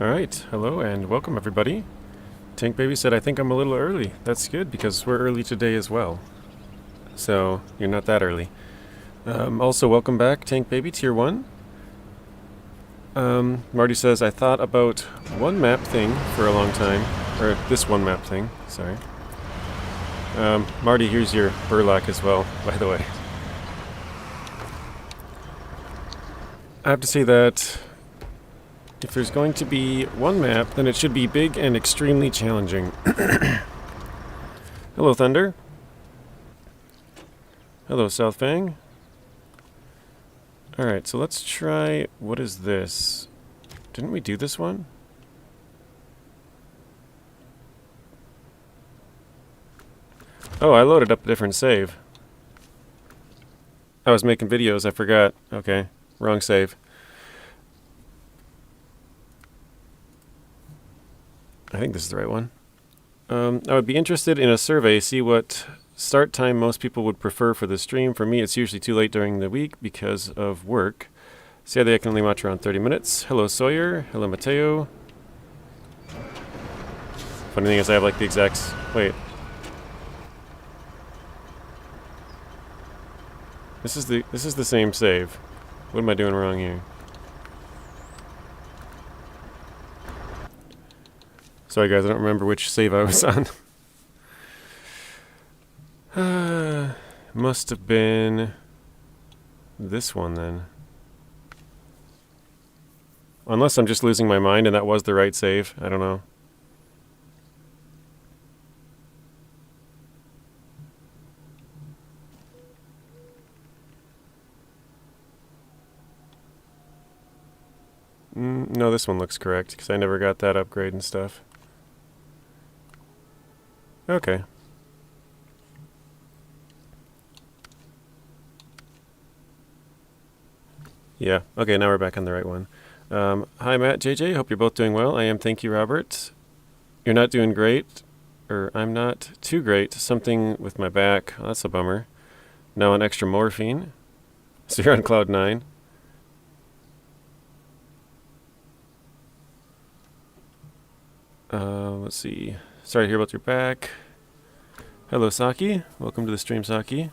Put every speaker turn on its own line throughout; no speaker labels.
Alright, hello and welcome everybody. Tank Baby said I think I'm a little early. That's good because we're early today as well. So, you're not that early. Also, welcome back, Tank Baby, Tier 1. Marty says, I thought about one map thing for a long time. Or, this one map thing, sorry. Marty, here's your burlap as well, by the way. I have to say that if there's going to be one map, then it should be big and extremely challenging. Hello, Thunder. Hello, South Fang. Alright, so let's try... What is this? Didn't we do this one? Oh, I loaded up a different save. I was making videos, I forgot. Okay, wrong save. I think this is the right one. I would be interested in a survey, see what start time most people would prefer for the stream. For me, it's usually too late during the week because of work. Sadly, I can only watch around 30 minutes. Hello, Sawyer. Hello, Mateo. Funny thing is, I have like the exact... Wait. This is the same save. What am I doing wrong here? Sorry guys, I don't remember which save I was on. Must have been this one then. Unless I'm just losing my mind and that was the right save. I don't know. No, this one looks correct because I never got that upgrade and stuff. Okay. Yeah, okay, now we're back on the right one. Hi Matt, JJ, hope you're both doing well. I am, thank you, Robert. You're not doing great, or I'm not too great. Something with my back, oh, that's a bummer. Now on extra morphine. So you're on cloud 9. Let's see. Sorry to hear about your back. Hello, Saki. Welcome to the stream, Saki.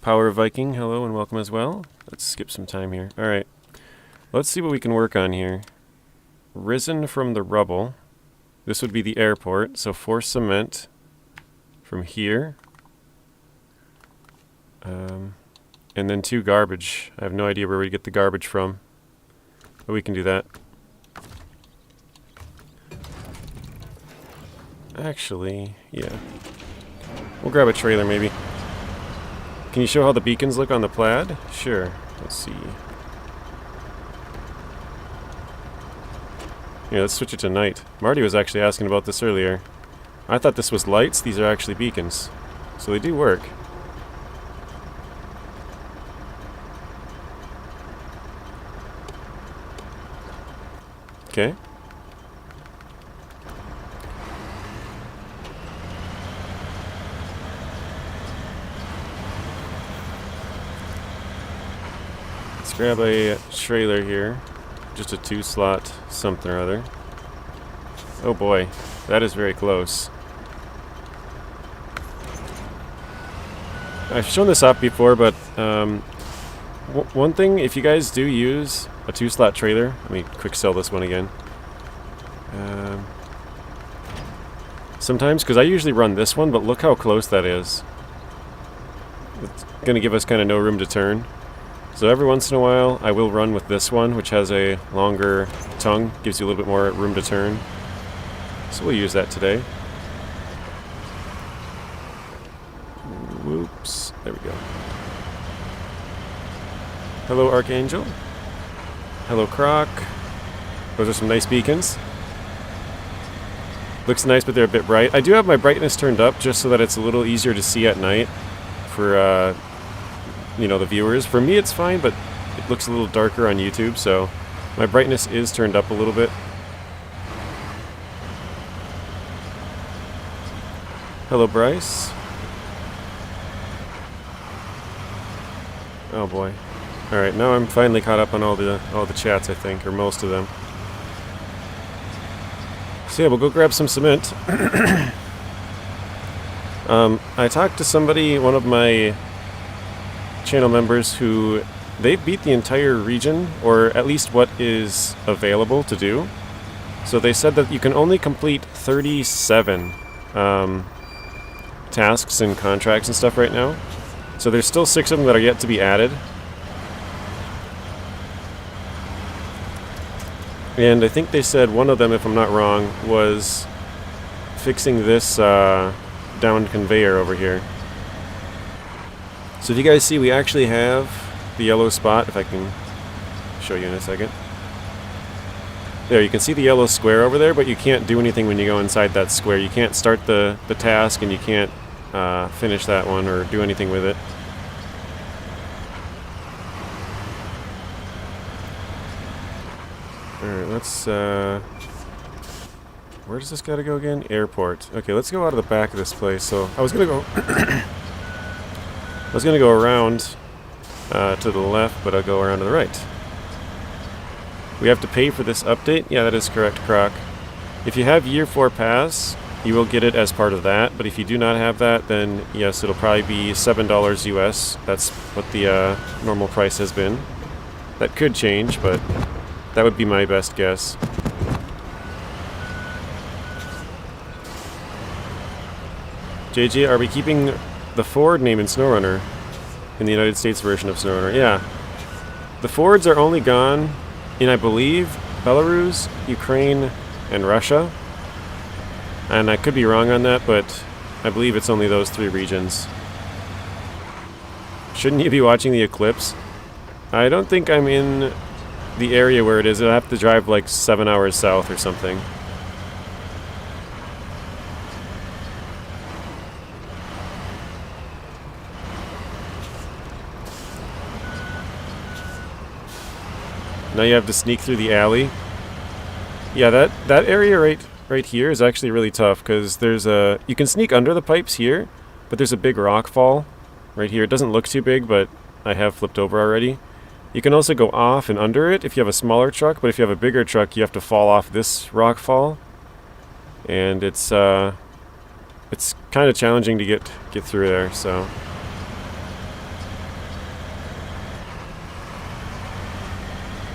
Power Viking, hello and welcome as well. Let's skip some time here. Alright. Let's see what we can work on here. Risen from the rubble. This would be the airport. So 4 cement from here. And then 2 garbage. I have no idea where we get the garbage from. But we can do that. Actually, yeah. We'll grab a trailer, maybe. Can you show how the beacons look on the plaid? Sure. Let's see. Yeah, let's switch it to night. Marty was actually asking about this earlier. I thought this was lights. These are actually beacons. So they do work. Okay. Grab a trailer here. Just a 2-slot something or other. Oh boy, that is very close. I've shown this off before, but one thing, if you guys do use a 2-slot trailer, let me quick sell this one again. Sometimes, because I usually run this one, but look how close that is. It's going to give us kind of no room to turn. So every once in a while, I will run with this one, which has a longer tongue, gives you a little bit more room to turn. So we'll use that today. Whoops. There we go. Hello, Archangel. Hello, Croc. Those are some nice beacons. Looks nice, but they're a bit bright. I do have my brightness turned up just so that it's a little easier to see at night for, you know, the viewers. For me it's fine, but it looks a little darker on YouTube, so my brightness is turned up a little bit. Hello, Bryce. Oh boy. Alright, now I'm finally caught up on all the chats, I think, or most of them. So yeah, we'll go grab some cement. I talked to somebody, one of my channel members, who they beat the entire region, or at least what is available to do. So they said that you can only complete 37 tasks and contracts and stuff right now. So there's still 6 of them that are yet to be added. And I think they said one of them, if I'm not wrong, was fixing this downed conveyor over here. So if you guys see, we actually have the yellow spot, if I can show you in a second. There, you can see the yellow square over there, but you can't do anything when you go inside that square. You can't start the task, and you can't finish that one or do anything with it. Alright, let's, where does this gotta go again? Airport. Okay, let's go out of the back of this place. So, I was gonna go, I was gonna go around to the left, but I'll go around to the right. We have to pay for this update? Yeah, that is correct, Croc. If you have Year 4 Pass, you will get it as part of that, but if you do not have that, then yes, it'll probably be $7 US. That's what the normal price has been. That could change, but that would be my best guess. JJ, are we keeping the Ford name in SnowRunner? In the United States version of SnowRunner? Yeah. The Fords are only gone in, I believe, Belarus, Ukraine, and Russia. And I could be wrong on that, but I believe it's only those 3 regions. Shouldn't you be watching the eclipse? I don't think I'm in the area where it is. I'll have to drive like 7 hours south or something. Now you have to sneak through the alley. Yeah, that area right here is actually really tough, because there's a, you can sneak under the pipes here, but there's a big rock fall right here. It doesn't look too big, but I have flipped over already. You can also go off and under it if you have a smaller truck, but if you have a bigger truck, you have to fall off this rock fall, and it's kind of challenging to get through there. So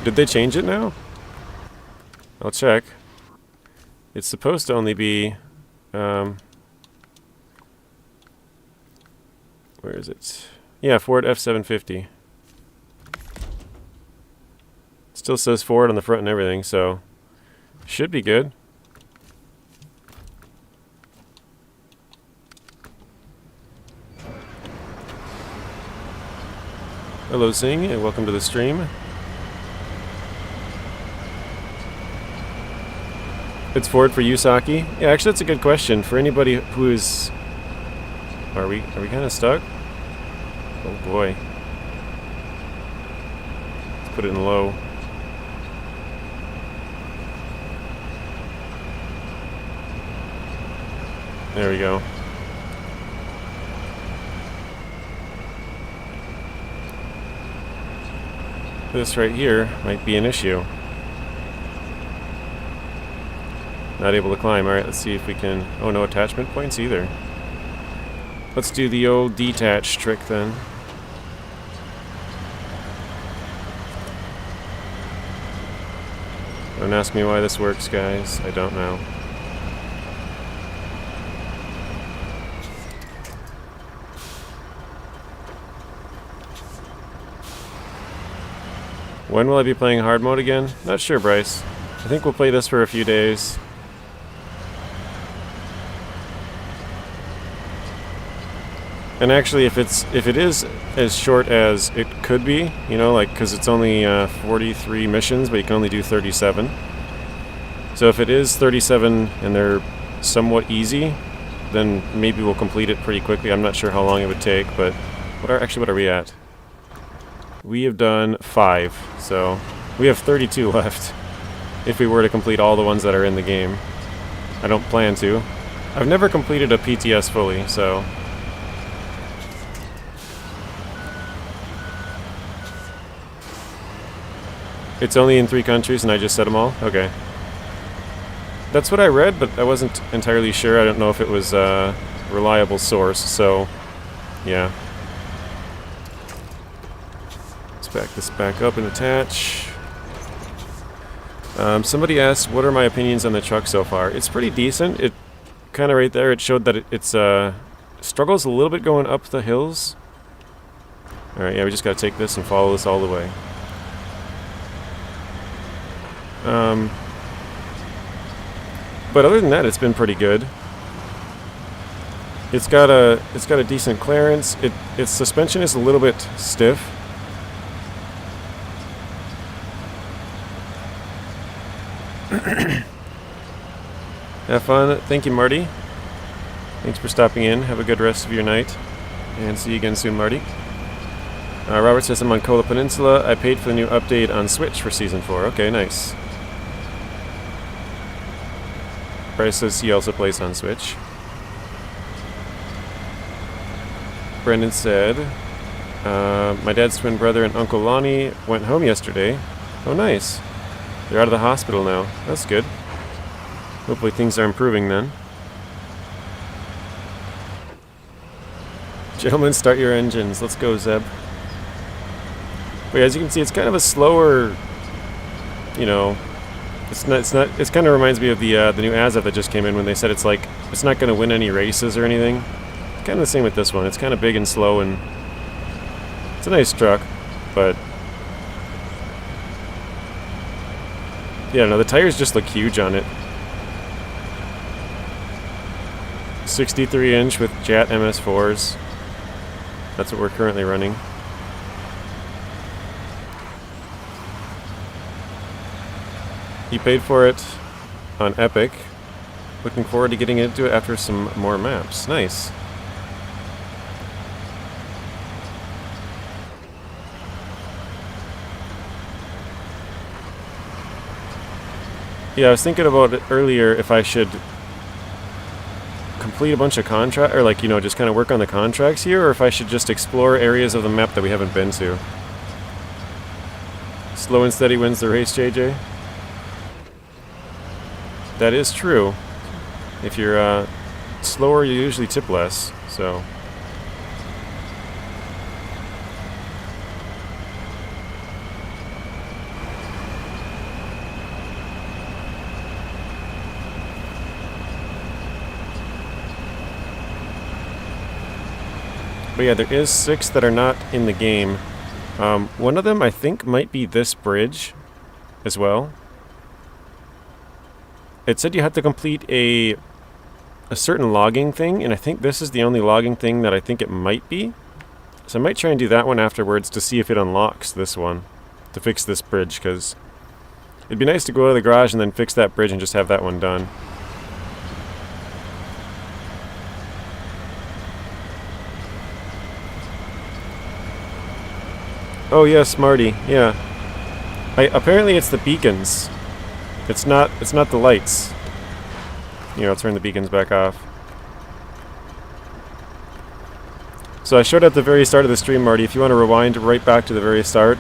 did they change it now? I'll check. It's supposed to only be where is it? Yeah, Ford F750. Still says Ford on the front and everything, so should be good. Hello, Sing, and welcome to the stream. It's Ford for you, Saki? Yeah, actually, that's a good question for anybody who is. Are we kind of stuck? Oh boy. Let's put it in low. There we go. This right here might be an issue. Not able to climb. Alright, let's see if we can. Oh, no attachment points either. Let's do the old detach trick then. Don't ask me why this works, guys. I don't know. When will I be playing hard mode again? Not sure, Bryce. I think we'll play this for a few days. And actually, if it is as short as it could be, you know, like, because it's only 43 missions, but you can only do 37. So if it is 37 and they're somewhat easy, then maybe we'll complete it pretty quickly. I'm not sure how long it would take, but what are we at? We have done 5, so we have 32 left. If we were to complete all the ones that are in the game, I don't plan to. I've never completed a PTS fully, so. It's only in 3 countries and I just said them all? Okay. That's what I read, but I wasn't entirely sure. I don't know if it was a reliable source, so yeah. Let's back this back up and attach. Somebody asked, what are my opinions on the truck so far? It's pretty decent. It kind of right there, it showed that it's struggles a little bit going up the hills. Alright, yeah, we just gotta take this and follow this all the way. But other than that, it's been pretty good. It's got a decent clearance. Its suspension is a little bit stiff. Have fun. Thank you, Marty. Thanks for stopping in. Have a good rest of your night. And see you again soon, Marty. Robert says, I'm on Kola Peninsula. I paid for the new update on Switch for Season 4. Okay, nice. Bryce says he also plays on Switch. Brendan said, my dad's twin brother and Uncle Lonnie went home yesterday. Oh, nice. They're out of the hospital now. That's good. Hopefully things are improving then. Gentlemen, start your engines. Let's go, Zeb. But as you can see, it's kind of a slower, you know, it kind of reminds me of the new Azov that just came in when they said it's not going to win any races or anything. Kind of the same with this one. It's kind of big and slow, and it's a nice truck, but yeah, no, the tires just look huge on it. 63-inch with Jat MS4s. That's what we're currently running. He paid for it on Epic. Looking forward to getting into it after some more maps. Nice. Yeah, I was thinking about it earlier if I should complete a bunch of contract, or like, you know, just kind of work on the contracts here, or if I should just explore areas of the map that we haven't been to. Slow and steady wins the race, JJ. That is true. If you're slower, you usually tip less, so. But yeah, there is 6 that are not in the game. One of them, I think, might be this bridge as well. It said you had to complete a certain logging thing, and I think this is the only logging thing that I think it might be. So I might try and do that one afterwards to see if it unlocks this one, to fix this bridge, because it'd be nice to go out of the garage and then fix that bridge and just have that one done. Oh yes, Marty, yeah. Apparently it's the beacons. It's not the lights. Here, I'll turn the beacons back off. So I showed at the very start of the stream, Marty, if you want to rewind right back to the very start.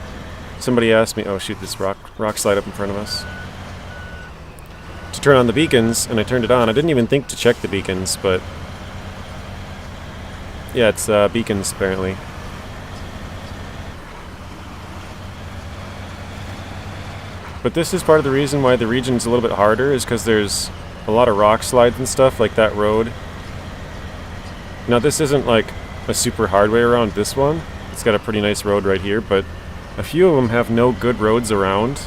Somebody asked me, oh shoot, this rock slide up in front of us. To turn on the beacons, and I turned it on. I didn't even think to check the beacons, but yeah, it's beacons apparently. But this is part of the reason why the region's a little bit harder, is because there's a lot of rock slides and stuff, like that road. Now this isn't like a super hard way around this one. It's got a pretty nice road right here, but a few of them have no good roads around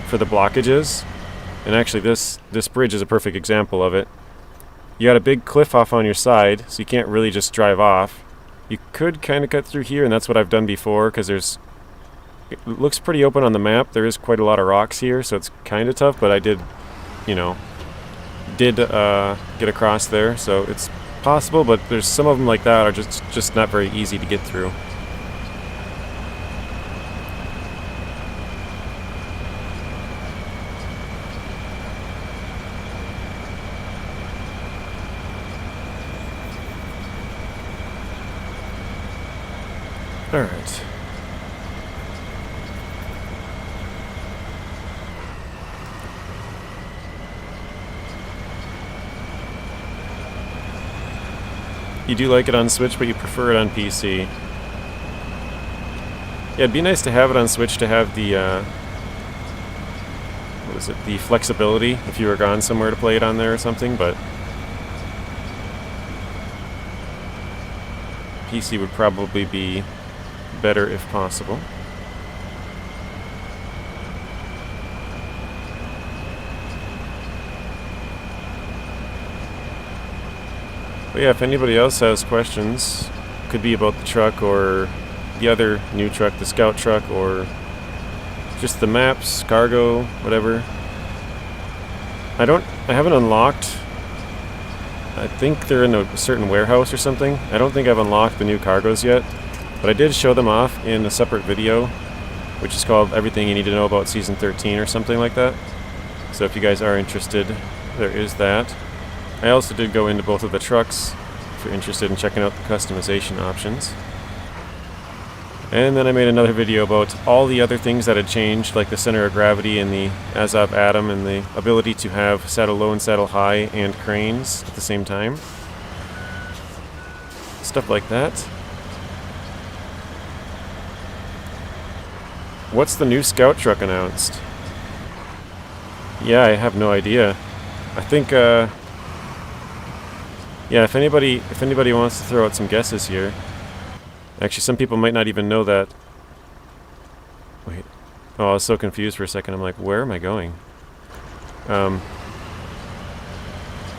for the blockages. And actually this bridge is a perfect example of it. You got a big cliff off on your side, so you can't really just drive off. You could kind of cut through here, and that's what I've done before, because it looks pretty open on the map. There is quite a lot of rocks here, so it's kind of tough, but I did, you know, get across there, so it's possible, but there's some of them like that are just not very easy to get through. All right. you do like it on Switch, but you prefer it on PC. Yeah, it'd be nice to have it on Switch to have the, what is it, the flexibility if you were gone somewhere to play it on there or something, but PC would probably be better if possible. But yeah, if anybody else has questions, could be about the truck or the other new truck, the scout truck, or just the maps, cargo, whatever. I haven't unlocked, I think they're in a certain warehouse or something. I don't think I've unlocked the new cargoes yet, but I did show them off in a separate video, which is called Everything You Need to Know About Season 13 or something like that. So if you guys are interested, there is that. I also did go into both of the trucks if you're interested in checking out the customization options. And then I made another video about all the other things that had changed, like the center of gravity and the Azov atom and the ability to have saddle low and saddle high and cranes at the same time. Stuff like that. What's the new scout truck announced? Yeah, I have no idea. I think, yeah, if anybody wants to throw out some guesses here. Actually, some people might not even know that. Wait. Oh, I was so confused for a second. I'm like, where am I going? If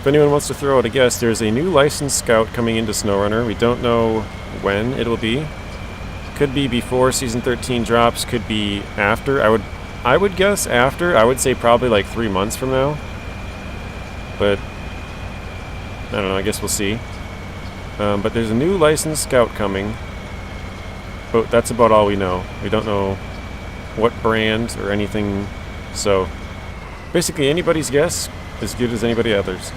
anyone wants to throw out a guess, there's a new licensed scout coming into SnowRunner. We don't know when it'll be. Could be before Season 13 drops, could be after. I would guess after. I would say probably like 3 months from now. But I don't know, I guess we'll see. But there's a new licensed scout coming. But that's about all we know. We don't know what brand or anything. So basically anybody's guess as good as anybody else's.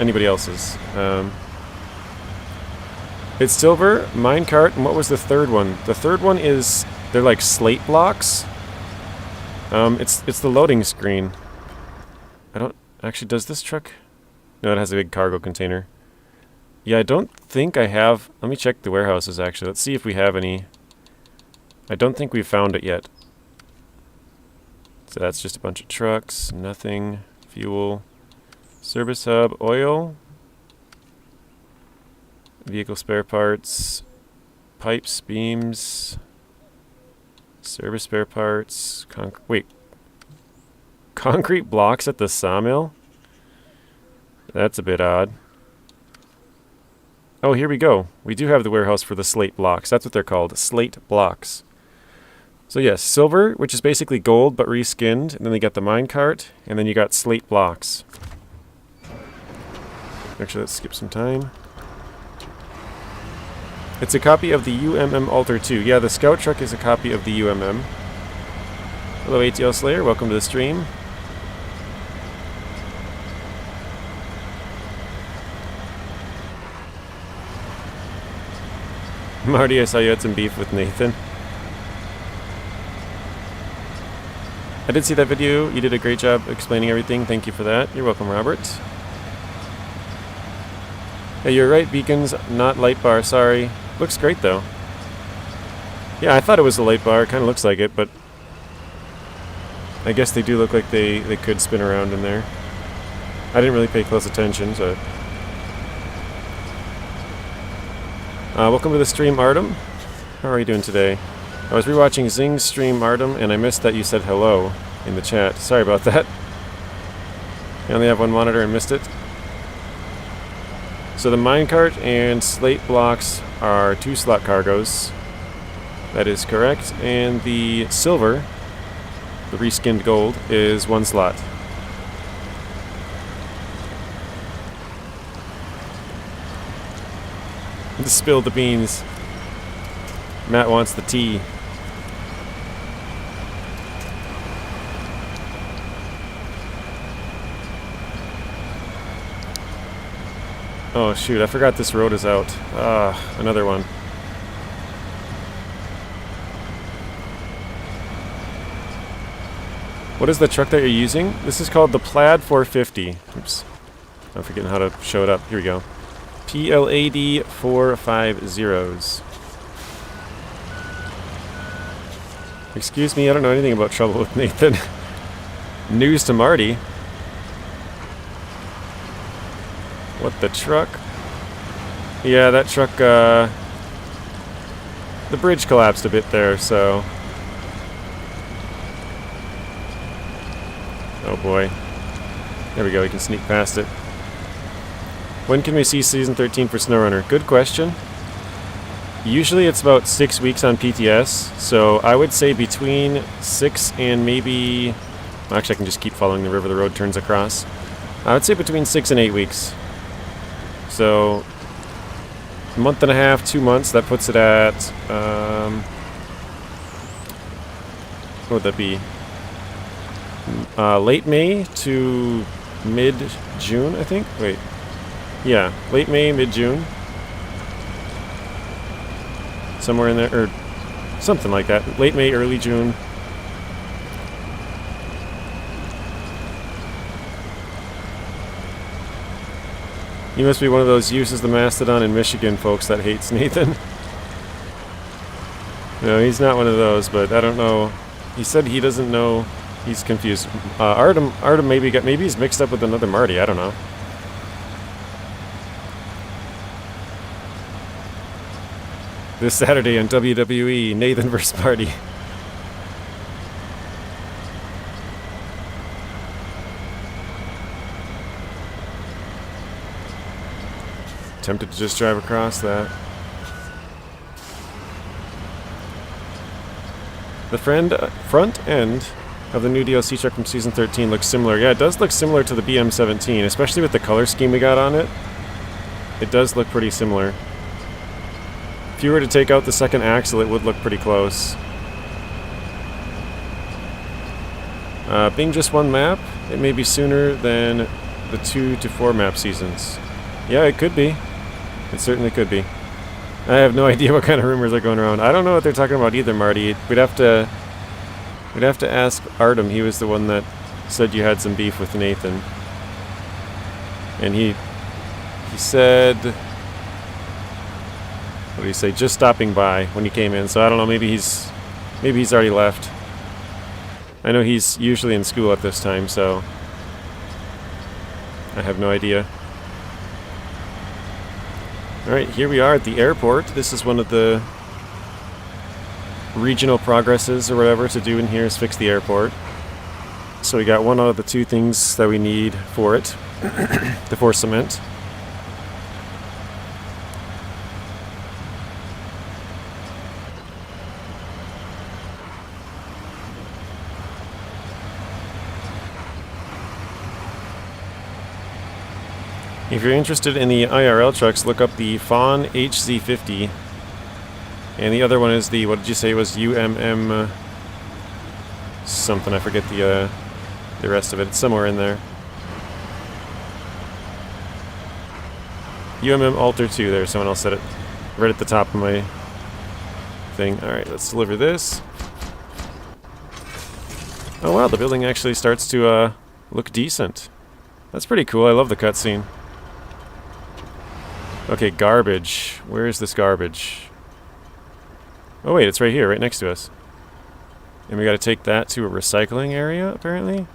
It's silver, minecart, and what was the third one? The third one is, they're like slate blocks. It's the loading screen. I don't actually, does this truck? No, it has a big cargo container. Yeah, I don't think I have. Let me check the warehouses actually. Let's see if we have any. I don't think we've found it yet. So that's just a bunch of trucks, nothing, fuel, service hub, oil, vehicle spare parts, pipes, beams, service spare parts, concrete blocks at the sawmill? That's a bit odd. Oh, here we go. We do have the warehouse for the slate blocks. That's what they're called, slate blocks. So yes, silver, which is basically gold but reskinned, and then they got the minecart, and then you got slate blocks. Actually, let's skip some time. It's a copy of the UMM Alter 2. Yeah, the scout truck is a copy of the UMM. Hello, ATL Slayer. Welcome to the stream. Marty, I saw you had some beef with Nathan. I did see that video. You did a great job explaining everything. Thank you for that. You're welcome, Robert. Hey, you're right, beacons, not light bar. Sorry. Looks great, though. Yeah, I thought it was a light bar. It kind of looks like it, but I guess they do look like they could spin around in there. I didn't really pay close attention, so... welcome to the stream, Artem. How are you doing today? I was rewatching Zing's stream, Artem, and I missed that you said hello in the chat. Sorry about that. I only have one monitor and missed it. So the minecart and slate blocks are 2 slot cargoes. That is correct. And the silver, the reskinned gold, is 1 slot. Just spilled the beans. Matt wants the tea. Oh shoot, I forgot this road is out. Another one. What is the truck that you're using? This is called the Plaid 450. Oops. I'm forgetting how to show it up. Here we go. PLAD 450s. Excuse me, I don't know anything about trouble with Nathan. News to Marty. What, the truck? Yeah, that truck, the bridge collapsed a bit there, so... Oh boy. There we go, we can sneak past it. When can we see Season 13 for SnowRunner? Good question. Usually it's about 6 weeks on PTS, so I would say between 6 and maybe... Actually, I can just keep following the river the road turns across. I would say between 6 and 8 weeks. So, a month and a half, 2 months, that puts it at... what would that be? Late May to mid-June, I think? Wait. Yeah, late May, mid-June. Somewhere in there, or something like that. Late May, early June. You must be one of those uses the Mastodon in Michigan folks that hates Nathan. No, he's not one of those, but I don't know. He said he doesn't know. He's confused. Artem maybe he's mixed up with another Marty. I don't know. This Saturday on WWE, Nathan vs. Marty. Tempted to just drive across that. The front end of the new DLC truck from Season 13 looks similar. Yeah, it does look similar to the BM17, especially with the color scheme we got on it. It does look pretty similar. If you were to take out the second axle, it would look pretty close. Being just one map, it may be sooner than the 2 to 4 map seasons. Yeah, it could be. It certainly could be. I have no idea what kind of rumors are going around. I don't know what they're talking about either, Marty. We'd have to ask Artem. He was the one that said you had some beef with Nathan. And he said, what did he say? Just stopping by when he came in. So I don't know, maybe he's already left. I know he's usually in school at this time, so I have no idea. Alright, here we are at the airport. This is one of the regional progresses or whatever to do in here is fix the airport. So we got one out of the 2 things that we need for it. The 4 cement. If you're interested in the IRL trucks, look up the Fawn HZ50. And the other one is the, what did you say it was, UMM something, I forget the rest of it. It's somewhere in there. UMM Alter 2 there, someone else said it right at the top of my thing. Alright, let's deliver this. Oh wow, the building actually starts to look decent. That's pretty cool, I love the cutscene. Okay, garbage. Where is this garbage? Oh wait, it's right here, right next to us. And we gotta take that to a recycling area, apparently?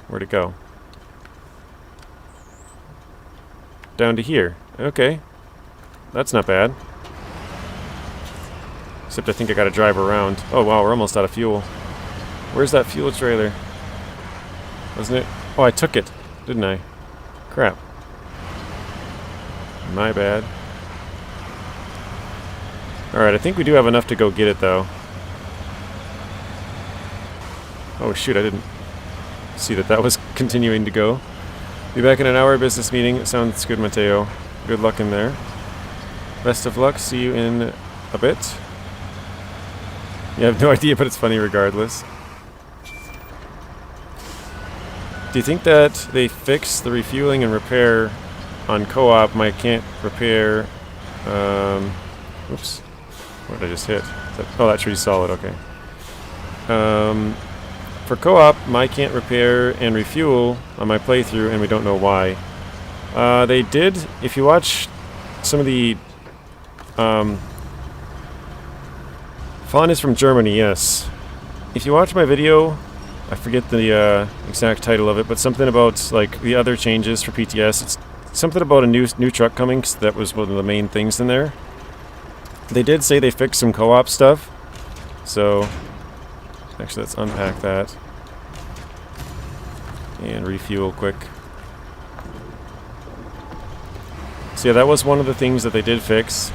Where'd it go? Down to here. Okay. That's not bad. Except I think I gotta drive around. Oh wow, we're almost out of fuel. Where's that fuel trailer? Wasn't it? Oh, I took it, didn't I? Crap. My bad. Alright, I think we do have enough to go get it, though. Oh, shoot, I didn't see that was continuing to go. Be back in an hour, business meeting. Sounds good, Mateo. Good luck in there. Best of luck. See you in a bit. You have no idea, but it's funny regardless. Do you think that they fix the refueling and repair on co-op? I can't repair... oops. What did I just hit? Oh, that tree's solid, okay. For co-op, I can't repair and refuel on my playthrough, and we don't know why. They did, if you watch some of the... Fawn is from Germany, yes. If you watch my video, I forget the exact title of it, but something about like the other changes for PTS. It's something about a new truck coming, 'cause that was one of the main things in there. They did say they fixed some co-op stuff, so actually let's unpack that and refuel quick. So yeah, that was one of the things that they did fix.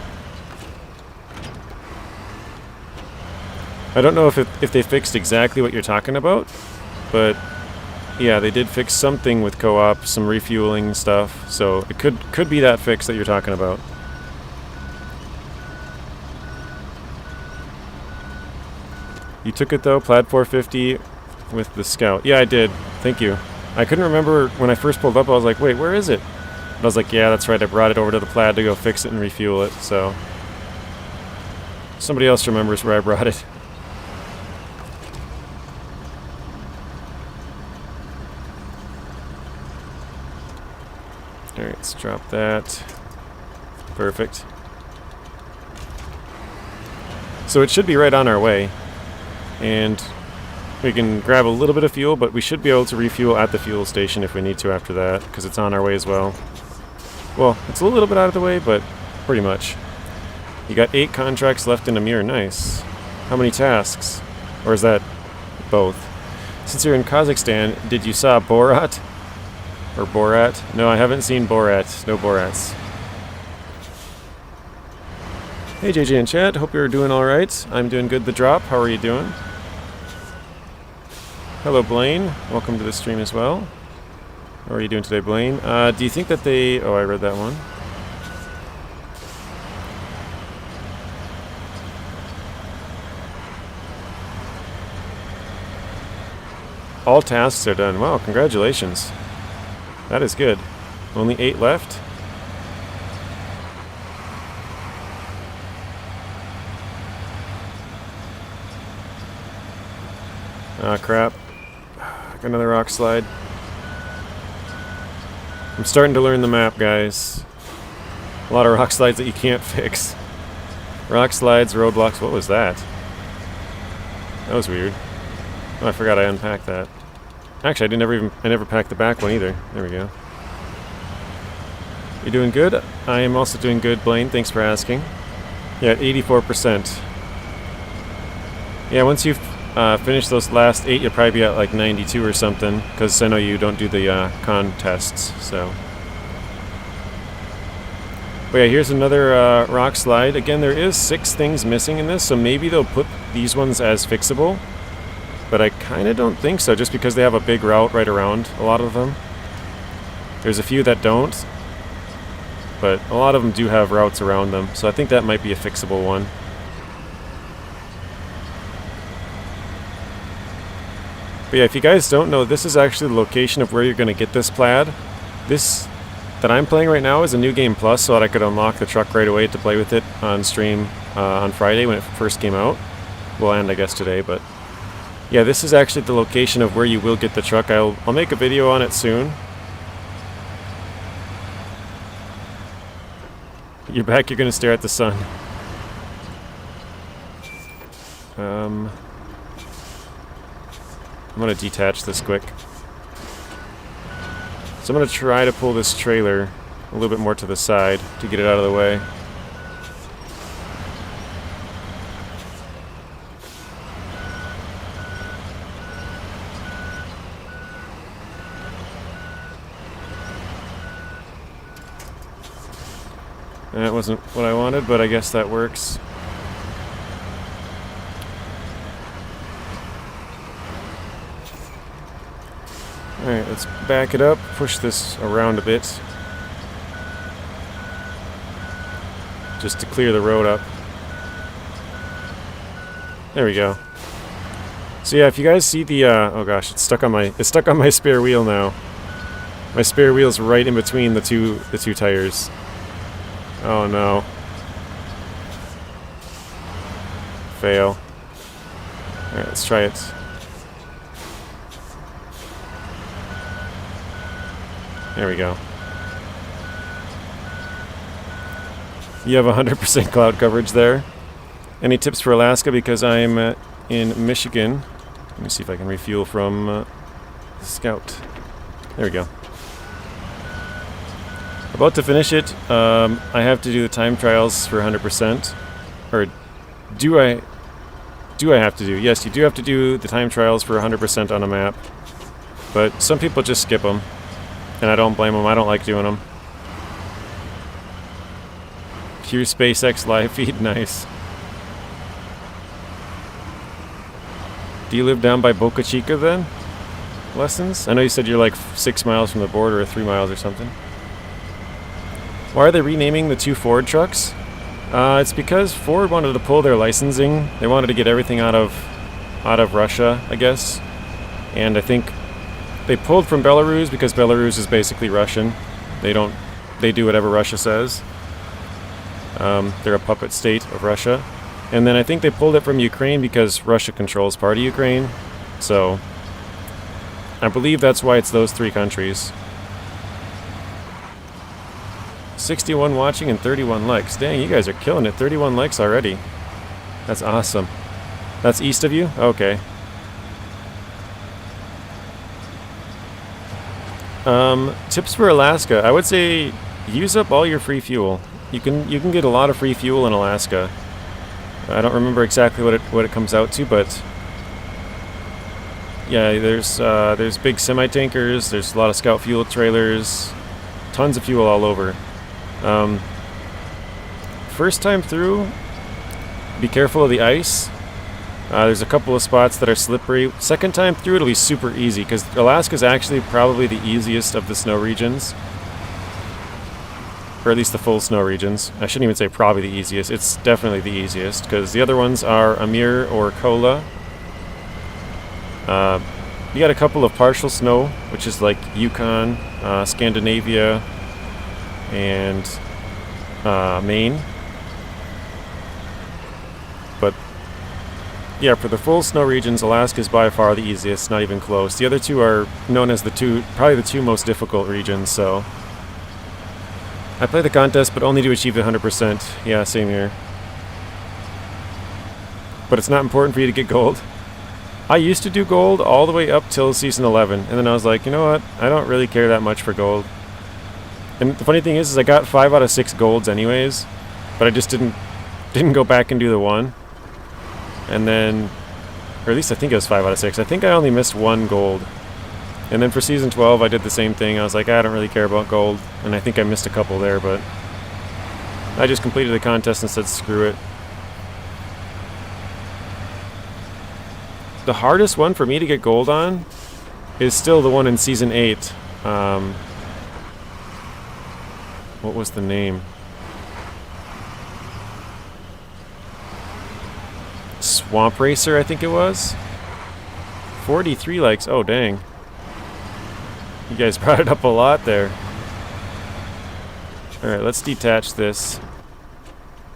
I don't know if they fixed exactly what you're talking about, but yeah, they did fix something with co-op, some refueling stuff, so it could be that fix that you're talking about. You took it though, Plaid 450 with the Scout. Yeah, I did. Thank you. I couldn't remember when I first pulled up, I was like, wait, where is it? And I was like, yeah, that's right, I brought it over to the Plaid to go fix it and refuel it, so... Somebody else remembers where I brought it. Alright, let's drop that. Perfect. So it should be right on our way. And we can grab a little bit of fuel, but we should be able to refuel at the fuel station if we need to after that, because it's on our way as well. Well, it's a little bit out of the way, but pretty much. You got 8 contracts left in Amir, nice. How many tasks? Or is that both? Since you're in Kazakhstan, did you saw Borat? Or Borat? No, I haven't seen Borat. No Borats. Hey JJ and chat, hope you're doing alright. I'm doing good, The Drop. How are you doing? Hello Blaine, welcome to the stream as well. How are you doing today, Blaine? Do you think that they... Oh, I read that one. All tasks are done. Wow, congratulations. That is good. Only 8 left? Ah, crap. Got another rock slide. I'm starting to learn the map, guys. A lot of rock slides that you can't fix. Rock slides, roadblocks, what was that? That was weird. Oh, I forgot I unpacked that. Actually, I never packed the back one either. There we go. You doing good? I am also doing good, Blaine. Thanks for asking. Yeah, 84%. Yeah, once you've finished those last 8, you'll probably be at like 92 or something, because I know you don't do the contests, so. But yeah, here's another rock slide. Again, there is 6 things missing in this, so maybe they'll put these ones as fixable. But I kind of don't think so, just because they have a big route right around a lot of them. There's a few that don't, but a lot of them do have routes around them, so I think that might be a fixable one. But yeah, if you guys don't know, this is actually the location of where you're going to get this plaid. This that I'm playing right now is a new game plus, so that I could unlock the truck right away to play with it on stream on Friday when it first came out. Well, and I guess today, but... Yeah, this is actually the location of where you will get the truck. I'll make a video on it soon. You're back, you're gonna stare at the sun. I'm gonna detach this quick. So I'm gonna try to pull this trailer a little bit more to the side to get it out of the way. That wasn't what I wanted, but I guess that works. Alright, let's back it up, push this around a bit. Just to clear the road up. There we go. So yeah, if you guys see the oh gosh, it's stuck on my spare wheel now. My spare wheel's right in between the two tires. Oh no. Fail. Alright, let's try it. There we go. You have 100% cloud coverage there. Any tips for Alaska? Because I'm in Michigan. Let me see if I can refuel from the Scout. There we go. About to finish it. I have to do the time trials for 100%. Or do I have to do? Yes, you do have to do the time trials for 100% on a map. But some people just skip them. And I don't blame them. I don't like doing them. Pure SpaceX live feed. Nice. Do you live down by Boca Chica then? Lessons? I know you said you're like 6 miles from the border or 3 miles or something. Why are they renaming the 2 Ford trucks? It's because Ford wanted to pull their licensing. They wanted to get everything out of Russia, I guess. And I think they pulled from Belarus because Belarus is basically Russian. They do whatever Russia says. They're a puppet state of Russia. And then I think they pulled it from Ukraine because Russia controls part of Ukraine. So I believe that's why it's those 3 countries. 61 watching and 31 likes. Dang, you guys are killing it. 31 likes already. That's awesome. That's east of you? Okay. Tips for Alaska. I would say use up all your free fuel. You can get a lot of free fuel in Alaska. I don't remember exactly what it comes out to, but yeah, there's big semi-tankers, there's a lot of scout fuel trailers, tons of fuel all over. First time through, be careful of the ice. There's a couple of spots that are slippery. Second time through, it'll be super easy, because Alaska's actually probably the easiest of the snow regions. Or at least the full snow regions. I shouldn't even say probably the easiest. It's definitely the easiest, because the other ones are Amur or Kola. You got a couple of partial snow, which is like Yukon, Scandinavia, and Maine. But yeah, for the full snow regions, Alaska is by far the easiest, not even close. The other 2 are known as probably the 2 most difficult regions, so I play the contest, but only to achieve the 100%. Yeah, same here. But it's not important for you to get gold. I used to do gold all the way up till season 11, and then I was like, you know what? I don't really care that much for gold. And the funny thing is I got 5 out of 6 golds anyways, but I just didn't go back and do the 1. And then, or at least I think it was 5 out of 6. I think I only missed 1 gold. And then for season 12, I did the same thing. I was like, I don't really care about gold. And I think I missed a couple there, but I just completed the contest and said, screw it. The hardest one for me to get gold on is still the one in season 8. What was the name? Swamp Racer, I think it was. 43 likes. Oh, dang. You guys brought it up a lot there. Alright, let's detach this.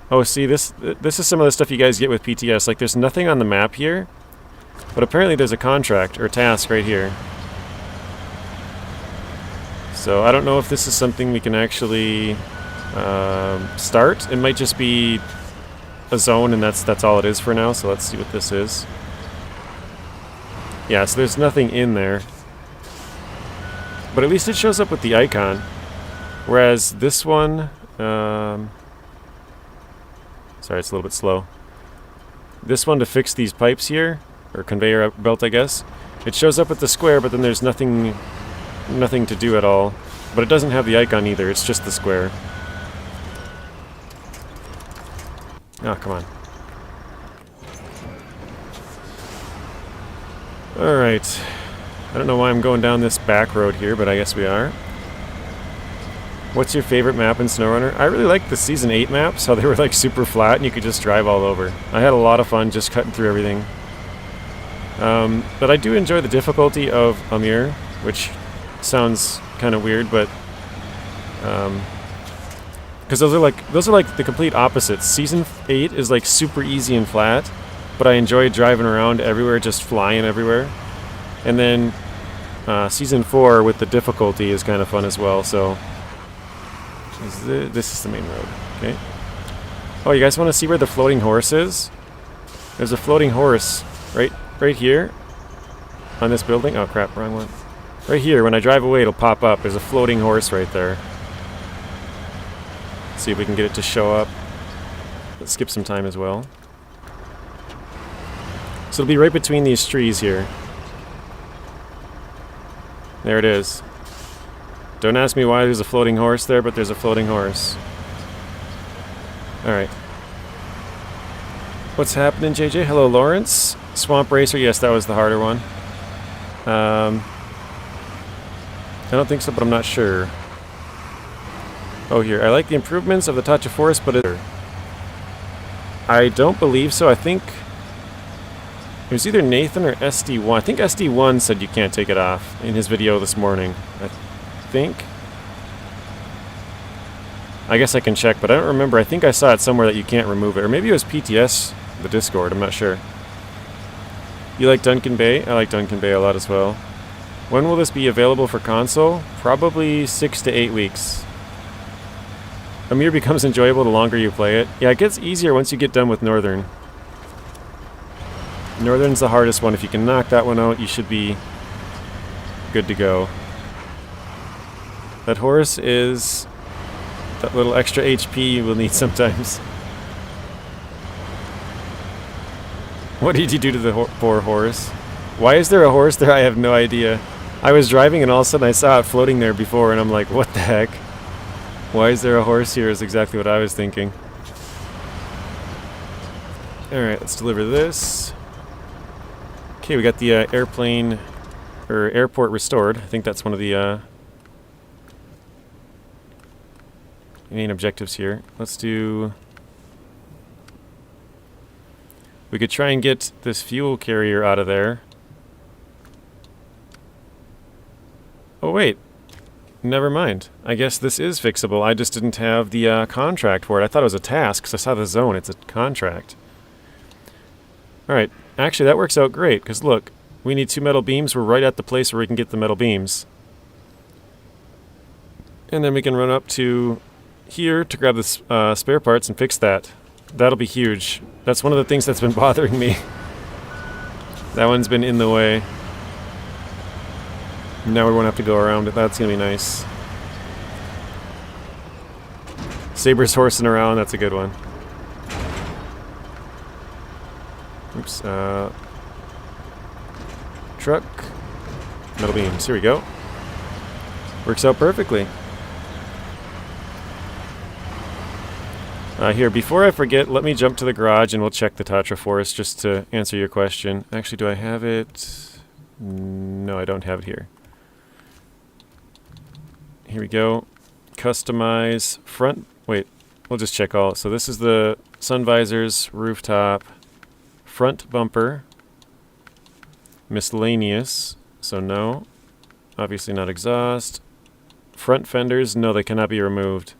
Oh, see, this is some of the stuff you guys get with PTS. Like, there's nothing on the map here, but apparently there's a contract or task right here. So I don't know if this is something we can actually start. It might just be a zone, and that's all it is for now. So let's see what this is. Yeah, so there's nothing in there. But at least it shows up with the icon. Whereas this one... sorry, it's a little bit slow. This one to fix these pipes here, or conveyor belt, I guess. It shows up with the square, but then there's nothing to do at all. But it doesn't have the icon either, it's just the square. Oh, come on. Alright. I don't know why I'm going down this back road here, but I guess we are. What's your favorite map in SnowRunner? I really like the Season 8 maps, how they were like super flat and you could just drive all over. I had a lot of fun just cutting through everything. But I do enjoy the difficulty of Amur, which sounds kind of weird, but... because those are like the complete opposites. Season 8 is like super easy and flat, but I enjoy driving around everywhere, just flying everywhere. And then Season 4 with the difficulty is kind of fun as well, so... This is the main road, okay? Oh, you guys want to see where the floating horse is? There's a floating horse right here on this building. Oh crap, wrong one. Right here, when I drive away, it'll pop up. There's a floating horse right there. Let's see if we can get it to show up. Let's skip some time as well. So it'll be right between these trees here. There it is. Don't ask me why there's a floating horse there, but there's a floating horse. Alright. What's happening, JJ? Hello, Lawrence. Swamp Racer, yes, that was the harder one. I don't think so, but I'm not sure. Oh, here. I like the improvements of the Touch of Forest, but I don't believe so. I think it was either Nathan or SD1. I think SD1 said you can't take it off in his video this morning. I think. I guess I can check, but I don't remember. I think I saw it somewhere that you can't remove it. Or maybe it was PTS, the Discord. I'm not sure. You like Duncan Bay? I like Duncan Bay a lot as well. When will this be available for console? Probably 6 to 8 weeks. Amir becomes enjoyable the longer you play it. Yeah, it gets easier once you get done with Northern. Northern's the hardest one. If you can knock that one out, you should be good to go. That horse is that little extra HP you will need sometimes. What did you do to the poor horse? Why is there a horse there? I have no idea. I was driving and all of a sudden I saw it floating there before and I'm like, what the heck? Why is there a horse here is exactly what I was thinking. Alright, let's deliver this. Okay, we got the airplane, or airport restored. I think that's one of the main objectives here. Let's do... We could try and get this fuel carrier out of there. Oh wait, never mind. I guess this is fixable. I just didn't have the contract for it. I thought it was a task because I saw the zone. It's a contract. Alright, actually that works out great because look, we need 2 metal beams. We're right at the place where we can get the metal beams. And then we can run up to here to grab the spare parts and fix that. That'll be huge. That's one of the things that's been bothering me. That one's been in the way. Now we won't have to go around it. That's gonna be nice. Saber's horsing around. That's a good one. Oops. Truck. Metal beams. Here we go. Works out perfectly. Here, before I forget, let me jump to the garage and we'll check the Tatra Forest just to answer your question. Actually, do I have it? No, I don't have it here. Here we go. Customize front. Wait, we'll just check all. So this is the sun visors, rooftop, front bumper, miscellaneous. So no. Obviously not exhaust. Front fenders, no, they cannot be removed.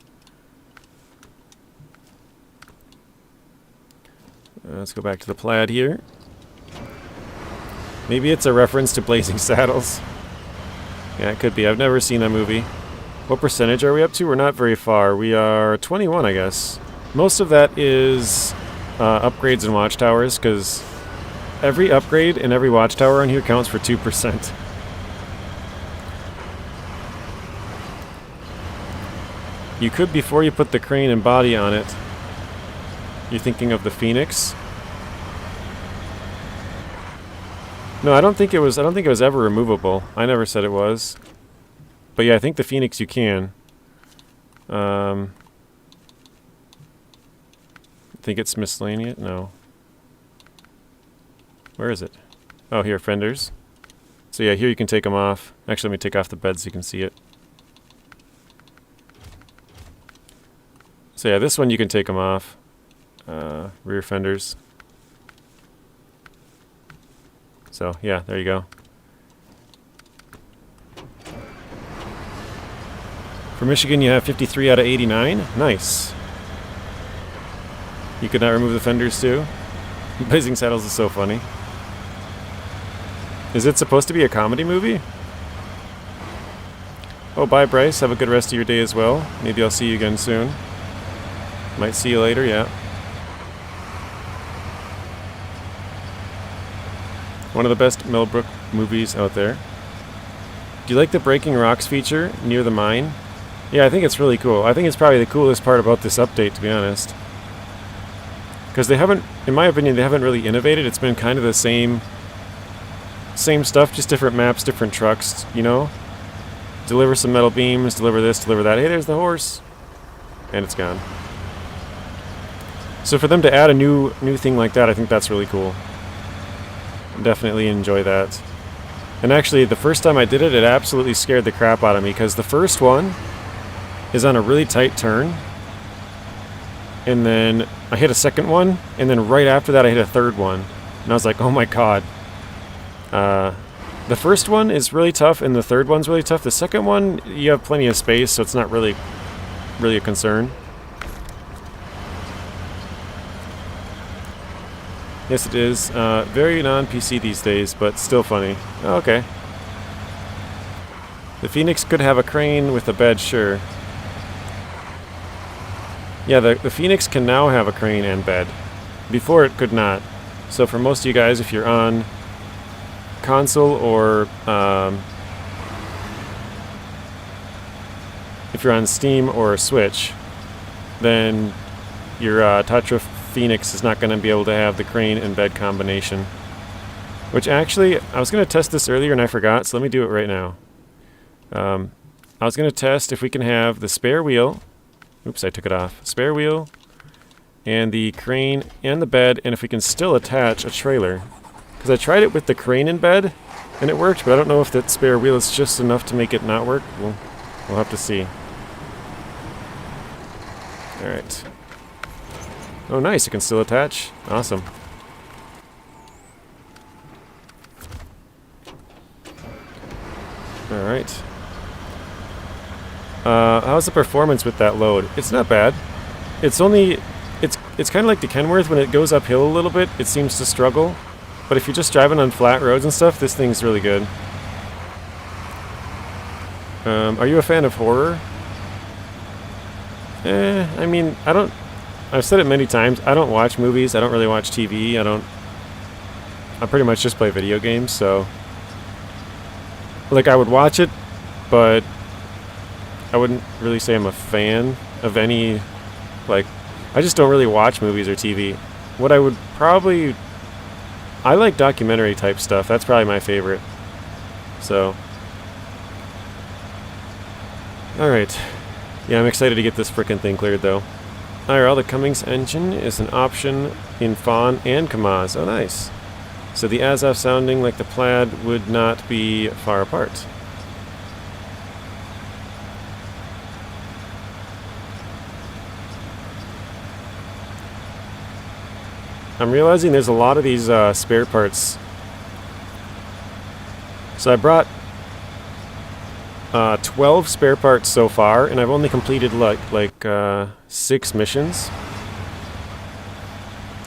Let's go back to the plaid here. Maybe it's a reference to Blazing Saddles. Yeah, it could be. I've never seen that movie. What percentage are we up to? We're not very far. We are 21, I guess. Most of that is upgrades and watchtowers, because every upgrade and every watchtower on here counts for 2%. You could, before you put the crane and body on it, you're thinking of the Phoenix? No, I don't think it was ever removable. I never said it was. But yeah, I think the Phoenix you can. I think it's miscellaneous. No. Where is it? Oh, here, fenders. So yeah, here you can take them off. Actually, let me take off the bed so you can see it. So yeah, this one you can take them off. Rear fenders. So yeah, there you go. For Michigan, you have 53 out of 89. Nice. You could not remove the fenders too? Blazing Saddles is so funny. Is it supposed to be a comedy movie? Oh, bye Bryce. Have a good rest of your day as well. Maybe I'll see you again soon. Might see you later, yeah. One of the best Mel Brooks movies out there. Do you like the breaking rocks feature near the mine? Yeah, I think it's really cool. I think it's probably the coolest part about this update, to be honest. Because they haven't, in my opinion, they haven't really innovated. It's been kind of the same stuff, just different maps, different trucks, you know? Deliver some metal beams, deliver this, deliver that. Hey, there's the horse. And it's gone. So for them to add a new thing like that, I think that's really cool. Definitely enjoy that. And actually, the first time I did it, it absolutely scared the crap out of me, because the first one is on a really tight turn. And then I hit a second one, and then right after that I hit a third one. And I was like, oh my god. The first one is really tough, and the third one's really tough. The second one, you have plenty of space, so it's not really a concern. Yes, it is. Very non-PC these days, but still funny. Oh, okay. The Phoenix could have a crane with a bed, sure. Yeah, the Phoenix can now have a crane and bed. Before it could not. So for most of you guys, if you're on console or if you're on Steam or Switch, then your Tatra Phoenix is not going to be able to have the crane and bed combination. Which actually, I was going to test this earlier and I forgot, so let me do it right now. I was going to test if we can have the spare wheel. Oops, I took it off. Spare wheel, and the crane, and the bed, and if we can still attach a trailer. Because I tried it with the crane and bed, and it worked, but I don't know if that spare wheel is just enough to make it not work. We'll have to see. Alright. Oh nice, it can still attach. Awesome. Alright. How's the performance with that load? It's not bad. It's kind of like the Kenworth. When it goes uphill a little bit, it seems to struggle. But if you're just driving on flat roads and stuff, this thing's really good. Are you a fan of horror? I mean, I've said it many times, I don't watch movies, I don't really watch TV, I pretty much just play video games, so... Like, I would watch it, but I wouldn't really say I'm a fan of any, like, I just don't really watch movies or TV. What I would probably... I like documentary type stuff, that's probably my favorite. So... Alright. Yeah, I'm excited to get this frickin' thing cleared, though. IRL, the Cummins engine is an option in Fawn and Kamaz. Oh, nice. So the Azov sounding like the Plaid would not be far apart. I'm realizing there's a lot of these spare parts. So I brought 12 spare parts so far, and I've only completed like 6 missions.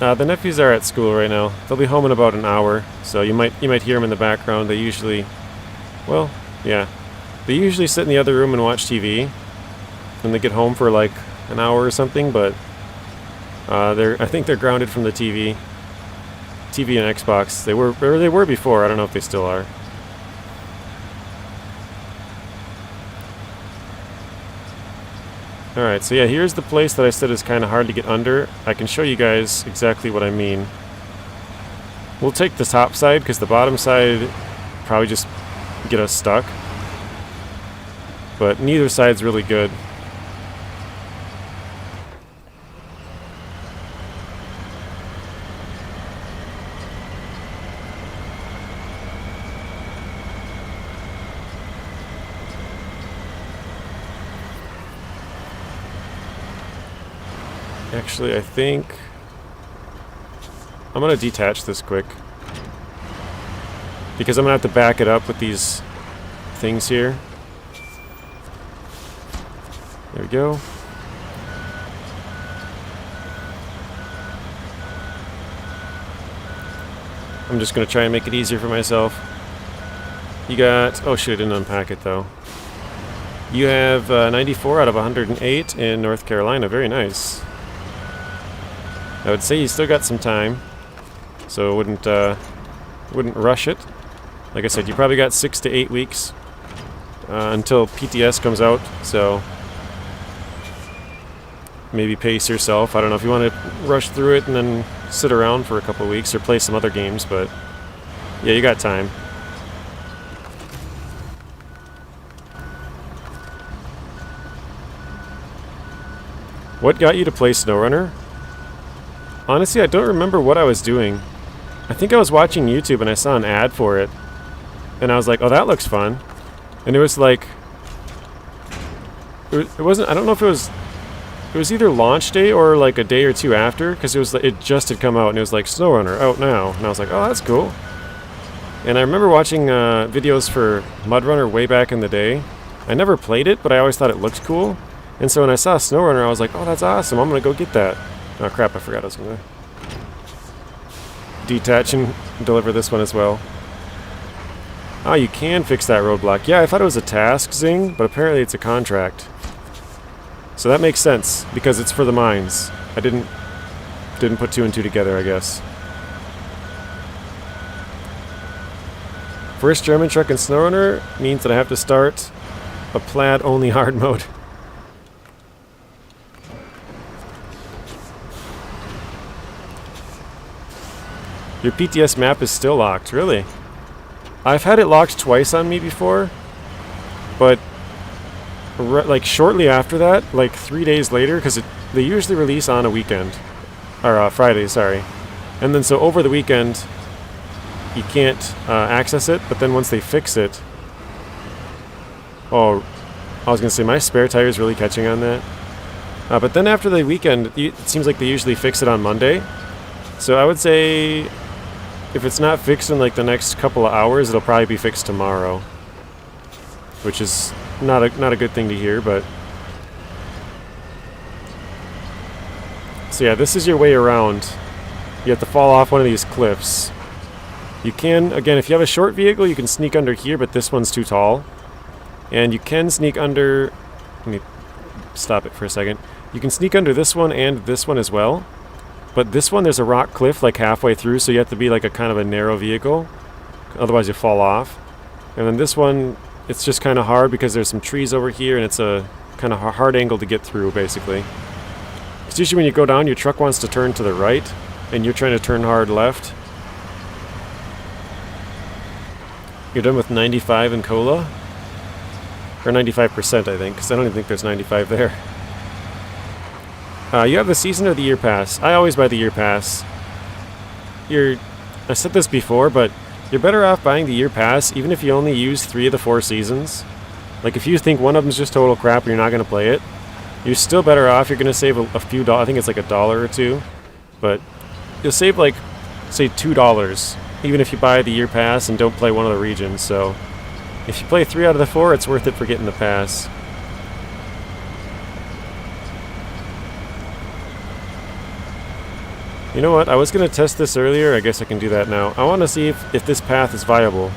The nephews are at school right now. They'll be home in about an hour, so you might hear them in the background. They usually, well, yeah, they usually sit in the other room and watch TV when they get home for like an hour or something. But I think they're grounded from the TV and Xbox. They were before. I don't know if they still are. Alright, so yeah, here's the place that I said is kind of hard to get under. I can show you guys exactly what I mean. We'll take the top side, because the bottom side probably just get us stuck. But neither side's really good. Actually, I think I'm going to detach this quick, because I'm going to have to back it up with these things here. There we go. I'm just going to try and make it easier for myself. You got... Oh shit, I didn't unpack it though. You have 94 out of 108 in North Carolina. Very nice. I would say you still got some time, so it wouldn't Wouldn't rush it. Like I said, you probably got 6 to 8 weeks until PTS comes out, so maybe pace yourself. I don't know if you want to rush through it and then sit around for a couple weeks or play some other games, but yeah, you got time. What got you to play SnowRunner? Honestly, I don't remember what I was doing. I think I was watching YouTube and I saw an ad for it. And I was like, oh, that looks fun. And it was like... It wasn't... I don't know if it was... It was either launch day or like a day or two after, because it just had come out and it was like, SnowRunner, out now. And I was like, oh, that's cool. And I remember watching videos for MudRunner way back in the day. I never played it, but I always thought it looked cool. And so when I saw SnowRunner, I was like, oh, that's awesome. I'm going to go get that. Oh, crap, I forgot I was going to detach and deliver this one as well. Oh, you can fix that roadblock. Yeah, I thought it was a task, Zing, but apparently it's a contract. So that makes sense, because it's for the mines. I didn't put 2 and 2 together, I guess. First German truck in SnowRunner means that I have to start a plaid-only hard mode. Your PTS map is still locked, really? I've had it locked twice on me before, but like shortly after that, like 3 days later, because they usually release on a weekend, or Friday, sorry. And then so over the weekend, you can't access it, but then once they fix it... Oh, I was going to say, my spare tire is really catching on that. But then after the weekend, it seems like they usually fix it on Monday. So I would say... if it's not fixed in like the next couple of hours, it'll probably be fixed tomorrow. Which is not a good thing to hear, but... So yeah, this is your way around. You have to fall off one of these cliffs. You can, again, if you have a short vehicle, you can sneak under here, but this one's too tall. And you can sneak under... Let me stop it for a second. You can sneak under this one and this one as well. But this one, there's a rock cliff like halfway through, so you have to be like a kind of a narrow vehicle. Otherwise you fall off. And then this one, it's just kind of hard because there's some trees over here and it's a kind of hard angle to get through, basically. Because usually when you go down, your truck wants to turn to the right, and you're trying to turn hard left. You're done with 95 in cola? Or 95%, I think, because I don't even think there's 95 there. You have the season or the year pass. I always buy the year pass. I said this before, but you're better off buying the year pass even if you only use 3 of the 4 seasons. Like if you think one of them's just total crap and you're not going to play it, you're still better off. You're going to save a few dollars. I think it's like $1 or $2. But you'll save like, say, $2 even if you buy the year pass and don't play one of the regions. So if you play 3 out of the 4, it's worth it for getting the pass. You know what? I was going to test this earlier. I guess I can do that now. I want to see if this path is viable.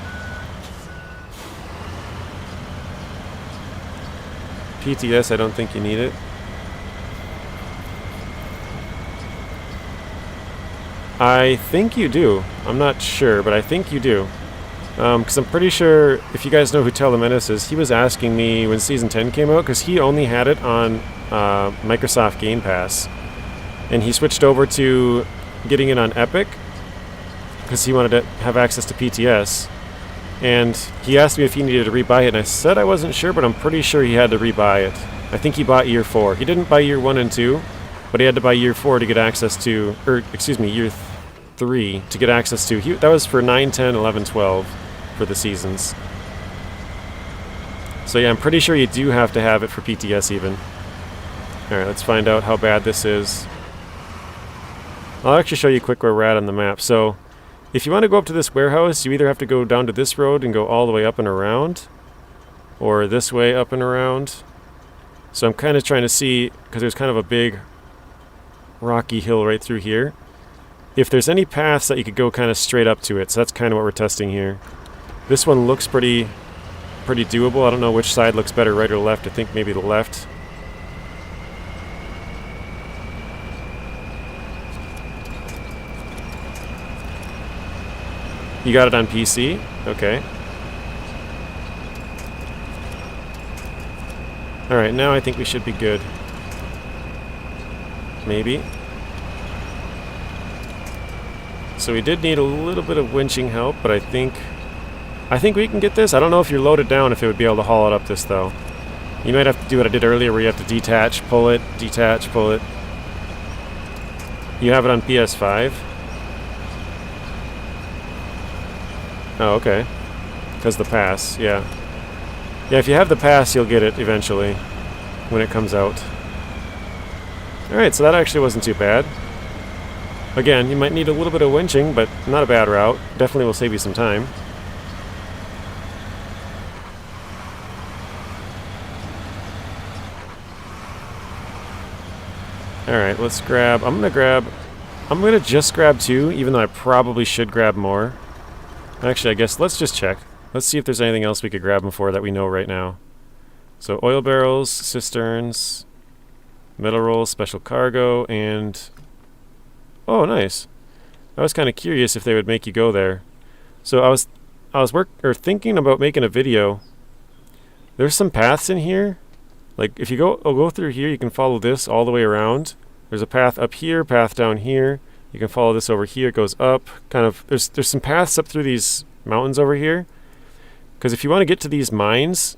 PTS, I don't think you need it. I think you do. I'm not sure, but I think you do. Because I'm pretty sure, if you guys know who Telemenace is, he was asking me when Season 10 came out, because he only had it on Microsoft Game Pass. And he switched over to getting it on Epic because he wanted to have access to PTS. And he asked me if he needed to rebuy it, and I said I wasn't sure, but I'm pretty sure he had to rebuy it. I think he bought Year 4. He didn't buy Year 1 and 2, but he had to buy Year 4 to get access to, or excuse me, Year 3 to get access to. That was for 9, 10, 11, 12 for the seasons. So yeah, I'm pretty sure you do have to have it for PTS even. Alright, let's find out how bad this is. I'll actually show you quick where we're at on the map. So, if you want to go up to this warehouse, you either have to go down to this road and go all the way up and around, or this way up and around. So I'm kind of trying to see, because there's kind of a big rocky hill right through here, if there's any paths that you could go kind of straight up to it. So that's kind of what we're testing here. This one looks pretty doable. I don't know which side looks better, right or left. I think maybe the left. You got it on PC? Okay. Alright, now I think we should be good. Maybe. So we did need a little bit of winching help, but I think we can get this. I don't know if you're loaded down if it would be able to haul it up this, though. You might have to do what I did earlier, where you have to detach, pull it, detach, pull it. You have it on PS5? Oh, okay. Because the pass, yeah. Yeah, if you have the pass, you'll get it eventually when it comes out. Alright, so that actually wasn't too bad. Again, you might need a little bit of winching, but not a bad route. Definitely will save you some time. Alright, let's grab... I'm gonna just grab 2, even though I probably should grab more. Actually, I guess let's just check. Let's see if there's anything else we could grab them for that we know right now. So, oil barrels, cisterns, metal rolls, special cargo, and... Oh, nice. I was kind of curious if they would make you go there. So I was thinking about making a video. There's some paths in here. Like if you go through here, you can follow this all the way around. There's a path up here, path down here. You can follow this over here. It goes up. Kind of. There's some paths up through these mountains over here. Because if you want to get to these mines,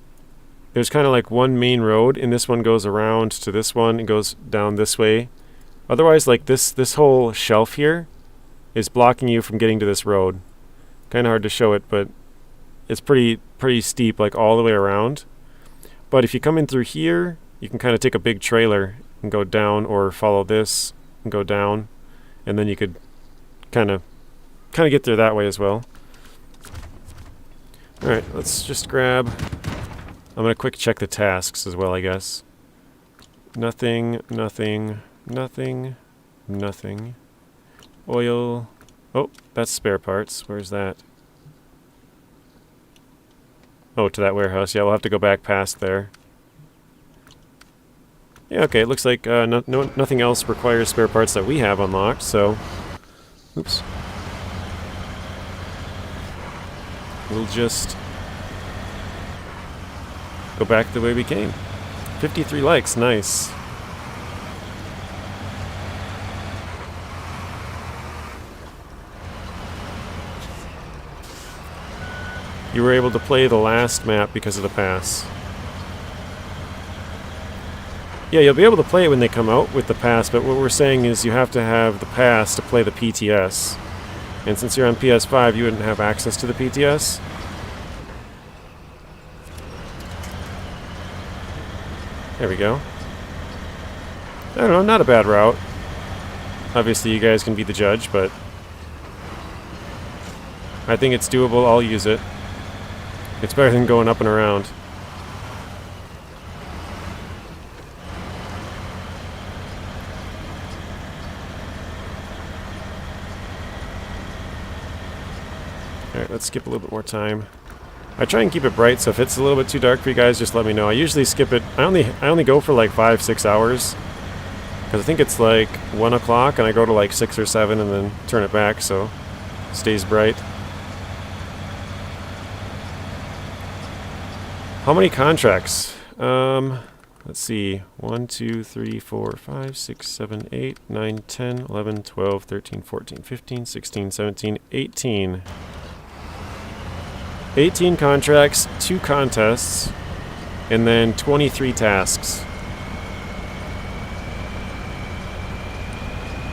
there's kind of like one main road, and this one goes around to this one and goes down this way. Otherwise, like this whole shelf here is blocking you from getting to this road. Kind of hard to show it, but it's pretty steep, like all the way around. But if you come in through here, you can kind of take a big trailer and go down, or follow this and go down, and then you could kind of get there that way as well. All right, let's just grab. I'm gonna quick check the tasks as well, I guess. Nothing. Nothing. Oil. Oh, that's spare parts. Where's that? Oh, to that warehouse. Yeah, we'll have to go back past there. Yeah, okay, it looks like nothing else requires spare parts that we have unlocked, so... Oops. We'll just go back the way we came. 53 likes, nice. You were able to play the last map because of the pass. Yeah, you'll be able to play it when they come out with the pass, but what we're saying is you have to have the pass to play the PTS. And since you're on PS5, you wouldn't have access to the PTS. There we go. I don't know, not a bad route. Obviously, you guys can be the judge, but I think it's doable. I'll use it. It's better than going up and around. Alright, let's skip a little bit more time. I try and keep it bright, so if it's a little bit too dark for you guys, just let me know. I usually skip it. I only go for like 5-6 hours. Because I think it's like 1 o'clock, and I go to like 6 or 7 and then turn it back, so it stays bright. How many contracts? Let's see. 1, 2, 3, 4, 5, 6, 7, 8, 9, 10, 11, 12, 13, 14, 15, 16, 17, 18. 18 contracts, 2 contests, and then 23 tasks.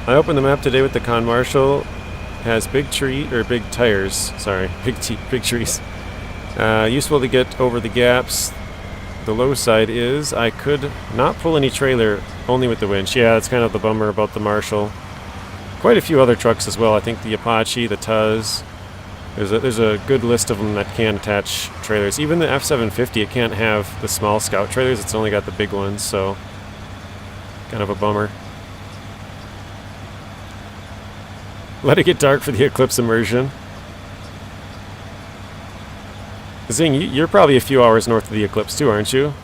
I opened the map today with the con marshal. Has big tires. Sorry, big trees. Useful to get over the gaps. The low side is I could not pull any trailer, only with the winch. Yeah, that's kind of the bummer about the Marshall. Quite a few other trucks as well. I think the Apache, the Tuz. There's a good list of them that can attach trailers. Even the F-750, it can't have the small scout trailers. It's only got the big ones, so kind of a bummer. Let it get dark for the Eclipse immersion. Zing, you're probably a few hours north of the Eclipse too, aren't you?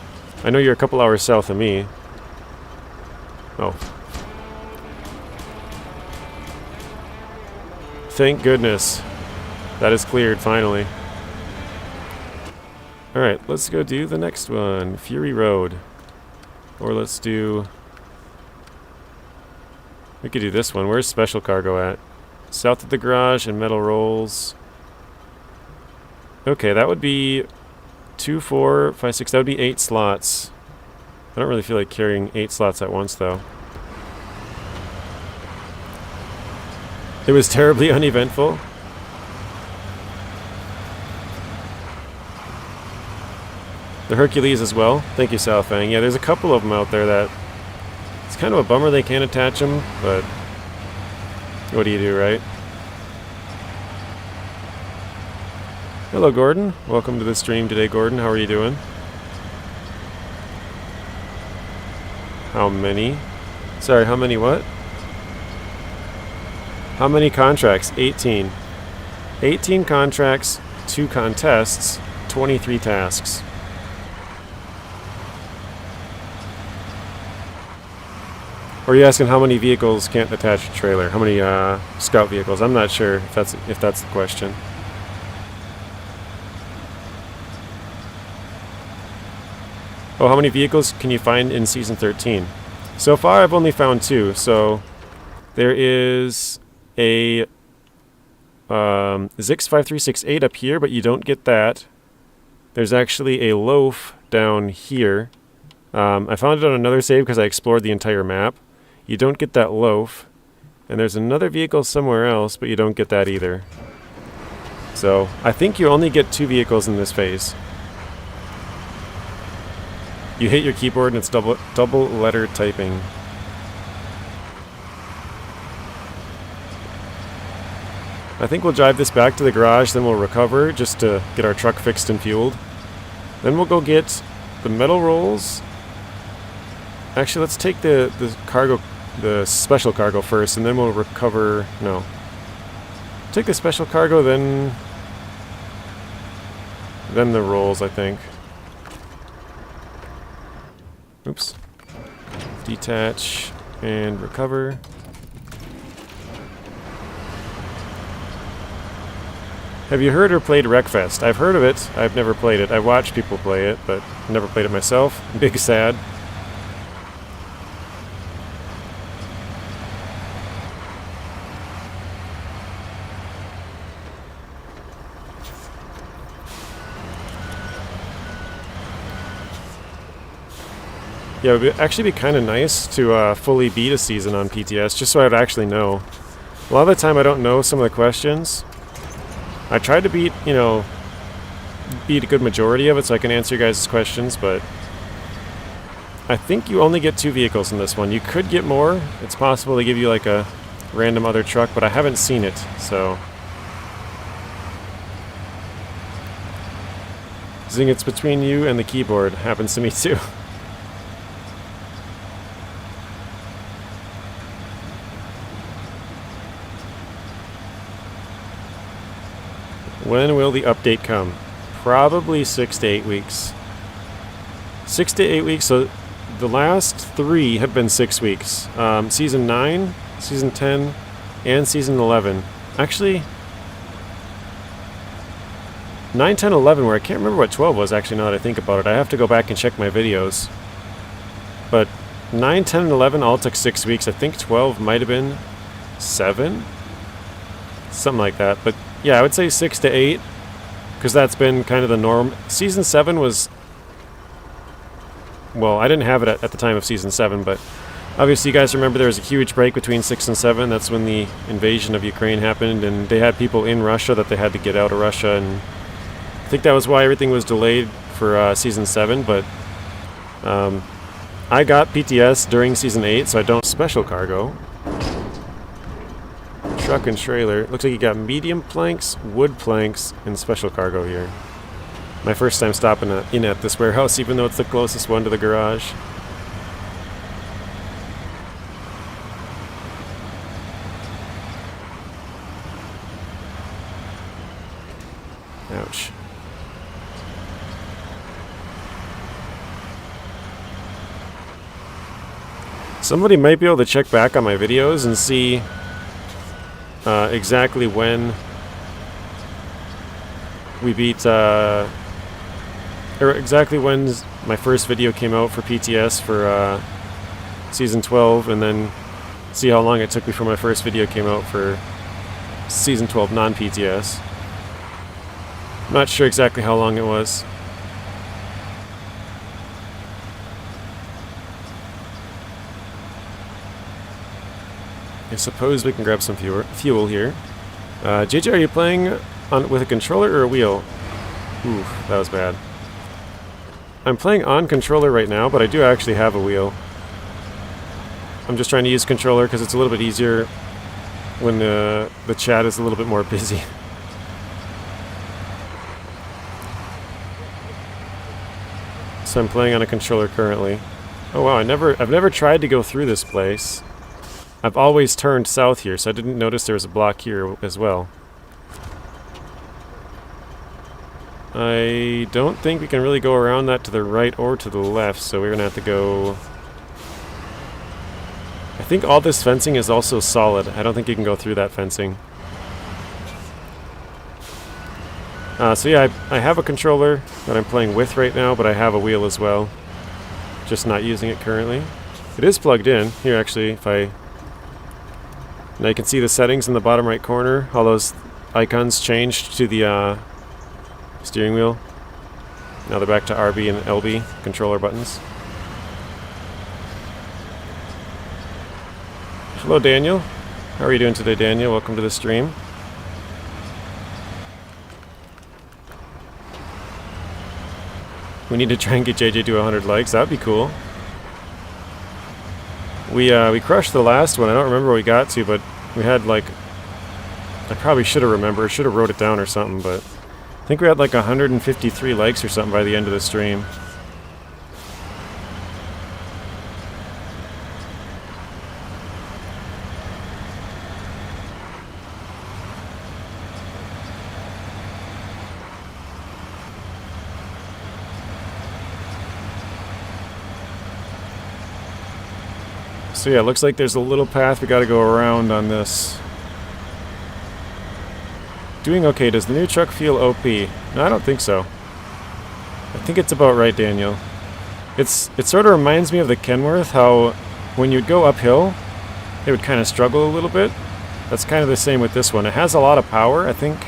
I know you're a couple hours south of me. Oh. Thank goodness. That is cleared, finally. Alright, let's go do the next one. Fury Road. Or let's do... We could do this one. Where's special cargo at? South of the garage and metal rolls. Okay, that would be 2, 4, 5, 6. That would be 8 slots. I don't really feel like carrying 8 slots at once, though. It was terribly uneventful. The Hercules as well. Thank you, Salfang. Yeah, there's a couple of them out there that... It's kind of a bummer they can't attach them, but... What do you do, right? Hello, Gordon. Welcome to the stream today, Gordon. How are you doing? How many? Sorry, how many what? How many contracts? 18. 18 contracts, 2 contests, 23 tasks. Or are you asking how many vehicles can't attach a trailer? How many scout vehicles? I'm not sure if that's the question. Oh, how many vehicles can you find in Season 13? So far, I've only found 2. So there is a Zix 5368 up here, but you don't get that. There's actually a loaf down here. I found it on another save because I explored the entire map. You don't get that loaf. And there's another vehicle somewhere else, but you don't get that either. So I think you only get 2 vehicles in this phase. You hit your keyboard and it's double letter typing. I think we'll drive this back to the garage, then we'll recover just to get our truck fixed and fueled. Then we'll go get the metal rolls. Actually, let's take the cargo, the special cargo first, and then we'll recover. No. Take the special cargo, then the rolls, I think. Oops. Detach and recover. Have you heard or played Wreckfest? I've heard of it. I've never played it. I've watched people play it, but never played it myself. Big sad. Yeah, it would actually be kind of nice to fully beat a season on PTS, just so I'd actually know. A lot of the time I don't know some of the questions. I tried to beat a good majority of it so I can answer you guys' questions, but I think you only get 2 vehicles in this one. You could get more. It's possible to give you like a random other truck, but I haven't seen it, so... Zing, it's between you and the keyboard. Happens to me too. When will the update come? Probably 6 to 8 weeks. 6 to 8 weeks, so the last 3 have been 6 weeks. Season 9, Season 10, and Season 11. Actually, 9, 10, 11, where I can't remember what 12 was actually now that I think about it. I have to go back and check my videos. But 9, 10, and 11 all took 6 weeks. I think 12 might have been 7? Something like that, but yeah, I would say 6 to 8, because that's been kind of the norm. Season 7 was... Well, I didn't have it at the time of Season 7, but obviously you guys remember there was a huge break between 6 and 7. That's when the invasion of Ukraine happened, and they had people in Russia that they had to get out of Russia, and I think that was why everything was delayed for Season 7, but I got PTS during Season 8, so I don't special cargo. Truck and trailer. Looks like you got medium planks, wood planks, and special cargo here. My first time stopping in at this warehouse, even though it's the closest one to the garage. Ouch. Somebody might be able to check back on my videos and see exactly when we beat, exactly when my first video came out for PTS for Season 12, and then see how long it took before my first video came out for Season 12 non-PTS. I'm not sure exactly how long it was. I suppose we can grab some fuel here. JJ, are you playing with a controller or a wheel? Ooh, that was bad. I'm playing on controller right now, but I do actually have a wheel. I'm just trying to use controller because it's a little bit easier when the chat is a little bit more busy. So I'm playing on a controller currently. Oh wow, I've never tried to go through this place. I've always turned south here, so I didn't notice there was a block here as well. I don't think we can really go around that to the right or to the left, so we're gonna have to go... I think all this fencing is also solid. I don't think you can go through that fencing. So yeah, I have a controller that I'm playing with right now, but I have a wheel as well. Just not using it currently. It is plugged in. Here actually, if I... Now you can see the settings in the bottom right corner. All those icons changed to the steering wheel. Now they're back to RB and LB controller buttons. Hello Daniel. How are you doing today, Daniel? Welcome to the stream. We need to try and get JJ to 100 likes. That'd be cool. We crushed the last one. I don't remember what we got to, but we had like... I probably should have remembered. Should have wrote it down or something, but... I think we had like 153 likes or something by the end of the stream. So yeah, it looks like there's a little path we gotta go around on this. Doing okay. Does the new truck feel OP? No, I don't think so. I think it's about right, Daniel. It sort of reminds me of the Kenworth, how when you'd go uphill, it would kind of struggle a little bit. That's kind of the same with this one. It has a lot of power, I think.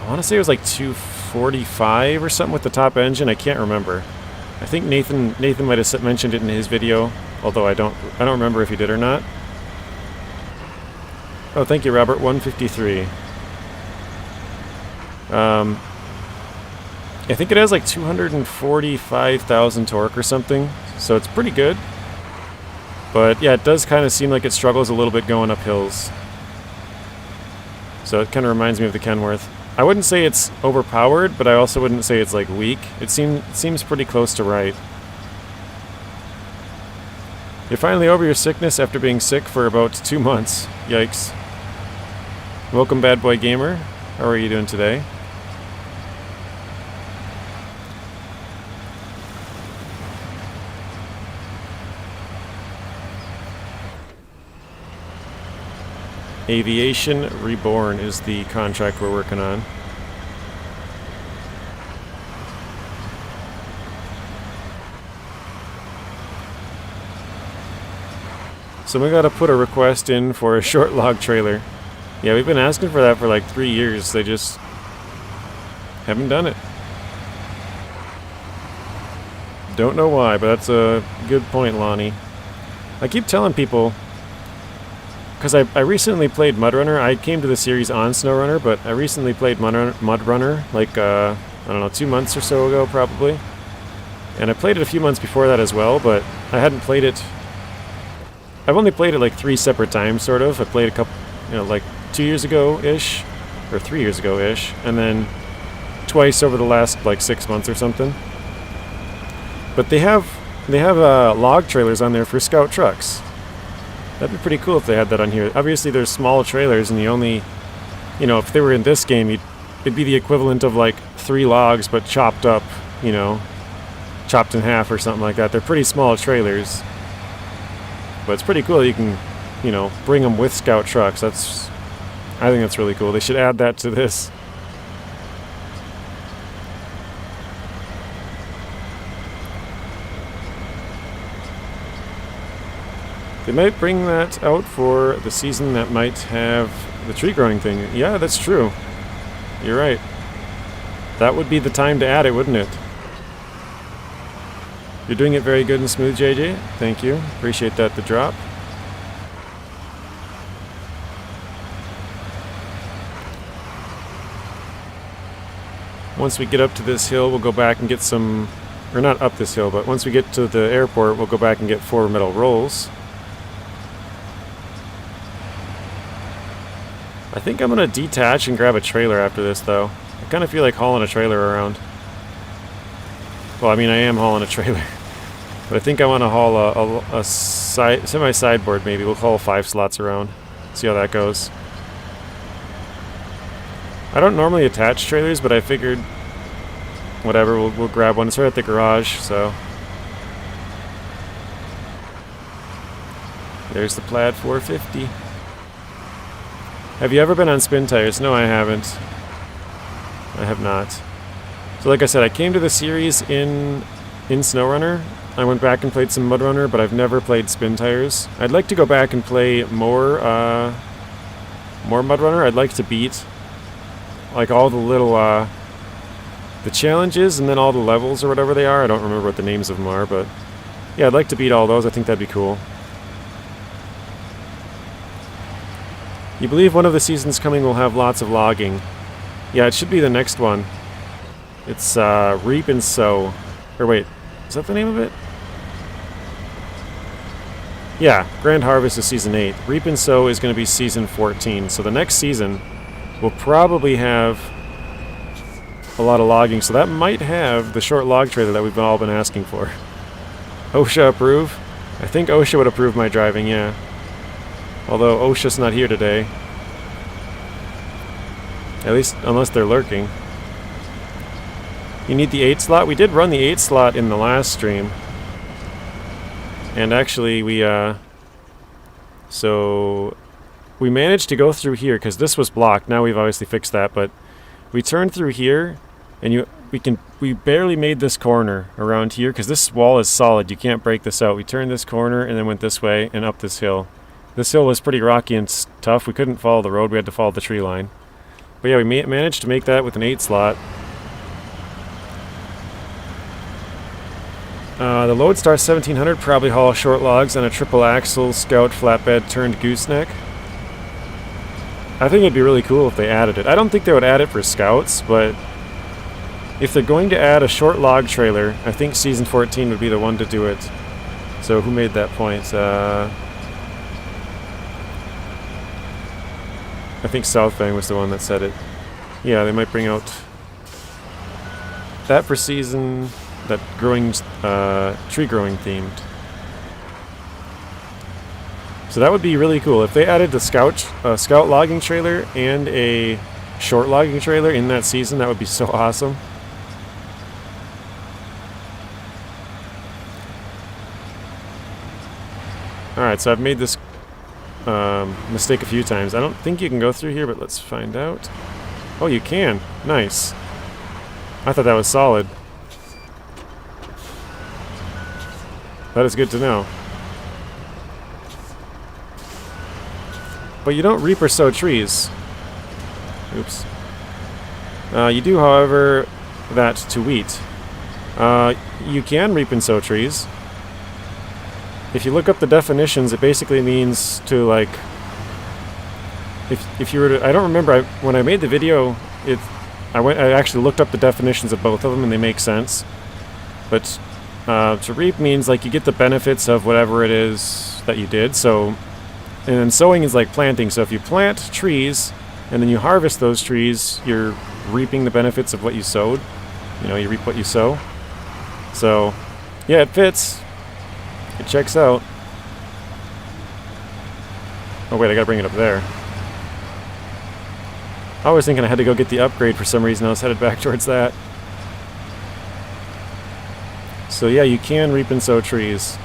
I want to say it was like 245 or something with the top engine. I can't remember. I think Nathan might have mentioned it in his video, although I don't remember if he did or not. Oh, thank you, Robert. 153. I think it has like 245,000 torque or something, so it's pretty good. But yeah, it does kind of seem like it struggles a little bit going up hills. So it kind of reminds me of the Kenworth. I wouldn't say it's overpowered, but I also wouldn't say it's like weak. It seems pretty close to right. You're finally over your sickness after being sick for about 2 months. Yikes. Welcome, Bad Boy Gamer. How are you doing today? Aviation Reborn is the contract we're working on. So we gotta put a request in for a short log trailer. Yeah, we've been asking for that for like 3 years. They just haven't done it. Don't know why, but that's a good point, Lonnie. I keep telling people, because I recently played MudRunner. I came to the series on SnowRunner, but I recently played MudRunner like, I don't know, 2 months or so ago, probably. And I played it a few months before that as well, but I hadn't played it... I've only played it like 3 separate times, sort of. I played a couple, like 2 years ago-ish, or 3 years ago-ish, and then twice over the last like 6 months or something. But they have log trailers on there for scout trucks. That'd be pretty cool if they had that on here. Obviously, there's small trailers, and you only, if they were in this game, it'd be the equivalent of like 3 logs, but chopped up, chopped in half or something like that. They're pretty small trailers, but it's pretty cool. You can, bring them with scout trucks. I think that's really cool. They should add that to this. They might bring that out for the season that might have the tree growing thing. Yeah, that's true. You're right. That would be the time to add it, wouldn't it? You're doing it very good and smooth, JJ. Thank you. Appreciate that, the drop. Once we get up to this hill, we'll go back and get some... Or not up this hill, but once we get to the airport, we'll go back and get 4 metal rolls. I think I'm going to detach and grab a trailer after this, though. I kind of feel like hauling a trailer around. Well, I mean, I am hauling a trailer. But I think I want to haul a semi-sideboard, maybe. We'll haul 5 slots around. See how that goes. I don't normally attach trailers, but I figured... Whatever, we'll grab one. It's right at the garage, so... There's the Plaid 450. Have you ever been on spin tires? No, I haven't. I have not. So like I said, I came to the series in SnowRunner. I went back and played some MudRunner, but I've never played spin tires. I'd like to go back and play more MudRunner. I'd like to beat like all the little the challenges and then all the levels or whatever they are. I don't remember what the names of them are, but yeah, I'd like to beat all those. I think that'd be cool. You believe one of the seasons coming will have lots of logging? Yeah, it should be the next one. It's Reap and Sow. Or wait, is that the name of it? Yeah, Grand Harvest is Season 8. Reap and Sow is going to be Season 14. So the next season will probably have a lot of logging. So that might have the short log trailer that we've all been asking for. OSHA approve? I think OSHA would approve my driving, yeah. Although OSHA's not here today. At least, unless they're lurking. You need the 8 slot? We did run the 8 slot in the last stream. And actually, so... We managed to go through here, because this was blocked. Now we've obviously fixed that, but... We turned through here, and we barely made this corner around here, because this wall is solid. You can't break this out. We turned this corner, and then went this way, and up this hill. This hill was pretty rocky and tough. We couldn't follow the road. We had to follow the tree line. But yeah, we managed to make that with an 8 slot. The Lodestar 1700 probably haul short logs on a triple axle scout flatbed turned gooseneck. I think it'd be really cool if they added it. I don't think they would add it for scouts, but if they're going to add a short log trailer, I think Season 14 would be the one to do it. So who made that point? I think Southbang was the one that said it. Yeah, they might bring out that for season, that growing, tree growing themed. So that would be really cool. If they added the scout logging trailer and a short logging trailer in that season, that would be so awesome. Alright, so I've made this mistake a few times. I don't think you can go through here, but let's find out. Oh, you can. Nice. I thought that was solid. That is good to know. But you don't reap or sow trees. Oops. You do, however, that to wheat. You can reap and sow trees. If you look up the definitions, it basically means to, like, if you were to, I don't remember, when I made the video, I actually looked up the definitions of both of them, and they make sense. But to reap means, like, you get the benefits of whatever it is that you did. So, and then sowing is like planting. So if you plant trees, and then you harvest those trees, you're reaping the benefits of what you sowed. You know, you reap what you sow. So, yeah, it fits. It checks out. Oh wait, I gotta bring it up there. I was thinking I had to go get the upgrade for some reason. I was headed back towards that. So yeah, you can reap and sow trees.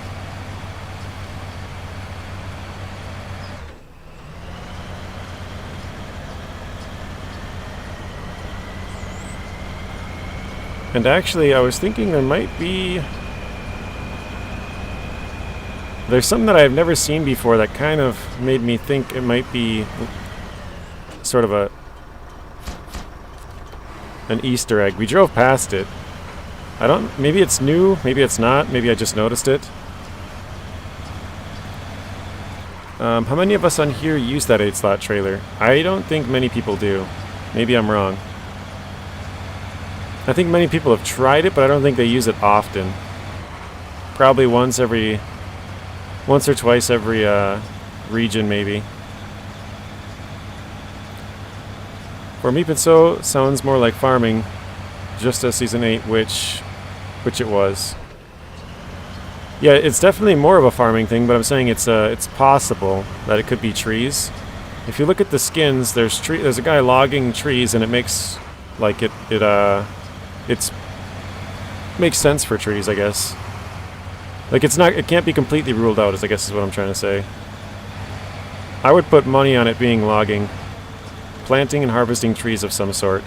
And actually, I was thinking there might be... There's something that I've never seen before that kind of made me think it might be sort of an Easter egg. We drove past it. Maybe it's new, maybe it's not, maybe I just noticed it. How many of us on here use that 8-slot trailer? I don't think many people do. Maybe I'm wrong. I think many people have tried it, but I don't think they use it often. Probably once or twice every region, maybe. For Meepitso sounds more like farming, just as Season 8, which it was. Yeah, it's definitely more of a farming thing, but I'm saying it's possible that it could be trees. If you look at the skins, there's a guy logging trees, and it makes like it makes sense for trees, I guess. Like it can't be completely ruled out, I guess is what I'm trying to say. I would put money on it being logging, planting and harvesting trees of some sort.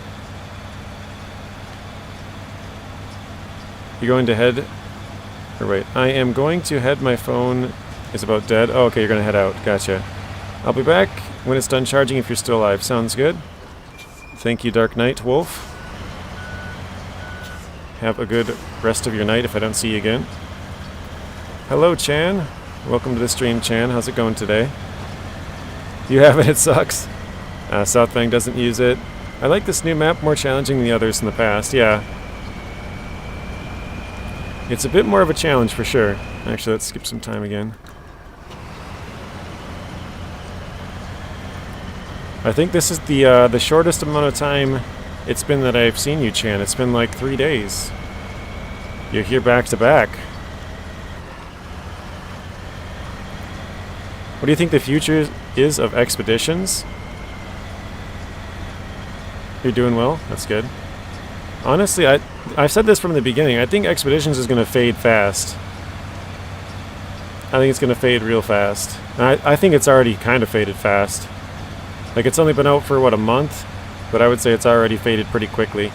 You're going to head. Or wait, I am going to head. My phone is about dead. Oh, okay, you're going to head out. Gotcha. I'll be back when it's done charging if you're still alive. Sounds good. Thank you, Dark Knight Wolf. Have a good rest of your night if I don't see you again. Hello, Chan. Welcome to the stream, Chan. How's it going today? You have it? It sucks. Southbank doesn't use it. I like this new map, more challenging than the others in the past. Yeah. It's a bit more of a challenge for sure. Actually, let's skip some time again. I think this is the shortest amount of time it's been that I've seen you, Chan. It's been like 3 days. You're here back to back. What do you think the future is of expeditions? You're doing well? That's good. Honestly, I've said this from the beginning. I think Expeditions is going to fade fast. I think it's going to fade real fast. And I think it's already kind of faded fast. Like, it's only been out for, what, a month? But I would say it's already faded pretty quickly.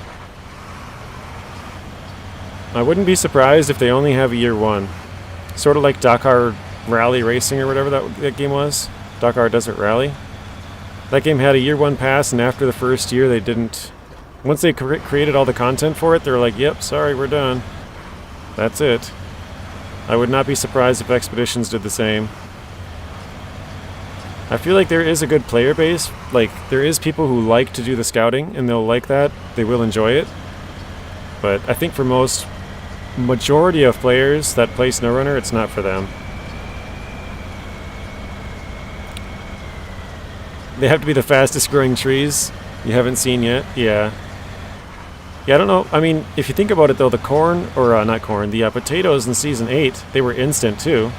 I wouldn't be surprised if they only have a year one. Sort of like Dakar Rally Racing or whatever that game was. Dakar Desert Rally. That game had a year one pass, and after the first year they didn't... Once they created all the content for it, they were like, yep, sorry, we're done. That's it. I would not be surprised if Expeditions did the same. I feel like there is a good player base. Like, there is people who like to do the scouting, and they'll like that. They will enjoy it. But I think for majority of players that play SnowRunner, it's not for them. They have to be the fastest growing trees you haven't seen yet. Yeah. Yeah, I don't know. I mean, if you think about it, though, the corn, or not corn, the potatoes in Season 8, they were instant, too.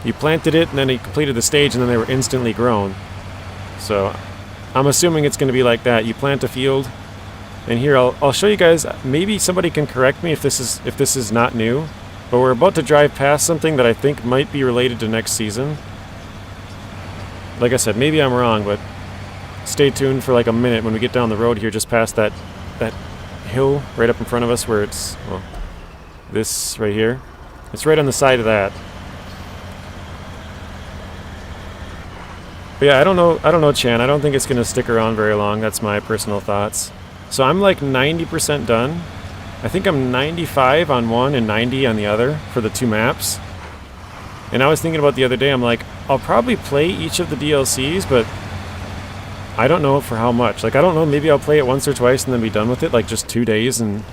You planted it, and then you completed the stage, and then they were instantly grown. So, I'm assuming it's going to be like that. You plant a field, and here, I'll show you guys, maybe somebody can correct me if this is not new, but we're about to drive past something that I think might be related to next season. Like I said, maybe I'm wrong, but stay tuned for like a minute when we get down the road here, just past that hill right up in front of us where it's, well, this right here. It's right on the side of that. But yeah, I don't know, Chan. I don't think it's going to stick around very long. That's my personal thoughts. So I'm like 90% done. I think I'm 95 on one and 90 on the other for the two maps. And I was thinking about the other day, I'm like, I'll probably play each of the DLCs, but I don't know for how much. Like, I don't know, maybe I'll play it once or twice and then be done with it, like just 2 days and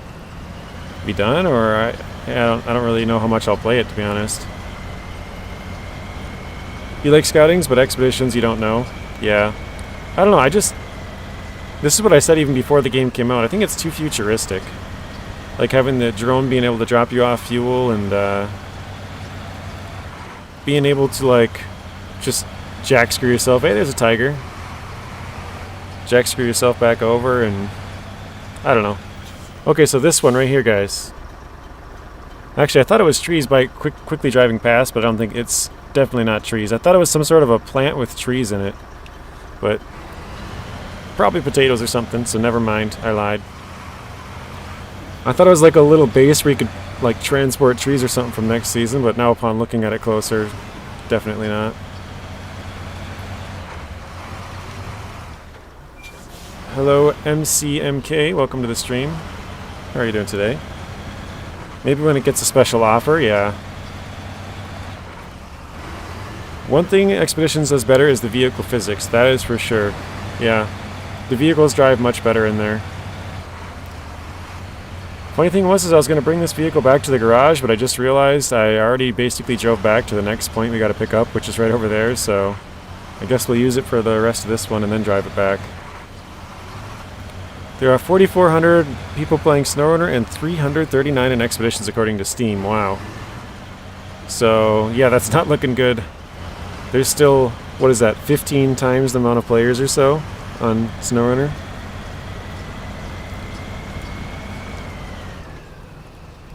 be done, or I don't really know how much I'll play it, to be honest. You like scoutings, but expeditions you don't know? Yeah. I don't know, this is what I said even before the game came out. I think it's too futuristic. Like having the drone being able to drop you off fuel and being able to like just jack screw yourself. Hey, there's a tiger. Jack screw yourself back over and I don't know. Okay, so this one right here, guys. Actually, I thought it was trees by quickly driving past, but I don't think it's definitely not trees. I thought it was some sort of a plant with trees in it, but probably potatoes or something, so never mind. I lied. I thought it was like a little base where you could like transport trees or something from next season, but now upon looking at it closer, definitely not. Hello MCMK, welcome to the stream. How are you doing today? Maybe when it gets a special offer, yeah. One thing Expeditions does better is the vehicle physics, that is for sure. Yeah, the vehicles drive much better in there. Funny thing was I was going to bring this vehicle back to the garage, but I just realized I already basically drove back to the next point we got to pick up, which is right over there, so I guess we'll use it for the rest of this one and then drive it back. There are 4,400 people playing SnowRunner and 339 in Expeditions according to Steam. Wow. So, yeah, that's not looking good. There's still, what is that, 15 times the amount of players or so on SnowRunner?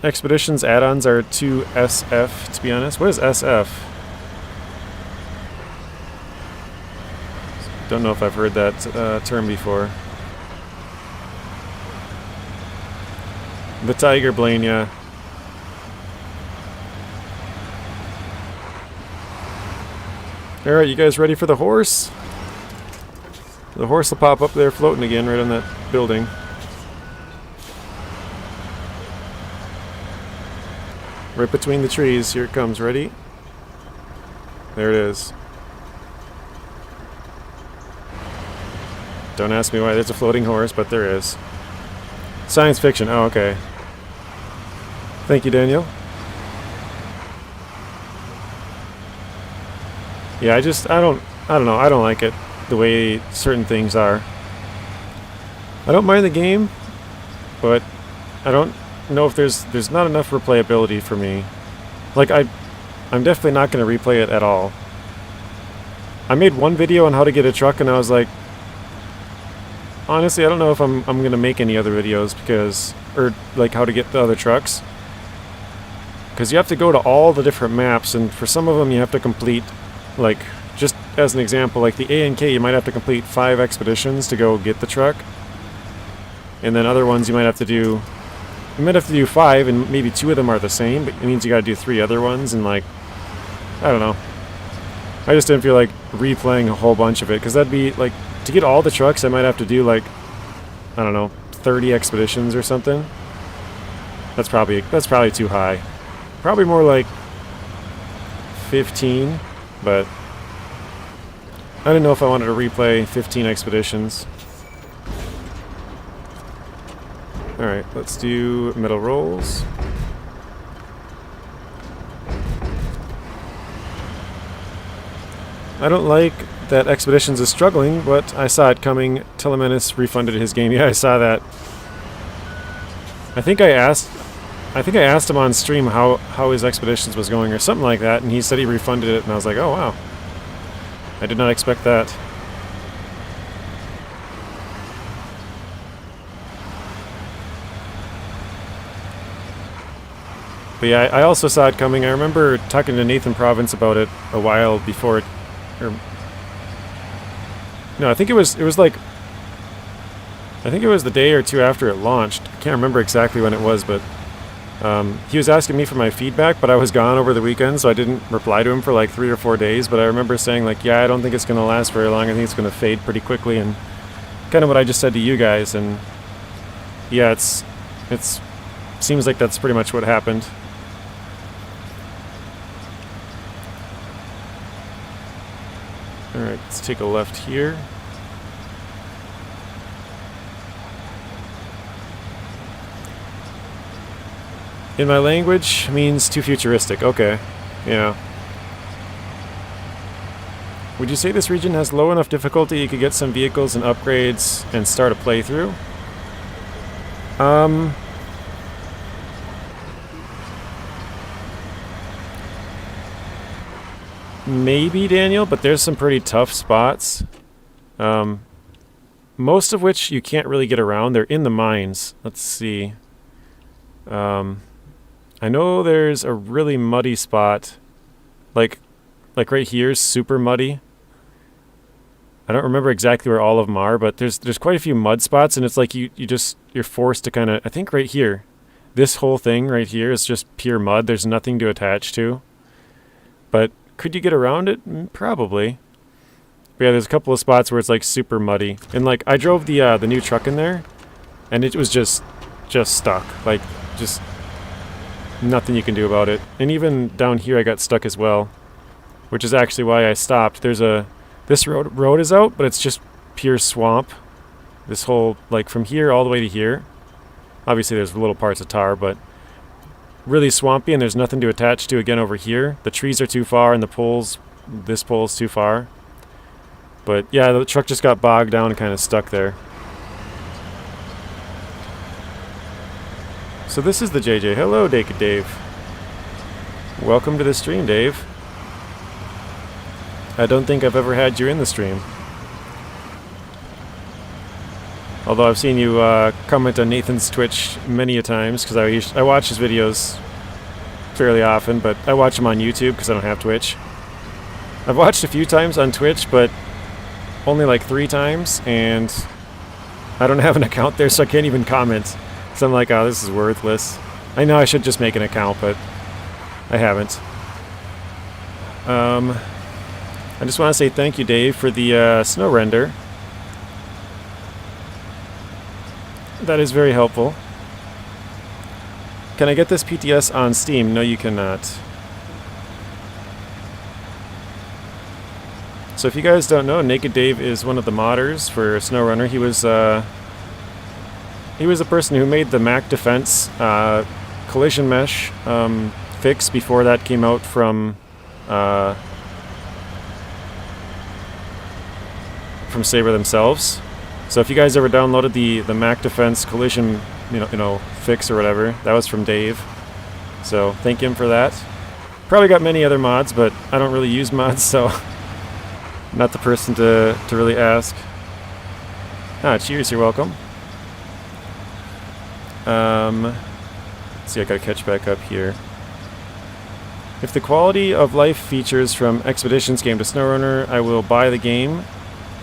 Expeditions add-ons are 2SF, to be honest. What is SF? Don't know if I've heard that term before. The Tiger Blaine, yeah. Alright, you guys ready for the horse? The horse will pop up there floating again right on that building. Right between the trees. Here it comes. Ready? There it is. Don't ask me why there's a floating horse, but there is. Science fiction. Oh, okay. Thank you, Daniel. Yeah, I don't know. I don't like it the way certain things are. I don't mind the game, but I don't know if there's not enough replayability for me. Like I'm definitely not going to replay it at all. I made one video on how to get a truck, and I was like, honestly, I don't know if I'm going to make any other videos because, or like how to get the other trucks. Because you have to go to all the different maps, and for some of them you have to complete, like, just as an example, like the A and K, you might have to complete 5 expeditions to go get the truck. And then other ones you might have to do 5, and maybe 2 of them are the same, but it means you gotta do 3 other ones, and like, I don't know. I just didn't feel like replaying a whole bunch of it, because that'd be, like, to get all the trucks I might have to do, like, I don't know, 30 expeditions or something. That's probably too high. Probably more like 15, but I didn't know if I wanted to replay 15 expeditions. Alright, let's do metal rolls. I don't like that Expeditions is struggling, but I saw it coming. Telemenis refunded his game. Yeah, I saw that. I think I asked him on stream how his Expeditions was going or something like that, and he said he refunded it, and I was like, oh wow. I did not expect that. But yeah, I also saw it coming. I remember talking to Nathan Province about it a while before it, or no, I think it was the day or two after it launched. I can't remember exactly when it was, but he was asking me for my feedback, but I was gone over the weekend, so I didn't reply to him for like 3 or 4 days. But I remember saying, like, yeah, I don't think it's going to last very long. I think it's going to fade pretty quickly, and kind of what I just said to you guys. And yeah, it's seems like that's pretty much what happened. Alright, let's take a left here. In my language means too futuristic. Okay. Yeah. Would you say this region has low enough difficulty you could get some vehicles and upgrades and start a playthrough? Maybe, Daniel, but there's some pretty tough spots. Most of which you can't really get around. They're in the mines. Let's see. I know there's a really muddy spot. Like right here is super muddy. I don't remember exactly where all of them are, but there's quite a few mud spots, and it's like you're forced to kind of, I think right here. this whole thing right here is just pure mud. There's nothing to attach to. But could you get around it? Probably. But yeah, there's a couple of spots where it's like super muddy. And like I drove the new truck in there, and it was just stuck. Like just nothing you can do about it. And even down here I got stuck as well, which is actually why I stopped. This road is out, but it's just pure swamp. This whole, like from here all the way to here. Obviously there's little parts of tar, but really swampy, and there's nothing to attach to again over here. The trees are too far, and this pole's too far. But yeah, the truck just got bogged down and kind of stuck there. So this is the JJ. Hello, Naked Dave. Welcome to the stream, Dave. I don't think I've ever had you in the stream. Although I've seen you comment on Nathan's Twitch many a times, because I watch his videos fairly often, but I watch them on YouTube because I don't have Twitch. I've watched a few times on Twitch, but only like 3 times, and I don't have an account there, so I can't even comment. So I'm like, oh, this is worthless. I know I should just make an account, but I haven't. I just want to say thank you, Dave, for the snow render. That is very helpful. Can I get this PTS on Steam? No, you cannot. So if you guys don't know, Naked Dave is one of the modders for SnowRunner. He was the person who made the Mac Defense collision mesh fix before that came out from Saber themselves. So if you guys ever downloaded the Mac Defense collision, you know, fix or whatever, that was from Dave. So thank him for that. Probably got many other mods, but I don't really use mods, so not the person to really ask. Cheers, you're welcome. Let's see, I gotta catch back up here. If the quality of life features from Expeditions came to SnowRunner, I will buy the game,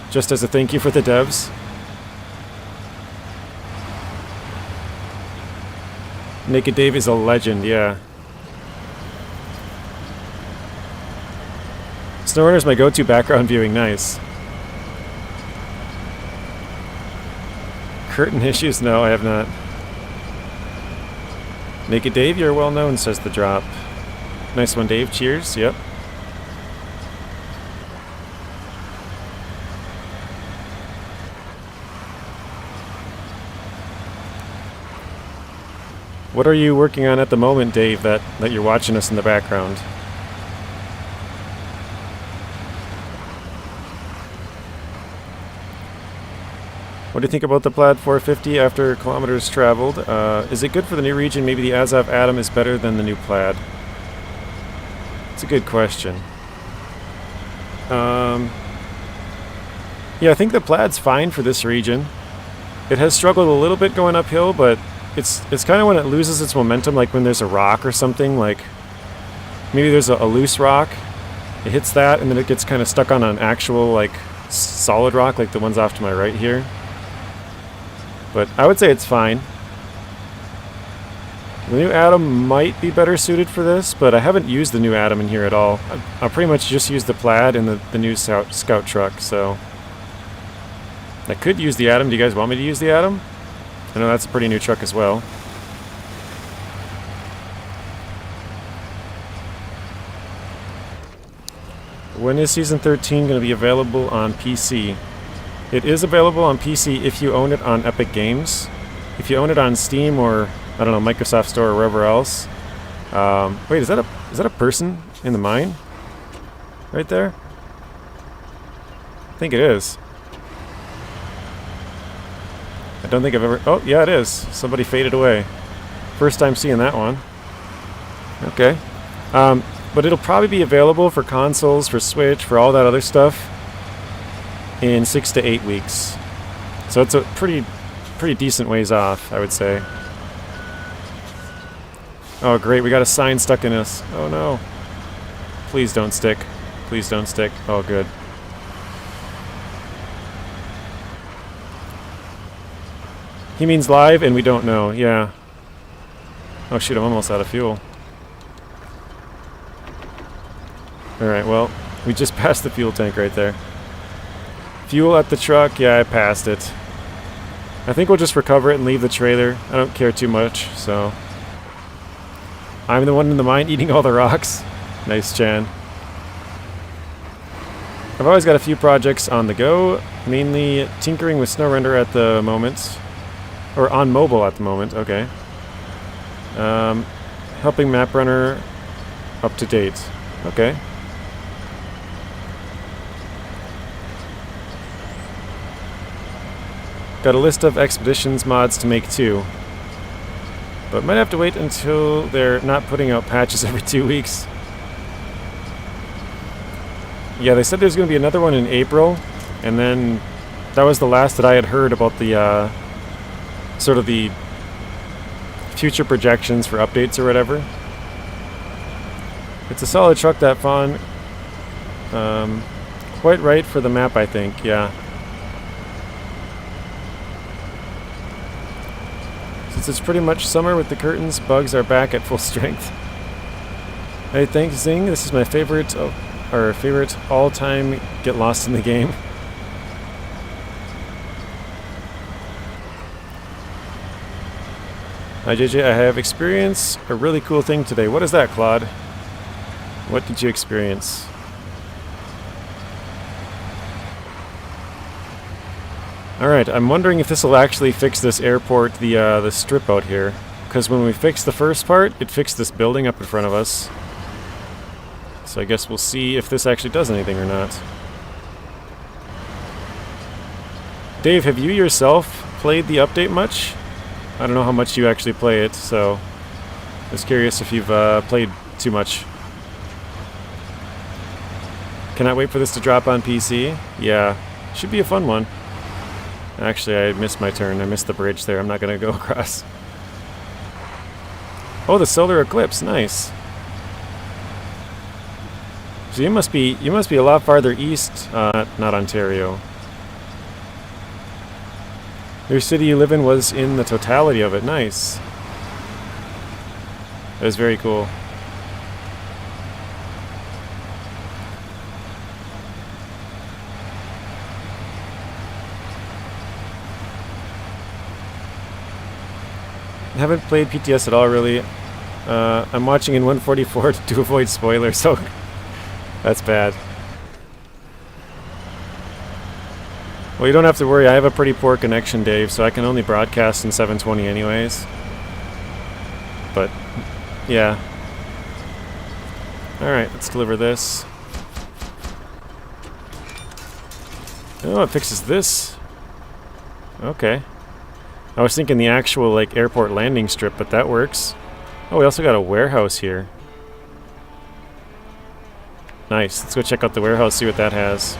just as a thank you for the devs. Naked Dave is a legend, yeah. SnowRunner is my go-to background viewing, nice. Curtain issues? No, I have not. Naked Dave, you're well known, says the drop. Nice one, Dave. Cheers, yep. What are you working on at the moment, Dave, that you're watching us in the background? What do you think about the Plaid 450 after kilometers traveled? Is it good for the new region? Maybe the Azov Atom is better than the new Plaid. It's a good question. Yeah, I think the Plaid's fine for this region. It has struggled a little bit going uphill, but it's kind of when it loses its momentum, like when there's a rock or something, like maybe there's a loose rock, it hits that and then it gets kind of stuck on an actual like solid rock, like the ones off to my right here. But I would say it's fine. The new Atom might be better suited for this, but I haven't used the new Atom in here at all. I'll pretty much just use the Plaid and the new Scout truck, so I could use the Atom. Do you guys want me to use the Atom? I know that's a pretty new truck as well. When is Season 13 going to be available on PC? It is available on PC if you own it on Epic Games. If you own it on Steam or, I don't know, Microsoft Store or wherever else. Wait, is that a person in the mine? Right there? I think it is. I don't think I've ever... Oh, yeah, it is. Somebody faded away. First time seeing that one. Okay. But it'll probably be available for consoles, for Switch, for all that other stuff in 6 to 8 weeks. So it's a pretty decent ways off, I would say. Oh, great. We got a sign stuck in us. Oh, no. Please don't stick. Please don't stick. Oh, good. He means live, and we don't know. Yeah. Oh shoot, I'm almost out of fuel. Alright, well, we just passed the fuel tank right there. Fuel at the truck, yeah, I passed it. I think we'll just recover it and leave the trailer. I don't care too much, so... I'm the one in the mine eating all the rocks. Nice, Chan. I've always got a few projects on the go, mainly tinkering with SnowRunner at the moment. Or on mobile at the moment, okay. Helping MapRunner up to date. Okay. Got a list of expeditions mods to make too. But might have to wait until they're not putting out patches every 2 weeks. Yeah, they said there's going to be another one in April, and then that was the last that I had heard about the sort of the future projections for updates or whatever. It's a solid truck, that Fawn. Quite right for the map, I think, yeah. Since it's pretty much summer with the curtains, bugs are back at full strength. Hey, thanks, Zing. This is my favorite, our favorite all-time get lost in the game. Hi, JJ. I have experienced a really cool thing today. What is that, Claude? What did you experience? Alright, I'm wondering if this will actually fix this airport, the strip out here. Because when we fixed the first part, it fixed this building up in front of us. So I guess we'll see if this actually does anything or not. Dave, have you yourself played the update much? I don't know how much you actually play it, so... I was curious if you've played too much. Cannot wait for this to drop on PC. Yeah, should be a fun one. Actually, I missed my turn. I missed the bridge there. I'm not going to go across. Oh, the solar eclipse. Nice. So you must be a lot farther east, not Ontario. Your city you live in was in the totality of it. Nice. That was very cool. I haven't played PTS at all, really. I'm watching in 144 to avoid spoilers, so that's bad. Well, you don't have to worry. I have a pretty poor connection, Dave, so I can only broadcast in 720 anyways. But, yeah. Alright, let's deliver this. Oh, it fixes this. Okay. I was thinking the actual, like, airport landing strip, but that works. Oh, we also got a warehouse here. Nice. Let's go check out the warehouse, see what that has.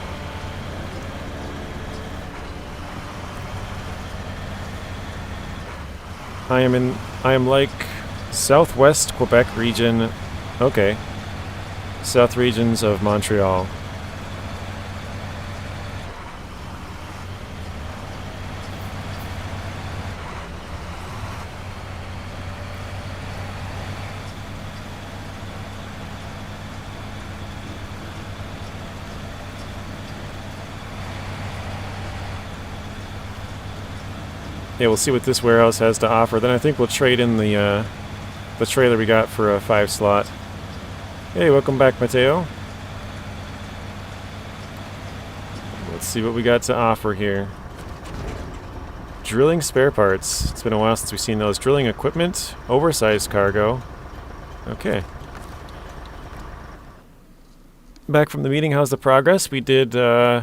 I am like southwest Quebec region. Okay. South regions of Montreal. Yeah, we'll see what this warehouse has to offer. Then I think we'll trade in the trailer we got for a 5 slot. Hey, welcome back, Mateo. Let's see what we got to offer here. Drilling spare parts. It's been a while since we've seen those. Drilling equipment, oversized cargo. Okay. Back from the meeting, how's the progress? We did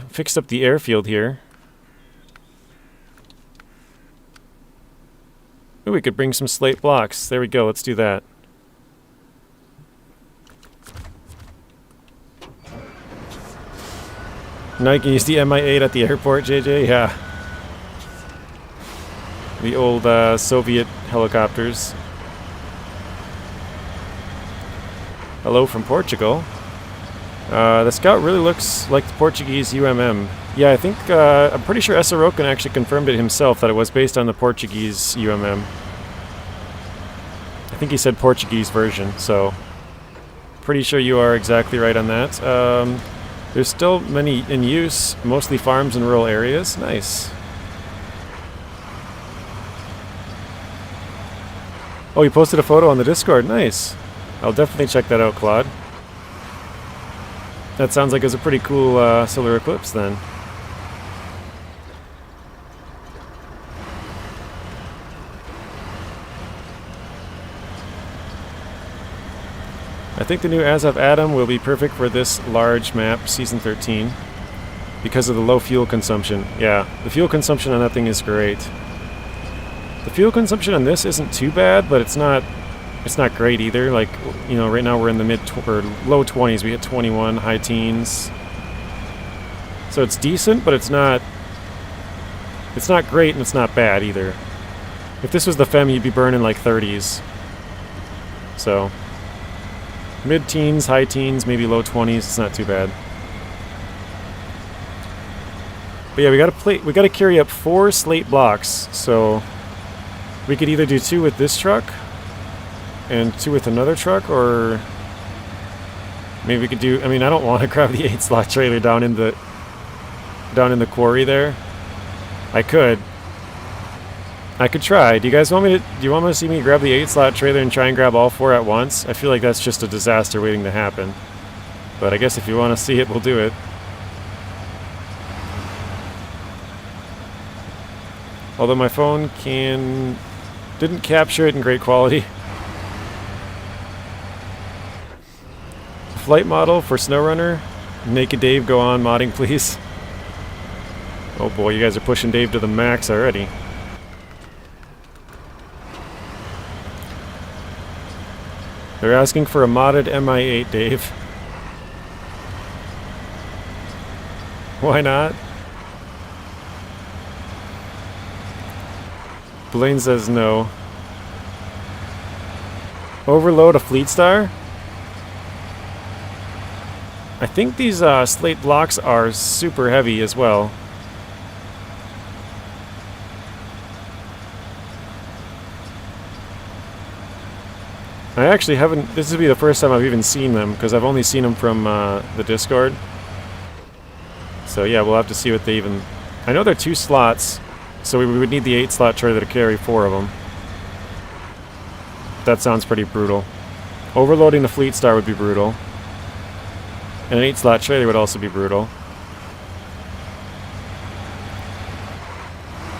fixed up the airfield here. Ooh, we could bring some slate blocks. There we go, let's do that. Now you can use the Mi-8 at the airport, JJ? Yeah. The old Soviet helicopters. Hello from Portugal. The Scout really looks like the Portuguese UMM. Yeah, I think, I'm pretty sure Essarokan actually confirmed it himself that it was based on the Portuguese UMM. I think he said Portuguese version, so pretty sure you are exactly right on that. There's still many in use, mostly farms in rural areas. Nice. Oh, you posted a photo on the Discord. Nice. I'll definitely check that out, Claude. That sounds like it's a pretty cool solar eclipse then. I think the new As of Adam will be perfect for this large map, Season 13, because of the low fuel consumption. Yeah, the fuel consumption on that thing is great. The fuel consumption on this isn't too bad, but it's not great either. Like, you know, right now we're in the or low 20s. We hit 21, high teens. So it's decent, but it's not great and it's not bad either. If this was the FEM, you'd be burning like 30s. So mid-teens, high teens, maybe low 20s. It's not too bad. But yeah, we gotta carry up 4 slate blocks. So we could either do 2 with this truck and 2 with another truck, or maybe we could do. I mean, I don't want to grab the 8-slot trailer down in the quarry there. I could try. Do you guys want me to? Do you want to see me grab the 8-slot trailer and try and grab all 4 at once? I feel like that's just a disaster waiting to happen. But I guess if you want to see it, we'll do it. Although my phone didn't capture it in great quality. Flight model for SnowRunner. Naked Dave, go on modding, please. Oh boy, you guys are pushing Dave to the max already. They're asking for a modded MI8, Dave. Why not? Blaine says no. Overload a Fleet Star? I think these slate blocks are super heavy as well. I actually haven't. This will be the first time I've even seen them, because I've only seen them from the Discord. So yeah, we'll have to see what they even. I know they're 2 slots, so we would need the 8-slot trailer to carry 4 of them. That sounds pretty brutal. Overloading the Fleet Star would be brutal. And an 8-slot trailer would also be brutal.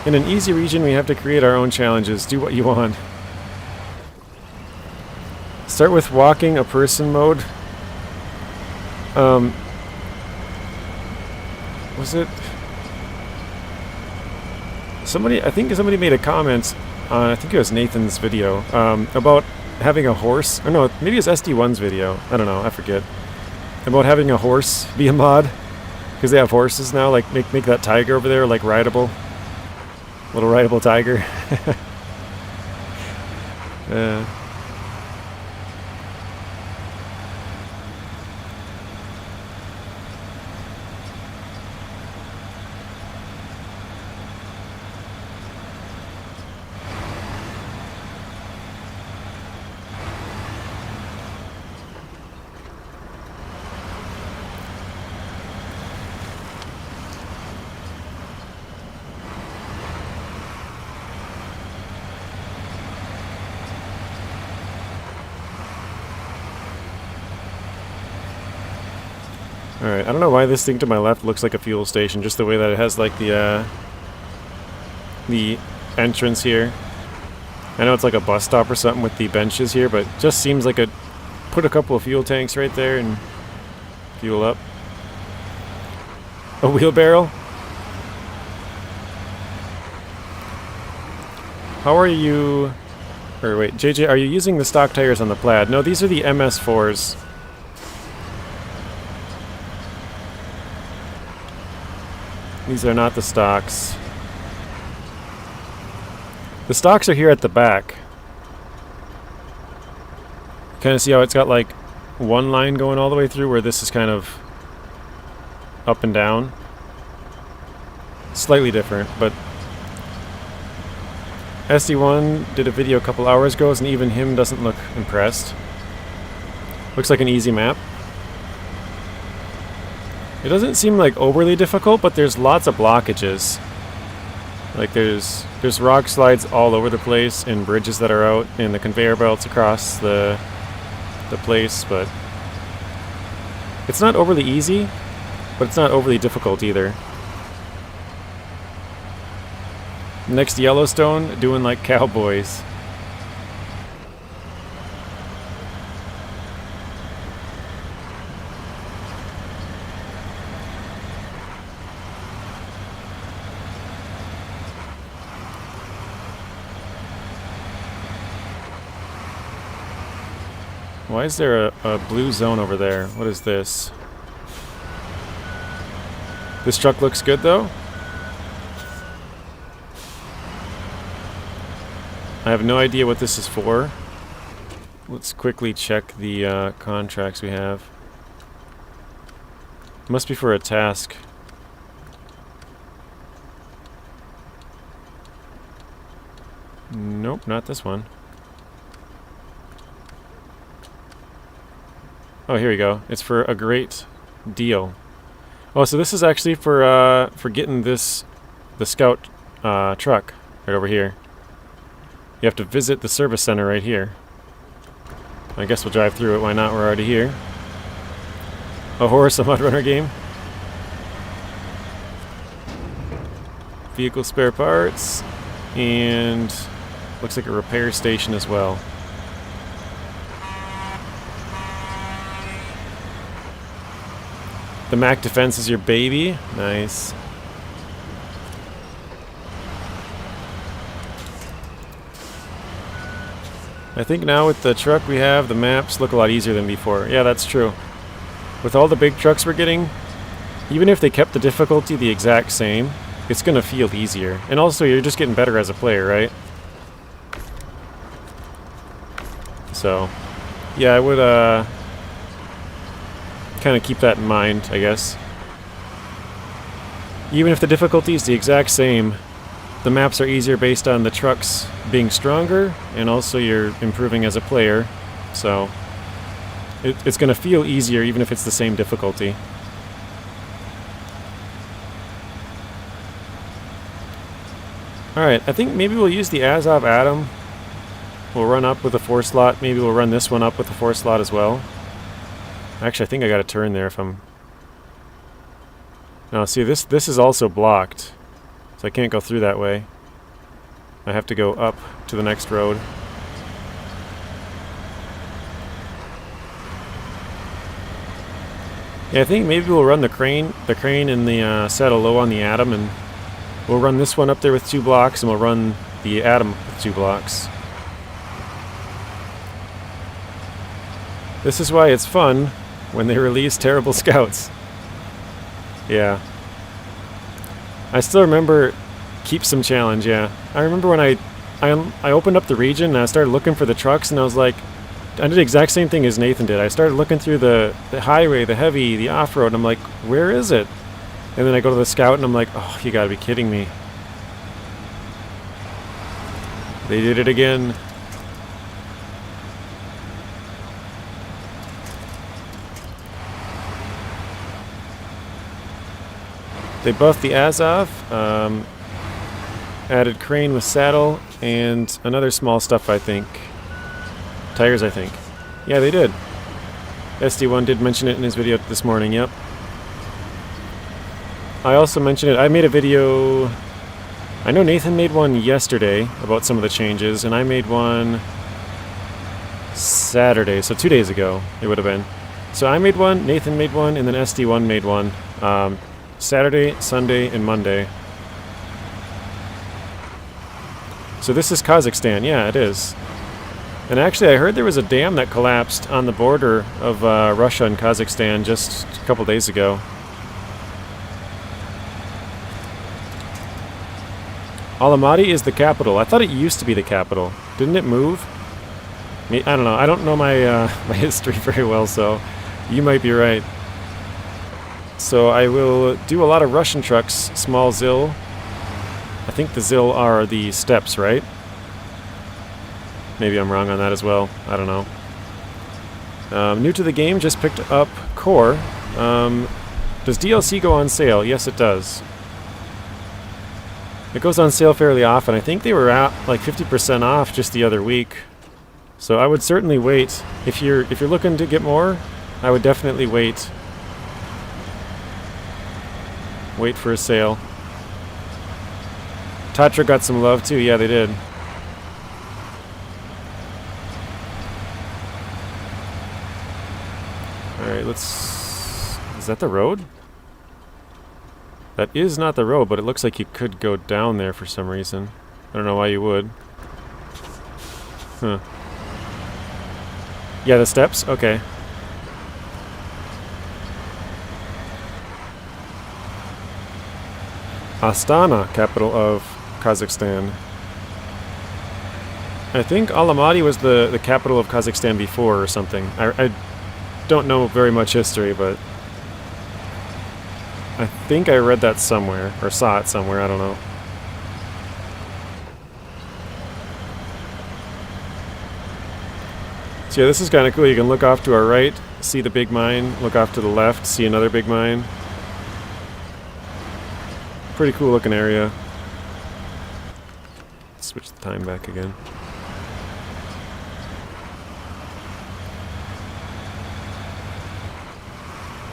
In an easy region, we have to create our own challenges. Do what you want. Start with walking a person mode. Was it? I think somebody made a comment on, I think it was Nathan's video, about having a horse. Or no, maybe it was SD1's video. I don't know, I forget. About having a horse be a mod. Because they have horses now, like make that tiger over there, like, rideable. Little rideable tiger. Alright, I don't know why this thing to my left looks like a fuel station, just the way that it has, like, the entrance here. I know it's like a bus stop or something with the benches here, but just seems like put a couple of fuel tanks right there and fuel up. A wheelbarrow? How are you... Or wait, JJ, are you using the stock tires on the Plaid? No, these are the MS4s. These are not the stocks. The stocks are here at the back. Kind of see how it's got like one line going all the way through, where this is kind of up and down. Slightly different, but SD1 did a video a couple hours ago, and even him doesn't look impressed. Looks like an easy map. It doesn't seem like overly difficult, but there's lots of blockages. Like there's rock slides all over the place, and bridges that are out, and the conveyor belts across the place, but it's not overly easy, but it's not overly difficult either. Next Yellowstone, doing like cowboys. Why is there a blue zone over there? What is this? This truck looks good though. I have no idea what this is for. Let's quickly check the contracts we have. Must be for a task. Nope, not this one. Oh, here we go. It's for a great deal. Oh, so this is actually for getting the scout truck right over here. You have to visit the service center right here. I guess we'll drive through it. Why not? We're already here. A horse, a mud runner game. Vehicle spare parts, and looks like a repair station as well. The Mac Defense is your baby. Nice. I think now with the truck we have, the maps look a lot easier than before. Yeah, that's true. With all the big trucks we're getting, even if they kept the difficulty the exact same, it's going to feel easier. And also, you're just getting better as a player, right? So, yeah, I would kind of keep that in mind, I guess. Even if the difficulty is the exact same, the maps are easier based on the trucks being stronger, and also you're improving as a player. So, it's going to feel easier even if it's the same difficulty. Alright, I think maybe we'll use the Azov Atom. We'll run up with a 4-slot. Maybe we'll run this one up with a 4-slot as well. Actually, I think I got a turn there if I'm... No, see, this is also blocked. So I can't go through that way. I have to go up to the next road. Yeah, I think maybe we'll run the crane and the saddle low on the Atom, and we'll run this one up there with 2 blocks, and we'll run the Atom with 2 blocks. This is why it's fun when they release terrible scouts. Yeah. I still remember Keep Some Challenge, yeah. I remember when I opened up the region and I started looking for the trucks, and I was like, I did the exact same thing as Nathan did. I started looking through the highway, the heavy, the off-road, and I'm like, where is it? And then I go to the scout and I'm like, oh, you gotta be kidding me. They did it again. They buffed the Azov, added crane with saddle, and another small stuff, I think. Tires, I think. Yeah, they did. SD1 did mention it in his video this morning, yep. I also mentioned it. I made a video... I know Nathan made one yesterday about some of the changes, and I made one Saturday, so 2 days ago it would have been. So I made one, Nathan made one, and then SD1 made one. Saturday, Sunday, and Monday. So this is Kazakhstan. Yeah, it is. And actually, I heard there was a dam that collapsed on the border of Russia and Kazakhstan just a couple days ago. Almaty is the capital. I thought it used to be the capital. Didn't it move? I don't know. I don't know my my history very well, so you might be right. So I will do a lot of Russian trucks, small ZIL. I think the ZIL are the steppes, right? Maybe I'm wrong on that as well. I don't know. New to the game, just picked up Core. Does DLC go on sale? Yes, it does. It goes on sale fairly often. I think they were at like 50% off just the other week. So I would certainly wait. If you're looking to get more, I would definitely wait. Wait for a sale. Tatra got some love too. Yeah, they did. Alright, let's... Is that the road? That is not the road, but it looks like you could go down there for some reason. I don't know why you would. Huh. Yeah, the steps? Okay. Astana, capital of Kazakhstan. I think Almaty was the capital of Kazakhstan before or something. I don't know very much history, but I think I read that somewhere, or saw it somewhere, I don't know. So yeah, this is kind of cool. You can look off to our right, see the big mine, look off to the left, see another big mine. Pretty cool looking area. Switch the time back again.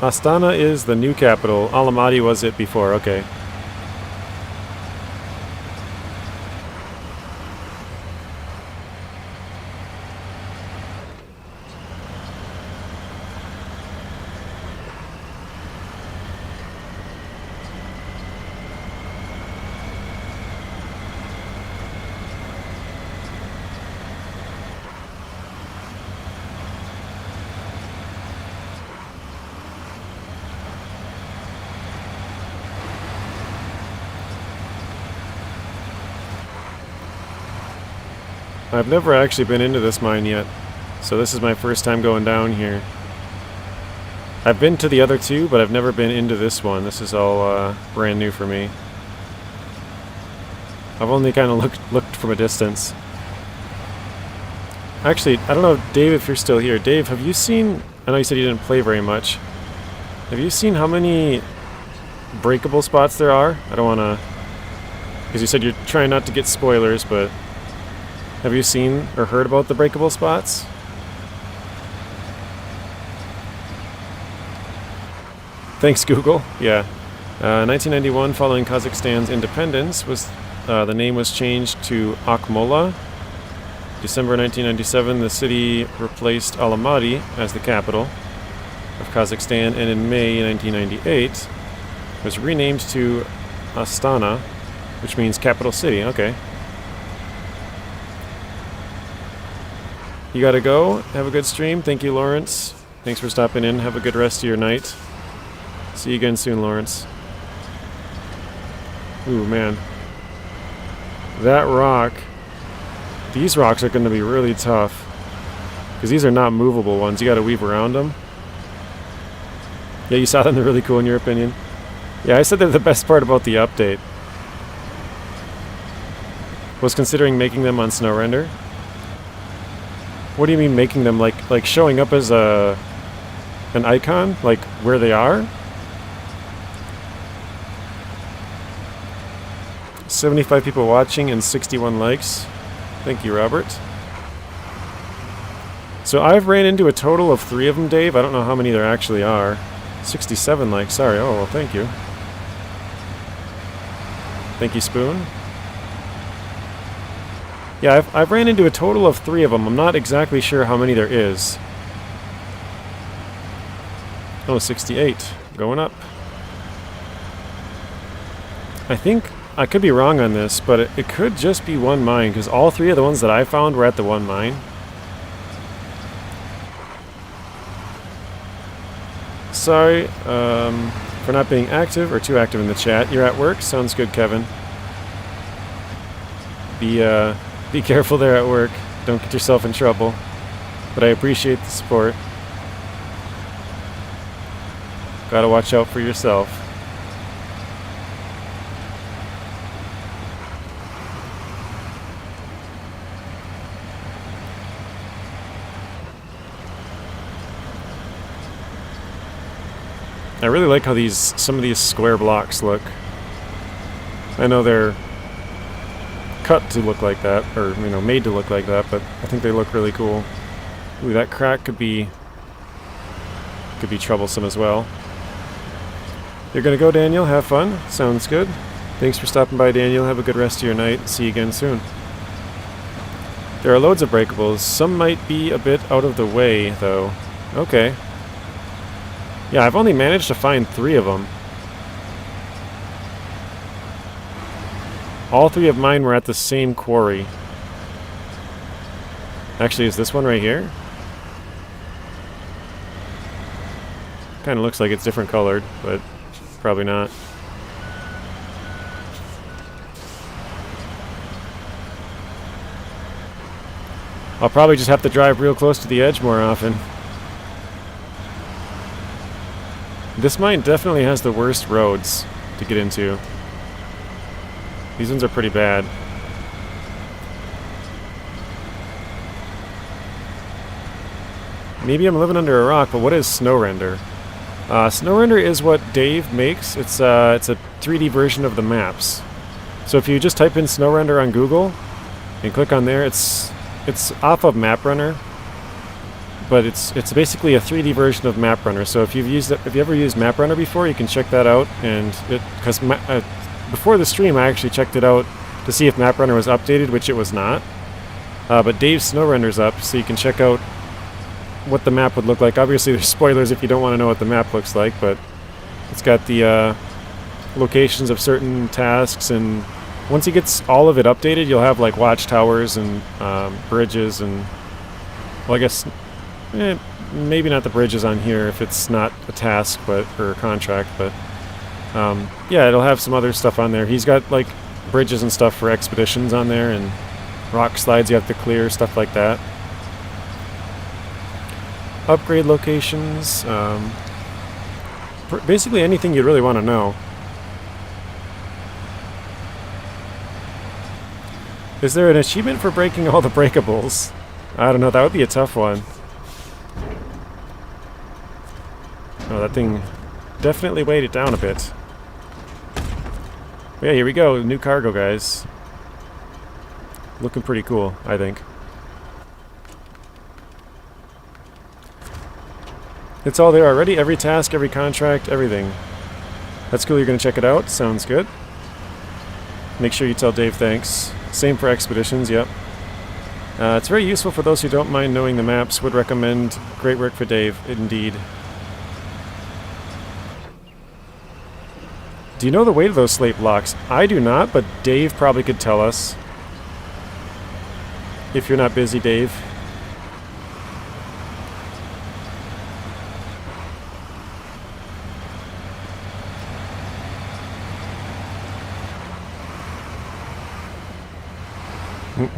Astana is the new capital. Almaty was it before, okay. I've never actually been into this mine yet, so this is my first time going down here. I've been to the other two, but I've never been into this one. This is all brand new for me. I've only kind of looked from a distance. Actually, I don't know, Dave, if you're still here. Dave, have you seen... I know you said you didn't play very much. Have you seen how many breakable spots there are? I don't want to... Because you said you're trying not to get spoilers, but... Have you seen or heard about the breakable spots? Thanks, Google. Yeah. 1991, following Kazakhstan's independence, the name was changed to Akmola. December 1997, the city replaced Almaty as the capital of Kazakhstan, and in May 1998, was renamed to Astana, which means capital city. Okay. You gotta go. Have a good stream. Thank you, Lawrence. Thanks for stopping in. Have a good rest of your night. See you again soon, Lawrence. Ooh, man. That rock... These rocks are going to be really tough. Because these are not movable ones. You gotta weave around them. Yeah, you saw them. They're really cool in your opinion. Yeah, I said they're the best part about the update. Was considering making them on SnowRunner. What do you mean making them like showing up as an icon, like where they are? 75 people watching and 61 likes. Thank you, Robert. So I've ran into a total of 3 of them, Dave. I don't know how many there actually are. 67 likes. Sorry. Oh, well, thank you. Thank you, Spoon. Yeah, I've ran into a total of 3 of them. I'm not exactly sure how many there is. Oh, 68. Going up. I think... I could be wrong on this, but it could just be one mine, because all 3 of the ones that I found were at the one mine. Sorry for not being active, or too active in the chat. You're at work? Sounds good, Kevin. Be careful there at work. Don't get yourself in trouble. But I appreciate the support. Gotta watch out for yourself. I really like how some of these square blocks look. I know they're cut to look like that, or made to look like that, but I think they look really cool. Ooh, that crack could be troublesome as well. You're gonna go, Daniel? Have fun? Sounds good. Thanks for stopping by, Daniel. Have a good rest of your night. See you again soon. There are loads of breakables. Some might be a bit out of the way, though. Okay. Yeah, I've only managed to find 3 of them. All 3 of mine were at the same quarry. Actually, is this one right here? Kind of looks like it's different colored, but probably not. I'll probably just have to drive real close to the edge more often. This mine definitely has the worst roads to get into. These ones are pretty bad. Maybe I'm living under a rock, but what is SnowRunner? SnowRunner is what Dave makes. It's a 3D version of the maps. So if you just type in SnowRunner on Google and click on there, it's off of MapRunner, but it's basically a 3D version of MapRunner. So if you've ever used MapRunner before, you can check that out. And because before the stream, I actually checked it out to see if MapRunner was updated, which it was not. But Dave's SnowRunner's up, so you can check out what the map would look like. Obviously, there's spoilers if you don't want to know what the map looks like, but it's got the locations of certain tasks, and once he gets all of it updated, you'll have like watchtowers and bridges, and well, I guess maybe not the bridges on here if it's not a task or a contract, but yeah, it'll have some other stuff on there. He's got like bridges and stuff for expeditions on there, and rock slides you have to clear, stuff like that. Upgrade locations, basically anything you really want to know. Is there an achievement for breaking all the breakables? I don't know, that would be a tough one. Oh, that thing definitely weighed it down a bit. Yeah, here we go, new cargo, guys. Looking pretty cool, I think. It's all there already, every task, every contract, everything. That's cool, you're going to check it out, sounds good. Make sure you tell Dave thanks. Same for expeditions, yep. It's very useful for those who don't mind knowing the maps. Would recommend. Great work for Dave, indeed. Do you know the weight of those slate blocks? I do not, but Dave probably could tell us. If you're not busy, Dave.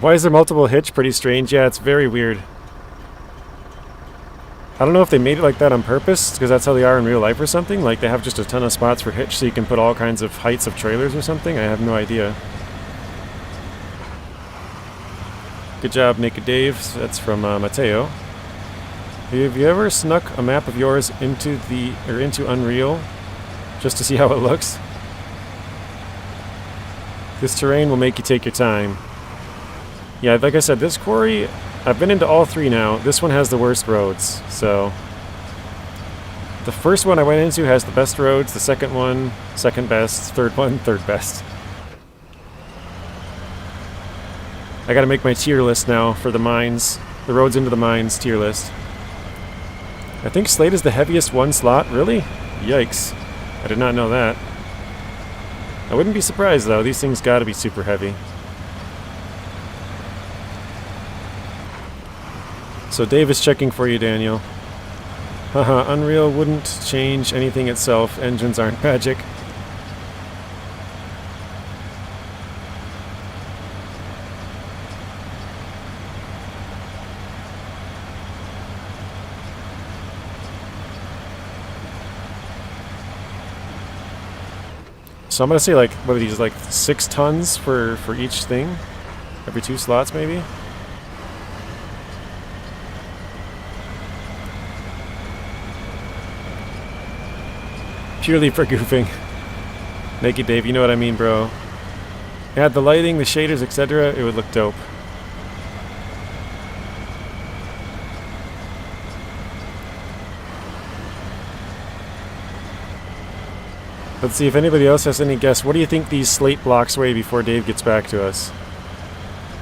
Why is there multiple hitch? Pretty strange. Yeah, it's very weird. I don't know if they made it like that on purpose, because that's how they are in real life or something. Like they have just a ton of spots for hitch so you can put all kinds of heights of trailers or something. I have no idea. Good job, Naked Dave. That's from Mateo. Have you ever snuck a map of yours into Unreal just to see how it looks? This terrain will make you take your time. Yeah, like I said, this quarry, I've been into all 3 now. This one has the worst roads, so... The first one I went into has the best roads, the second one, second best, third one, third best. I gotta make my tier list now for the mines. The roads into the mines tier list. I think slate is the heaviest one slot. Really? Yikes. I did not know that. I wouldn't be surprised, though. These things gotta be super heavy. So Dave is checking for you, Daniel. Haha, Unreal wouldn't change anything itself. Engines aren't magic. So I'm gonna say like, what are these, like 6 tons for each thing? Every 2 slots, maybe? Purely for goofing. Naked Dave, you know what I mean, bro. Add the lighting, the shaders, etc. It would look dope. Let's see if anybody else has any guess. What do you think these slate blocks weigh before Dave gets back to us?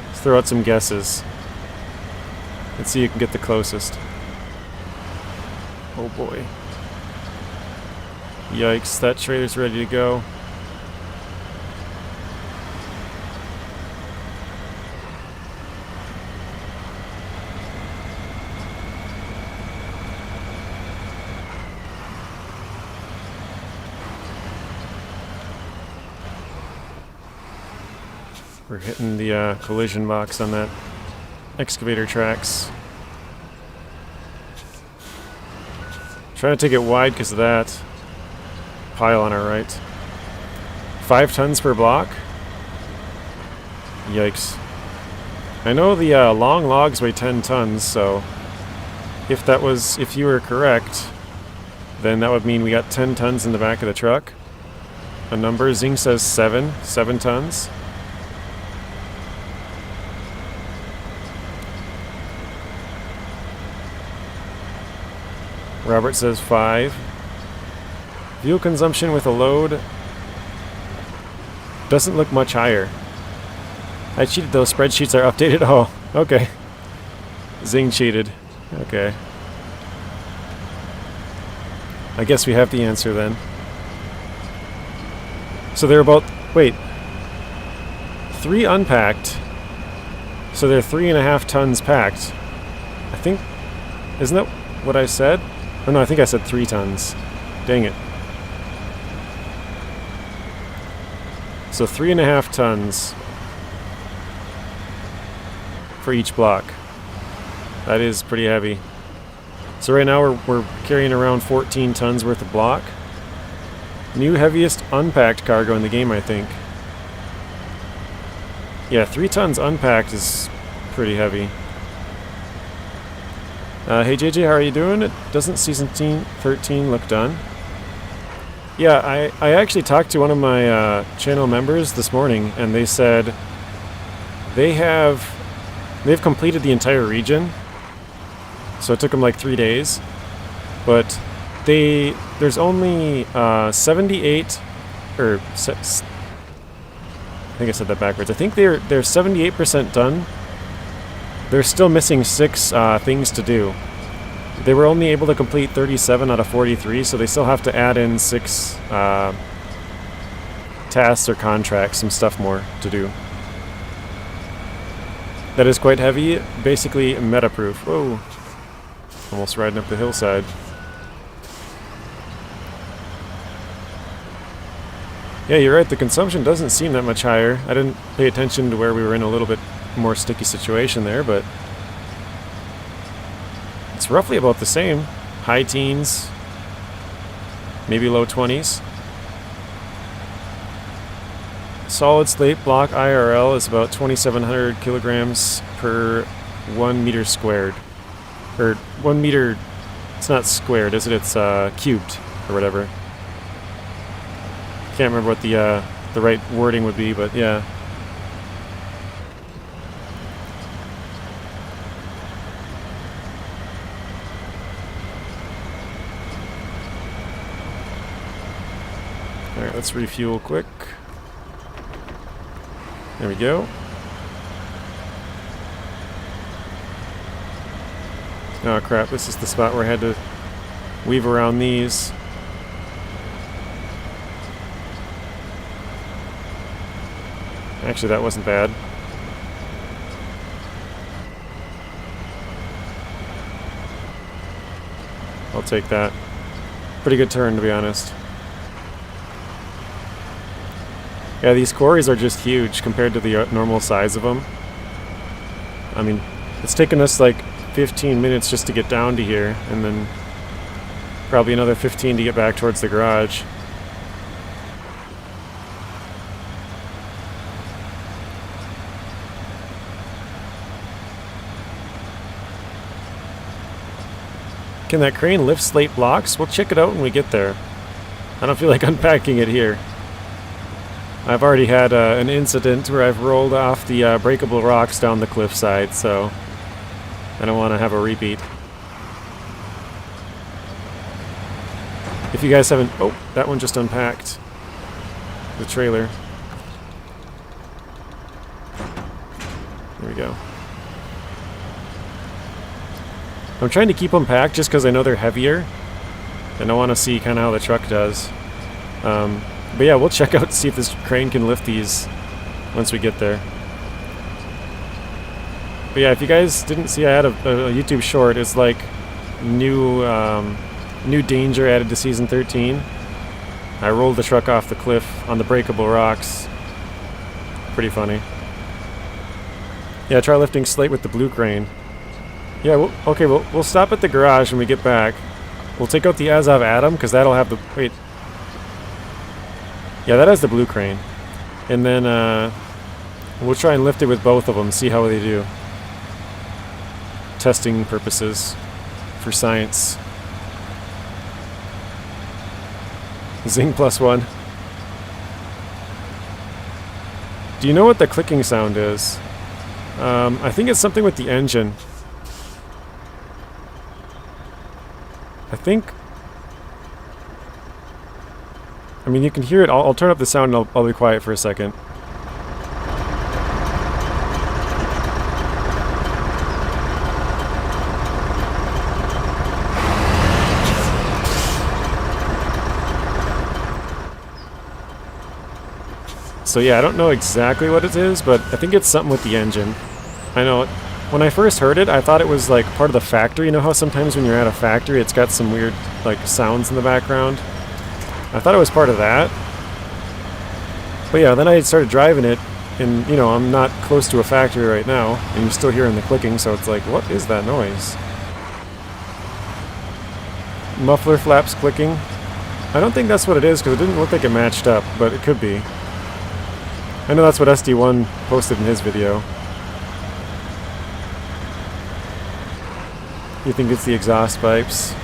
Let's throw out some guesses. Let's see who can get the closest. Oh boy. Yikes, that trailer's ready to go. We're hitting the collision box on that excavator tracks. Trying to take it wide because of that pile on our right. 5 tons per block? Yikes. I know the long logs weigh 10 tons, so if you were correct, then that would mean we got 10 tons in the back of the truck. A number, Zing says 7 tons. Robert says 5. Fuel consumption with a load doesn't look much higher. I cheated, those spreadsheets are updated. Oh, okay. Zing cheated. Okay. I guess we have the answer then. So they're about, wait, 3 unpacked. So they're 3.5 tons packed. I think, isn't that what I said? Oh no, I think I said 3 tons. Dang it. So 3.5 tons for each block. That is pretty heavy. So right now we're carrying around 14 tons worth of block. New heaviest unpacked cargo in the game, I think. Yeah, 3 tons unpacked is pretty heavy. Hey JJ, how are you doing? It doesn't season 13 look done? Yeah, I actually talked to one of my channel members this morning, and they said they've completed the entire region. So it took them like 3 days, but there's only 78 or I think I said that backwards. I think they're 78% done. They're still missing 6 things to do. They were only able to complete 37 out of 43, so they still have to add in 6 tasks or contracts, some stuff more to do. That is quite heavy, basically meta-proof. Whoa. Almost riding up the hillside. Yeah, you're right, the consumption doesn't seem that much higher. I didn't pay attention to where we were in a little bit more sticky situation there, but it's roughly about the same. High teens, maybe low 20s. Solid slate block IRL is about 2,700 kilograms per 1 meter squared. Or 1 meter, it's not squared, is it? It's cubed, or whatever. Can't remember what the right wording would be, but yeah. Alright, let's refuel quick. There we go. Oh crap, this is the spot where I had to weave around these. Actually, that wasn't bad. I'll take that. Pretty good turn, to be honest. Yeah, these quarries are just huge compared to the normal size of them. I mean, it's taken us like 15 minutes just to get down to here, and then probably another 15 to get back towards the garage. Can that crane lift slate blocks? We'll check it out when we get there. I don't feel like unpacking it here. I've already had an incident where I've rolled off the breakable rocks down the cliffside, so I don't want to have a repeat. If you guys haven't... Oh, that one just unpacked. The trailer. There we go. I'm trying to keep them packed just because I know they're heavier. And I want to see kind of how the truck does. But yeah, we'll check out, see if this crane can lift these once we get there. But yeah, if you guys didn't see, I had a YouTube short. It's like new danger added to Season 13. I rolled the truck off the cliff on the breakable rocks. Pretty funny. Yeah, try lifting slate with the blue crane. Yeah, okay, we'll stop at the garage when we get back. We'll take out the Azov Atom, because that'll have the... Wait. Yeah, that has the blue crane. And then we'll try and lift it with both of them, see how they do. Testing purposes for science. Zing +1. Do you know what the clicking sound is? I think it's something with the engine. I think... I mean, you can hear it. I'll turn up the sound and I'll be quiet for a second. So yeah, I don't know exactly what it is, but I think it's something with the engine. I know, when I first heard it, I thought it was like part of the factory. You know how sometimes when you're at a factory, it's got some weird like sounds in the background? I thought it was part of that. But yeah, then I started driving it, and you know, I'm not close to a factory right now, and you're still hearing the clicking, so it's like, what is that noise? Muffler flaps clicking. I don't think that's what it is, because it didn't look like it matched up, but it could be. I know that's what SD1 posted in his video. You think it's the exhaust pipes?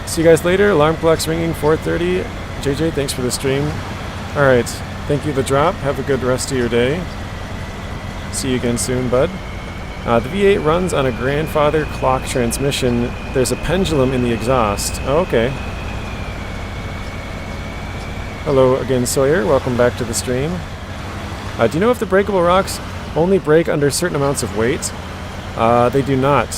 See you guys later. Alarm clock's ringing, 4:30. JJ, thanks for the stream. Alright, thank you, The Drop. Have a good rest of your day. See you again soon, bud. The V8 runs on a grandfather clock transmission. There's a pendulum in the exhaust. Oh, okay. Hello again, Sawyer. Welcome back to the stream. Do you know if the breakable rocks only break under certain amounts of weight? They do not.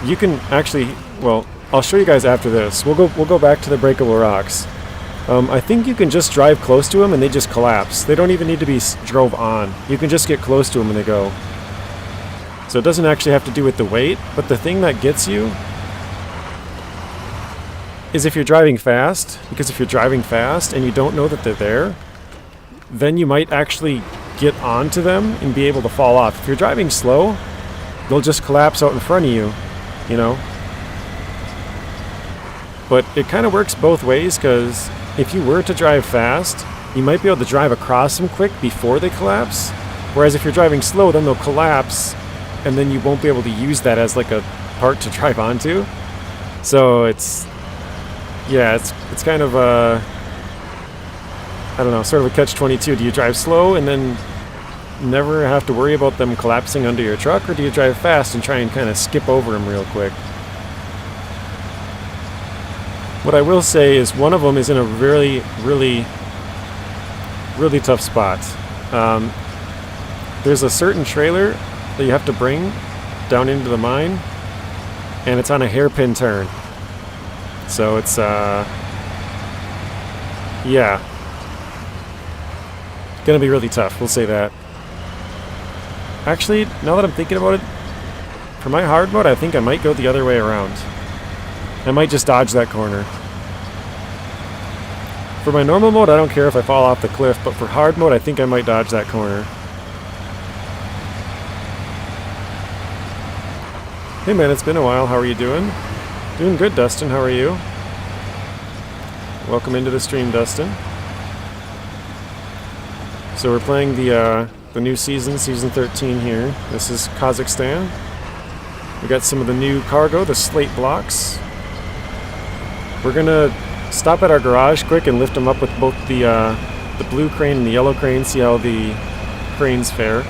You can actually... Well, I'll show you guys after this. We'll go back to the breakable rocks. I think you can just drive close to them and they just collapse. They don't even need to be drove on. You can just get close to them and they go. So it doesn't actually have to do with the weight, but the thing that gets you is if you're driving fast, because if you're driving fast and you don't know that they're there, then you might actually get onto them and be able to fall off. If you're driving slow, they'll just collapse out in front of you, you know. But it kind of works both ways, because if you were to drive fast, you might be able to drive across them quick before they collapse. Whereas if you're driving slow, then they'll collapse, and then you won't be able to use that as like a part to drive onto. So it's... Yeah, it's kind of a... I don't know, sort of a catch-22. Do you drive slow and then never have to worry about them collapsing under your truck, or do you drive fast and try and kind of skip over them real quick? What I will say is one of them is in a really, really, really tough spot. There's a certain trailer that you have to bring down into the mine, and it's on a hairpin turn. So it's, yeah. Gonna be really tough, we'll say that. Actually, now that I'm thinking about it, for my hard mode, I think I might go the other way around. I might just dodge that corner. For my normal mode, I don't care if I fall off the cliff, but for hard mode, I think I might dodge that corner. Hey man, it's been a while, how are you doing? Doing good, Dustin. How are you? Welcome into the stream, Dustin. So we're playing the new season, Season 13 here. This is Kazakhstan. We got some of the new cargo, the slate blocks. We're gonna stop at our garage quick and lift them up with both the blue crane and the yellow crane, see how the cranes fare.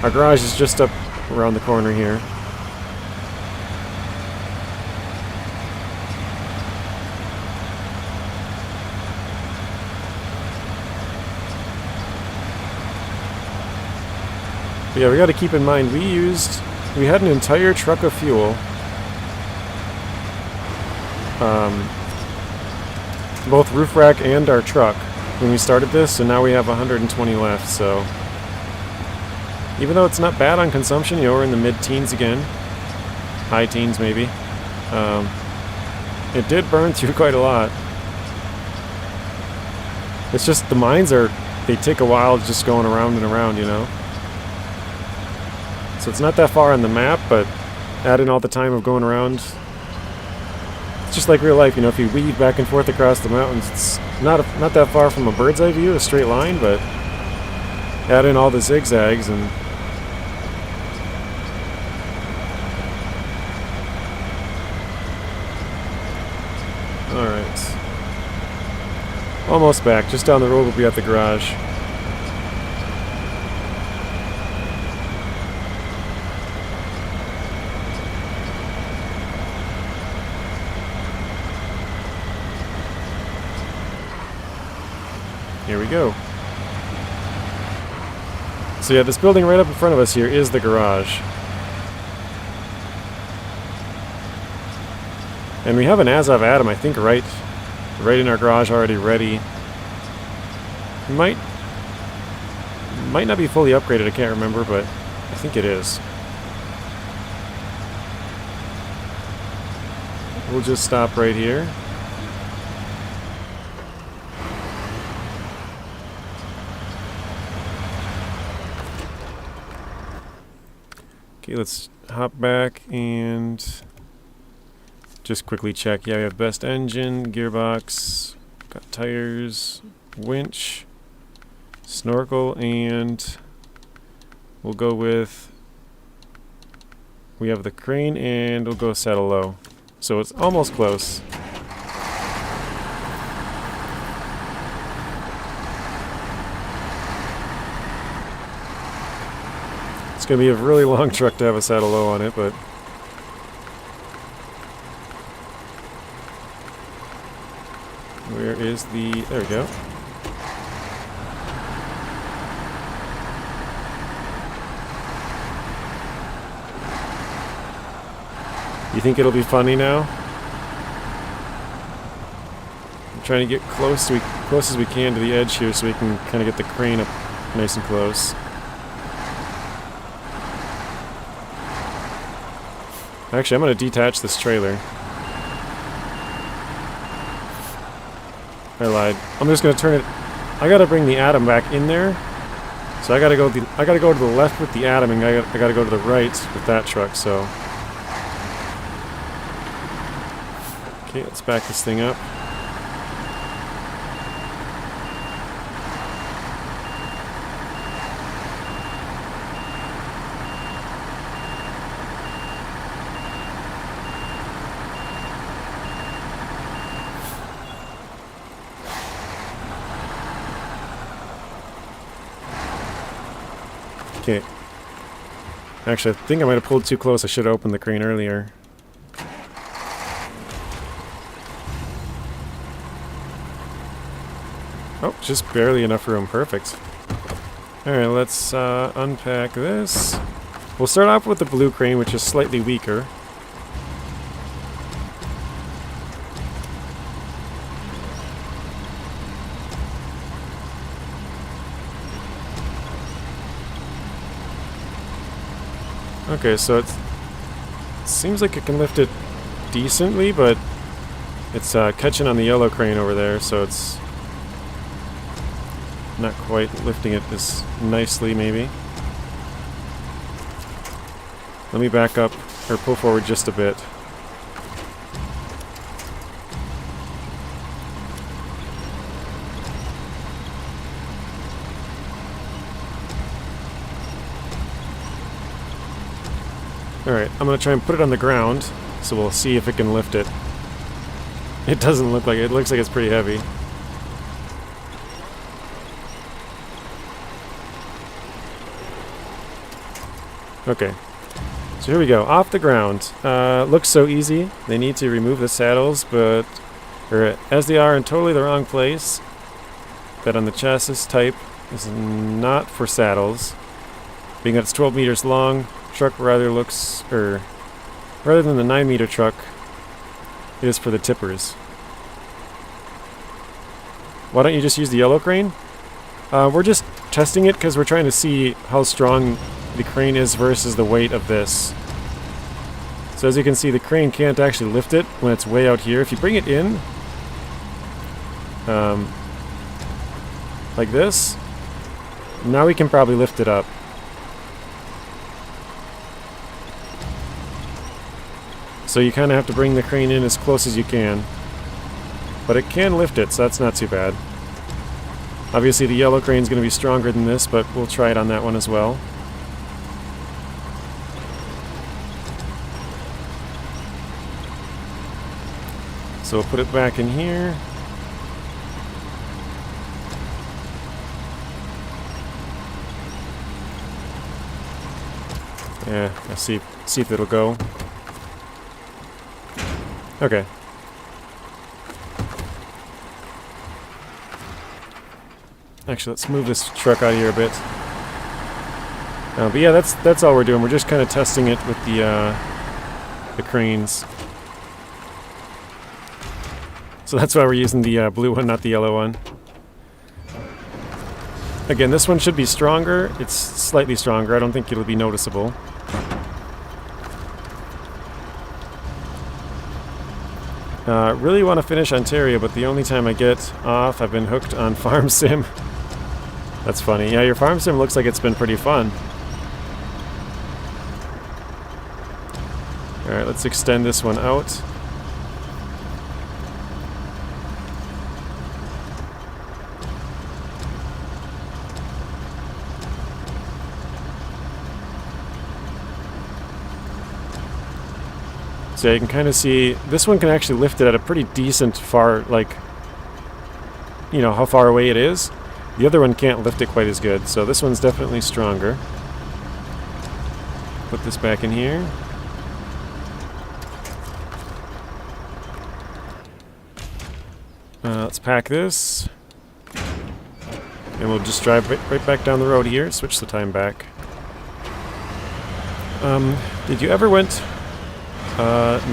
Our garage is just up around the corner here. But yeah, we gotta keep in mind, we had an entire truck of fuel. Both roof rack and our truck when we started this, and now we have 120 left, so even though it's not bad on consumption, you know, we're in the mid-teens again, high teens maybe, it did burn through quite a lot. It's just the mines they take a while just going around and around, you know. So it's not that far on the map, but add in all the time of going around. It's just like real life, you know, if you weave back and forth across the mountains, it's not that far from a bird's eye view, a straight line, but add in all the zigzags and alright. Almost back, just down the road we'll be at the garage. Here we go. So yeah, this building right up in front of us here is the garage. And we have an Azov Atom, I think, right in our garage already ready. Might not be fully upgraded, I can't remember, but I think it is. We'll just stop right here. Okay, let's hop back and just quickly check. Yeah, we have best engine, gearbox, got tires, winch, snorkel, and we'll go with, we have the crane and we'll go saddle low. So it's almost close. It's going to be a really long truck to have a saddle low on it, but where is the... there we go. You think it'll be funny now? I'm trying to get close as we can to the edge here so we can kind of get the crane up nice and close. Actually, I'm going to detach this trailer. I lied. I'm just going to turn it... I got to bring the Atom back in there. So I got to go to the left with the Atom, and I got to go to the right with that truck, so... Okay, let's back this thing up. Okay. Actually, I think I might have pulled too close. I should have opened the crane earlier. Oh, just barely enough room. Perfect. Alright, let's unpack this. We'll start off with the blue crane, which is slightly weaker. Okay, so it seems like it can lift it decently, but it's catching on the yellow crane over there, so it's not quite lifting it as nicely, maybe. Let me back up, or pull forward just a bit. Alright, I'm going to try and put it on the ground, so we'll see if it can lift it. It doesn't look like it. It looks like it's pretty heavy. Okay. So here we go. Off the ground. Looks so easy. They need to remove the saddles, but... or as they are in totally the wrong place. That on the chassis type is not for saddles. Being that it's 12 meters long, truck rather looks... or rather than the 9-meter truck, it is for the tippers. Why don't you just use the yellow crane? We're just testing it because we're trying to see how strong the crane is versus the weight of this. So as you can see, the crane can't actually lift it when it's way out here. If you bring it in, like this, now we can probably lift it up. So you kind of have to bring the crane in as close as you can. But it can lift it, so that's not too bad. Obviously the yellow crane is going to be stronger than this, but we'll try it on that one as well. So we'll put it back in here. Yeah, let's see if it'll go. Okay. Actually, let's move this truck out of here a bit. But yeah, that's all we're doing. We're just kind of testing it with the cranes. So that's why we're using the blue one, not the yellow one. Again, this one should be stronger. It's slightly stronger. I don't think it'll be noticeable. Really want to finish Ontario, but the only time I get off, I've been hooked on Farm Sim. That's funny. Yeah, your Farm Sim looks like it's been pretty fun. Alright, let's extend this one out. So you can kind of see, this one can actually lift it at a pretty decent far, like, you know, how far away it is. The other one can't lift it quite as good, so this one's definitely stronger. Put this back in here. Let's pack this. And we'll just drive right back down the road here, switch the time back. Did you ever went...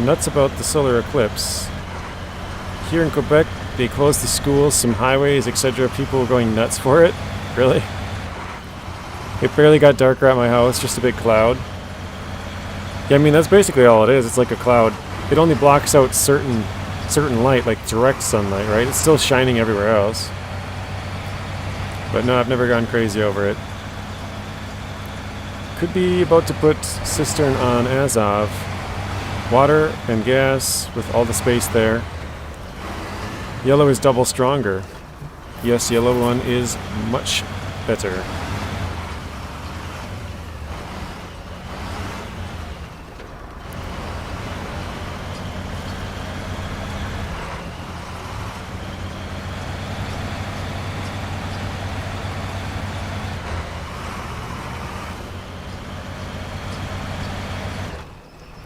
nuts about the solar eclipse? Here in Quebec, they closed the schools, some highways, etc. People were going nuts for it. Really? It barely got darker at my house, just a big cloud. Yeah, I mean, that's basically all it is. It's like a cloud. It only blocks out certain light, like direct sunlight, right? It's still shining everywhere else. But no, I've never gone crazy over it. Could be about to put cistern on Azov. Water and gas with all the space there. Yellow is double stronger. Yes, yellow one is much better.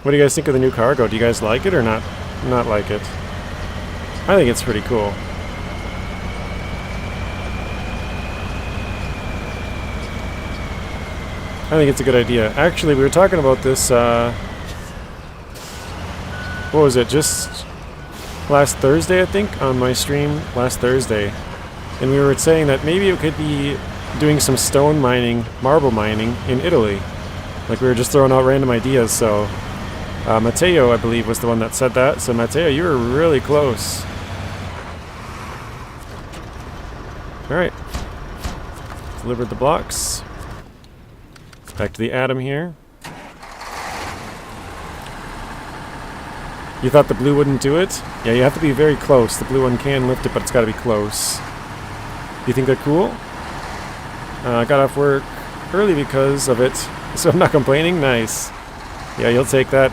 What do you guys think of the new cargo? Do you guys like it or not like it? I think it's pretty cool. I think it's a good idea. Actually, we were talking about this, what was it, just last Thursday, I think, on my stream last Thursday. And we were saying that maybe it could be doing some stone mining, marble mining in Italy. Like, we were just throwing out random ideas, so... Matteo, I believe, was the one that said that. So, Matteo, you were really close. Alright. Delivered the blocks. Back to the atom here. You thought the blue wouldn't do it? Yeah, you have to be very close. The blue one can lift it, but it's got to be close. You think they're cool? I got off work early because of it, so I'm not complaining. Nice. Yeah, you'll take that.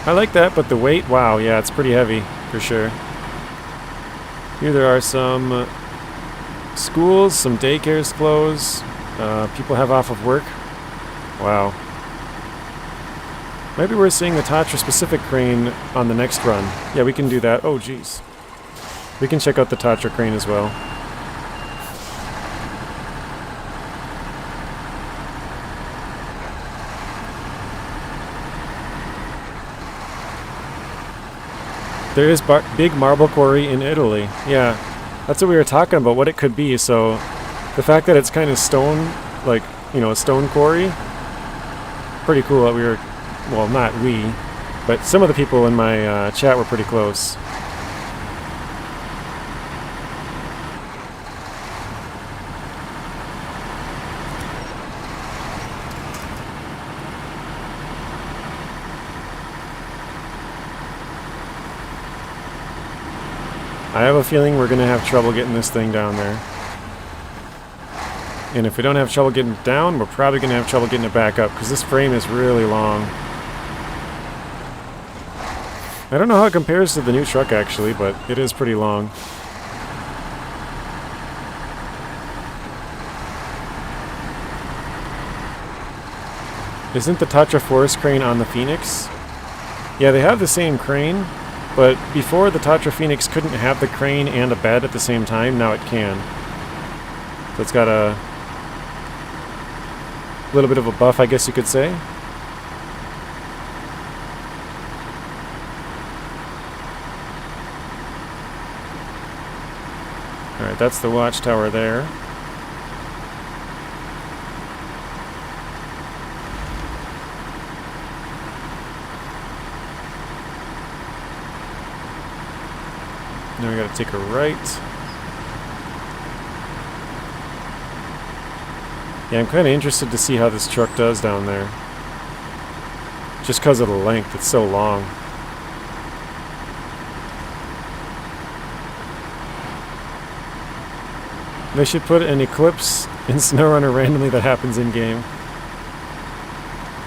I like that, but the weight, wow, yeah, it's pretty heavy, for sure. Here there are some schools, some daycares closed. People have off of work. Wow. Maybe we're seeing the Tatra-specific crane on the next run. Yeah, we can do that. Oh, jeez. We can check out the Tatra crane as well. There is big marble quarry in Italy. Yeah, that's what we were talking about, what it could be. So the fact that it's kind of stone, like, you know, a stone quarry, pretty cool that we were, well, not we, but some of the people in my chat were pretty close. I have a feeling we're going to have trouble getting this thing down there. And if we don't have trouble getting it down, we're probably going to have trouble getting it back up, because this frame is really long. I don't know how it compares to the new truck, actually, but it is pretty long. Isn't the Tatra Forest crane on the Phoenix? Yeah, they have the same crane. But before, the Tatra Phoenix couldn't have the crane and a bed at the same time. Now it can. So it's got a little bit of a buff, I guess you could say. Alright, that's the watchtower there. Now we gotta take a right. Yeah, I'm kind of interested to see how this truck does down there. Just because of the length, it's so long. They should put an eclipse in SnowRunner randomly that happens in-game.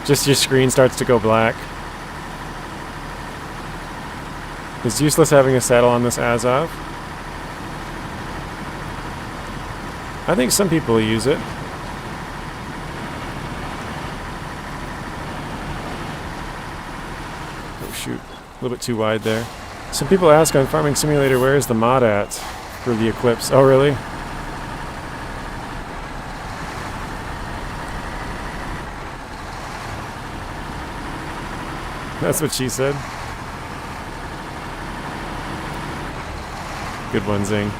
Just your screen starts to go black. It's useless having a saddle on this Azov. I think some people use it. Oh shoot, a little bit too wide there. Some people ask on Farming Simulator, where is the mod at for the Eclipse? Oh really? That's what she said. Good one, Zing.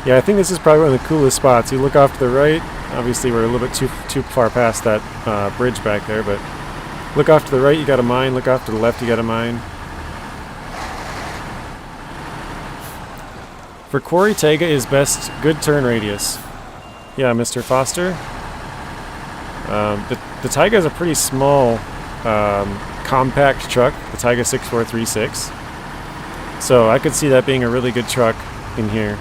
Yeah, I think this is probably one of the coolest spots. You look off to the right. Obviously, we're a little bit too far past that bridge back there, but look off to the right, you got a mine. Look off to the left, you got a mine. For quarry, Taiga is best. Good turn radius. Yeah, Mr. Foster. The Taiga is a pretty small, compact truck, the Taiga 6436. So I could see that being a really good truck in here.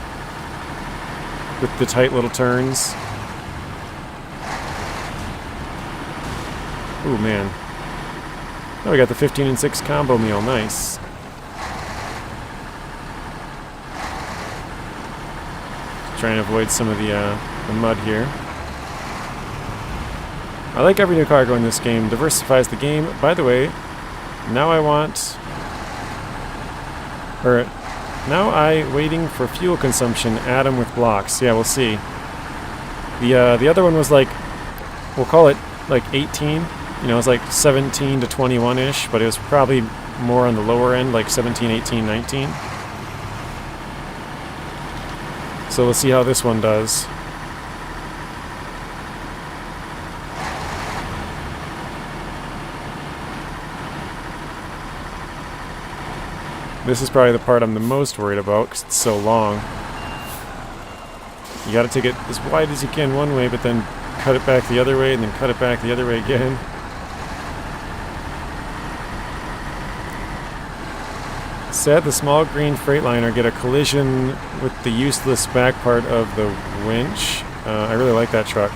With the tight little turns. Ooh, man. Oh, we got the 15 and 6 combo meal. Nice. Try and avoid some of the mud here. I like every new cargo in this game. Diversifies the game. By the way, now I waiting for fuel consumption. Add them with blocks. Yeah, we'll see. The other one was like, we'll call it like 18. You know, it's like 17 to 21-ish, but it was probably more on the lower end, like 17, 18, 19. So we'll see how this one does. This is probably the part I'm the most worried about because it's so long. You gotta take it as wide as you can one way, but then cut it back the other way, and then cut it back the other way again. Sad the small green Freightliner get a collision with the useless back part of the winch. I really like that truck.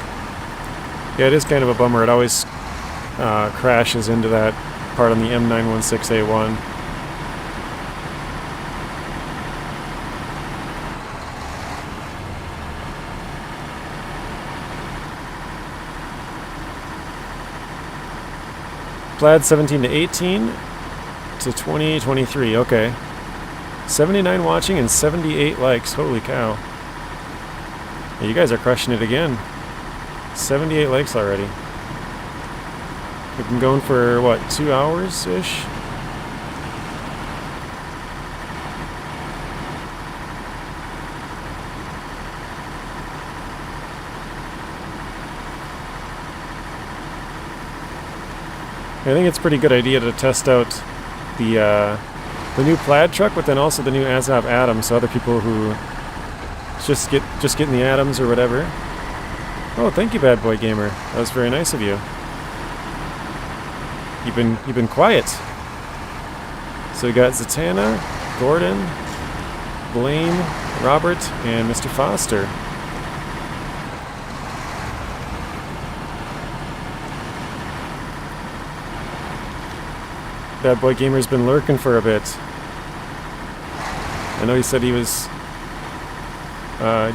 Yeah, it is kind of a bummer. It always crashes into that part on the M916A1. Plaid 17 to 18 to 20, 23. Okay. 79 watching and 78 likes. Holy cow. Yeah, you guys are crushing it again. 78 likes already. We've been going for, what, 2 hours-ish? I think it's a pretty good idea to test out the new Plaid truck, but then also the new Azov Atom, so other people who just getting the Atoms or whatever. Oh, thank you, Bad Boy Gamer. That was very nice of you. You've been quiet. So we got Zatanna, Gordon, Blaine, Robert, and Mr. Foster. Bad Boy Gamer's been lurking for a bit. I know he said he was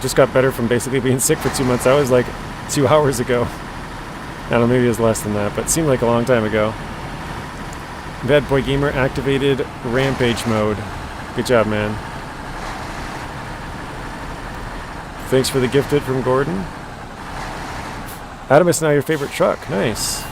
just got better from basically being sick for 2 months. That was like 2 hours ago. I don't know, maybe it was less than that, but it seemed like a long time ago. Bad Boy Gamer activated Rampage mode. Good job, man. Thanks for the gifted from Gordon. Adam is now your favorite truck. Nice.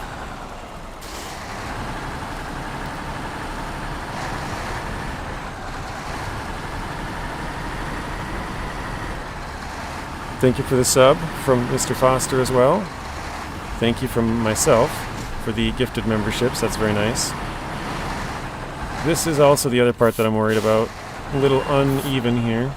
Thank you for the sub from Mr. Foster as well. Thank you from myself for the gifted memberships. That's very nice. This is also the other part that I'm worried about. A little uneven here.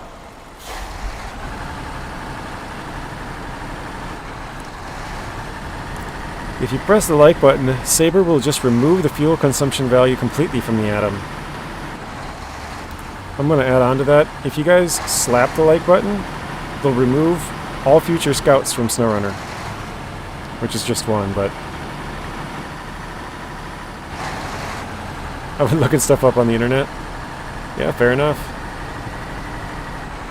If you press the like button, Saber will just remove the fuel consumption value completely from the Atom. I'm going to add on to that. If you guys slap the like button, they'll remove all future scouts from SnowRunner. Which is just one, but I've been looking stuff up on the internet. Yeah, fair enough.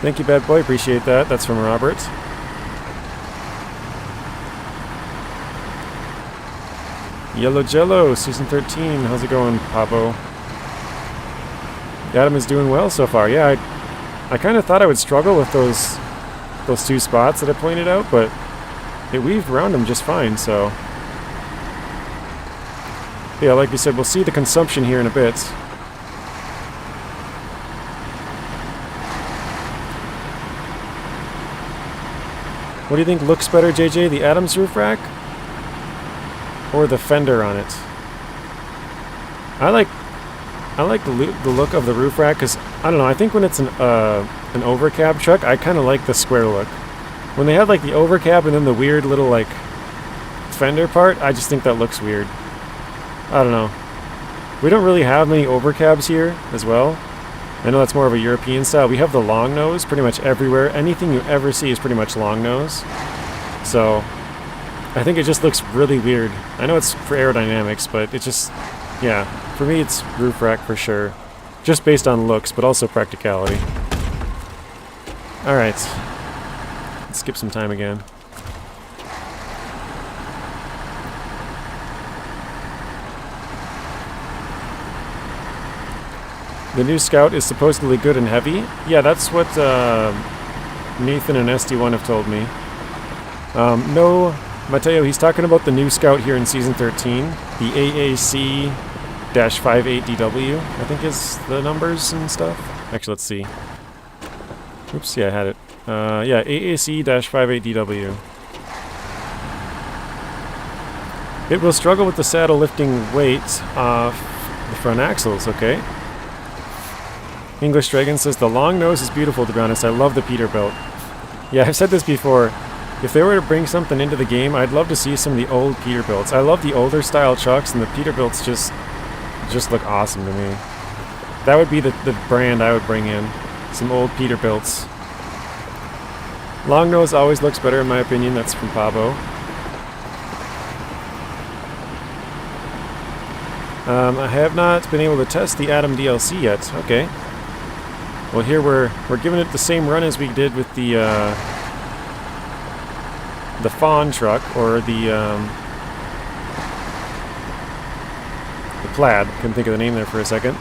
Thank you, Bad Boy. Appreciate that. That's from Robert. Yellow Jello, Season 13. How's it going, Pabo? Adam is doing well so far. Yeah, I kind of thought I would struggle with those 2 spots that I pointed out, but it weaved around them just fine, so yeah, like we said, we'll see the consumption here in a bit. What do you think looks better, JJ? The Adams roof rack or the fender on it? I like the look of the roof rack because, I don't know, I think when it's an overcab truck, I kind of like the square look. When they have like the overcab and then the weird little like fender part, I just think that looks weird. I don't know. We don't really have many overcabs here as well. I know that's more of a European style. We have the long nose pretty much everywhere. Anything you ever see is pretty much long nose. So I think it just looks really weird. I know it's for aerodynamics, but it just, yeah, for me it's roof rack for sure. Just based on looks, but also practicality. Alright. Let's skip some time again. The new Scout is supposedly good and heavy. Yeah, that's what Nathan and SD1 have told me. No, Mateo, he's talking about the new Scout here in Season 13. The AAC-58DW, I think is the numbers and stuff. Actually, let's see. Oops, yeah, I had it. Yeah, AAC-58DW. It will struggle with the saddle lifting weight off the front axles, okay. English Dragon says, the long nose is beautiful, to be honest. I love the Peterbilt. Yeah, I've said this before. If they were to bring something into the game, I'd love to see some of the old Peterbilts. I love the older style trucks, and the Peterbilts just look awesome to me. That would be the brand I would bring in. Some old Peterbilts. Long nose always looks better in my opinion. That's from Pavo. I have not been able to test the Atom DLC yet. Okay. Well, here we're giving it the same run as we did with the Fawn truck, or the Plaid. Couldn't think of the name there for a second.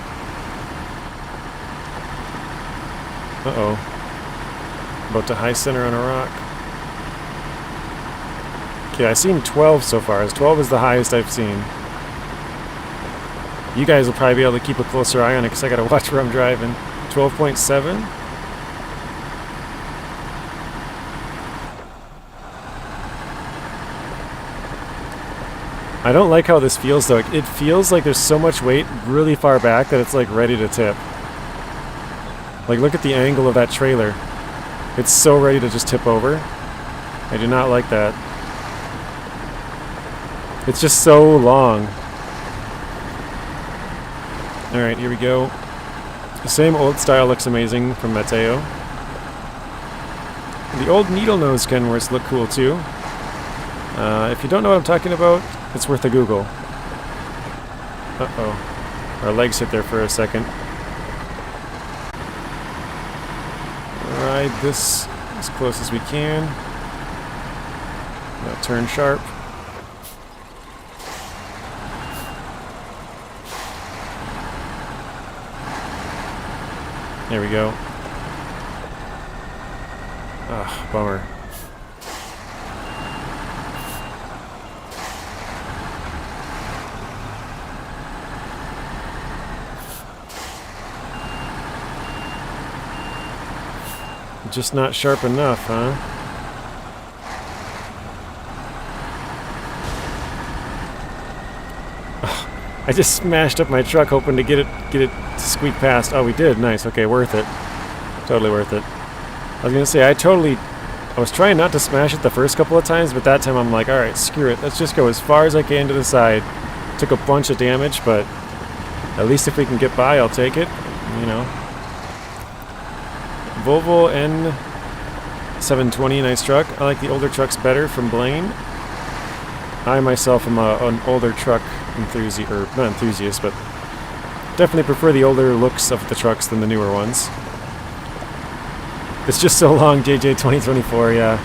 Uh-oh. About to high center on a rock. Okay, I've seen 12 so far. 12 is the highest I've seen. You guys will probably be able to keep a closer eye on it because I gotta watch where I'm driving. 12.7. I don't like how this feels though. It feels like there's so much weight really far back that it's like ready to tip. Like look at the angle of that trailer. It's so ready to just tip over. I do not like that. It's just so long. Alright, here we go. The same old style looks amazing from Mateo. The old needle nose Kenworths look cool too. If you don't know what I'm talking about, it's worth a Google. Uh-oh. Our legs hit there for a second. Ride this as close as we can. Now turn sharp. There we go. Ugh, bummer. Just not sharp enough, huh? I just smashed up my truck hoping to get it to squeak past. Oh, we did. Nice. Okay, worth it. Totally worth it. I was gonna say I was trying not to smash it the first couple of times, but that time I'm like, all right, screw it. Let's just go as far as I can to the side. Took a bunch of damage, but at least if we can get by, I'll take it. You know. Volvo N720, nice truck. I like the older trucks better from Blaine. I myself am an older truck enthusiast, or not enthusiast, but definitely prefer the older looks of the trucks than the newer ones. It's just so long, JJ 2024, yeah.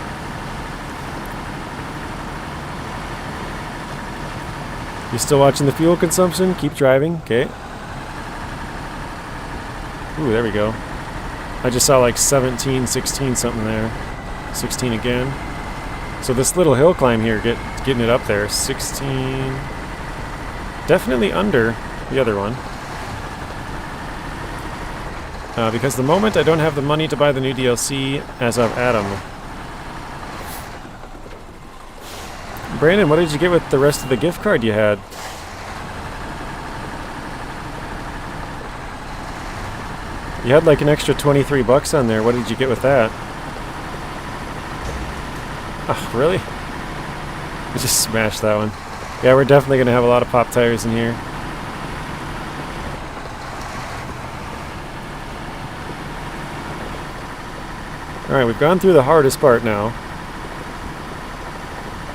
You still watching the fuel consumption? Keep driving, okay. Ooh, there we go. I just saw like 17, 16 something there. 16 again. So this little hill climb here, getting it up there. 16. Definitely under the other one. Because the moment I don't have the money to buy the new DLC as of Atom. Brandon, what did you get with the rest of the gift card you had? You had like an extra 23 bucks on there. What did you get with that? Oh, really? I just smashed that one. Yeah, we're definitely going to have a lot of pop tires in here. Alright, we've gone through the hardest part now.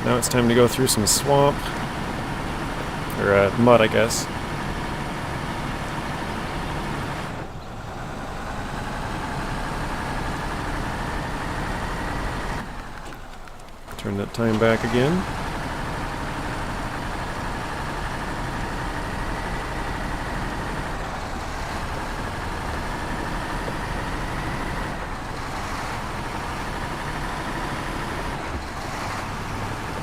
Now it's time to go through some swamp. Or mud, I guess. Turn that time back again.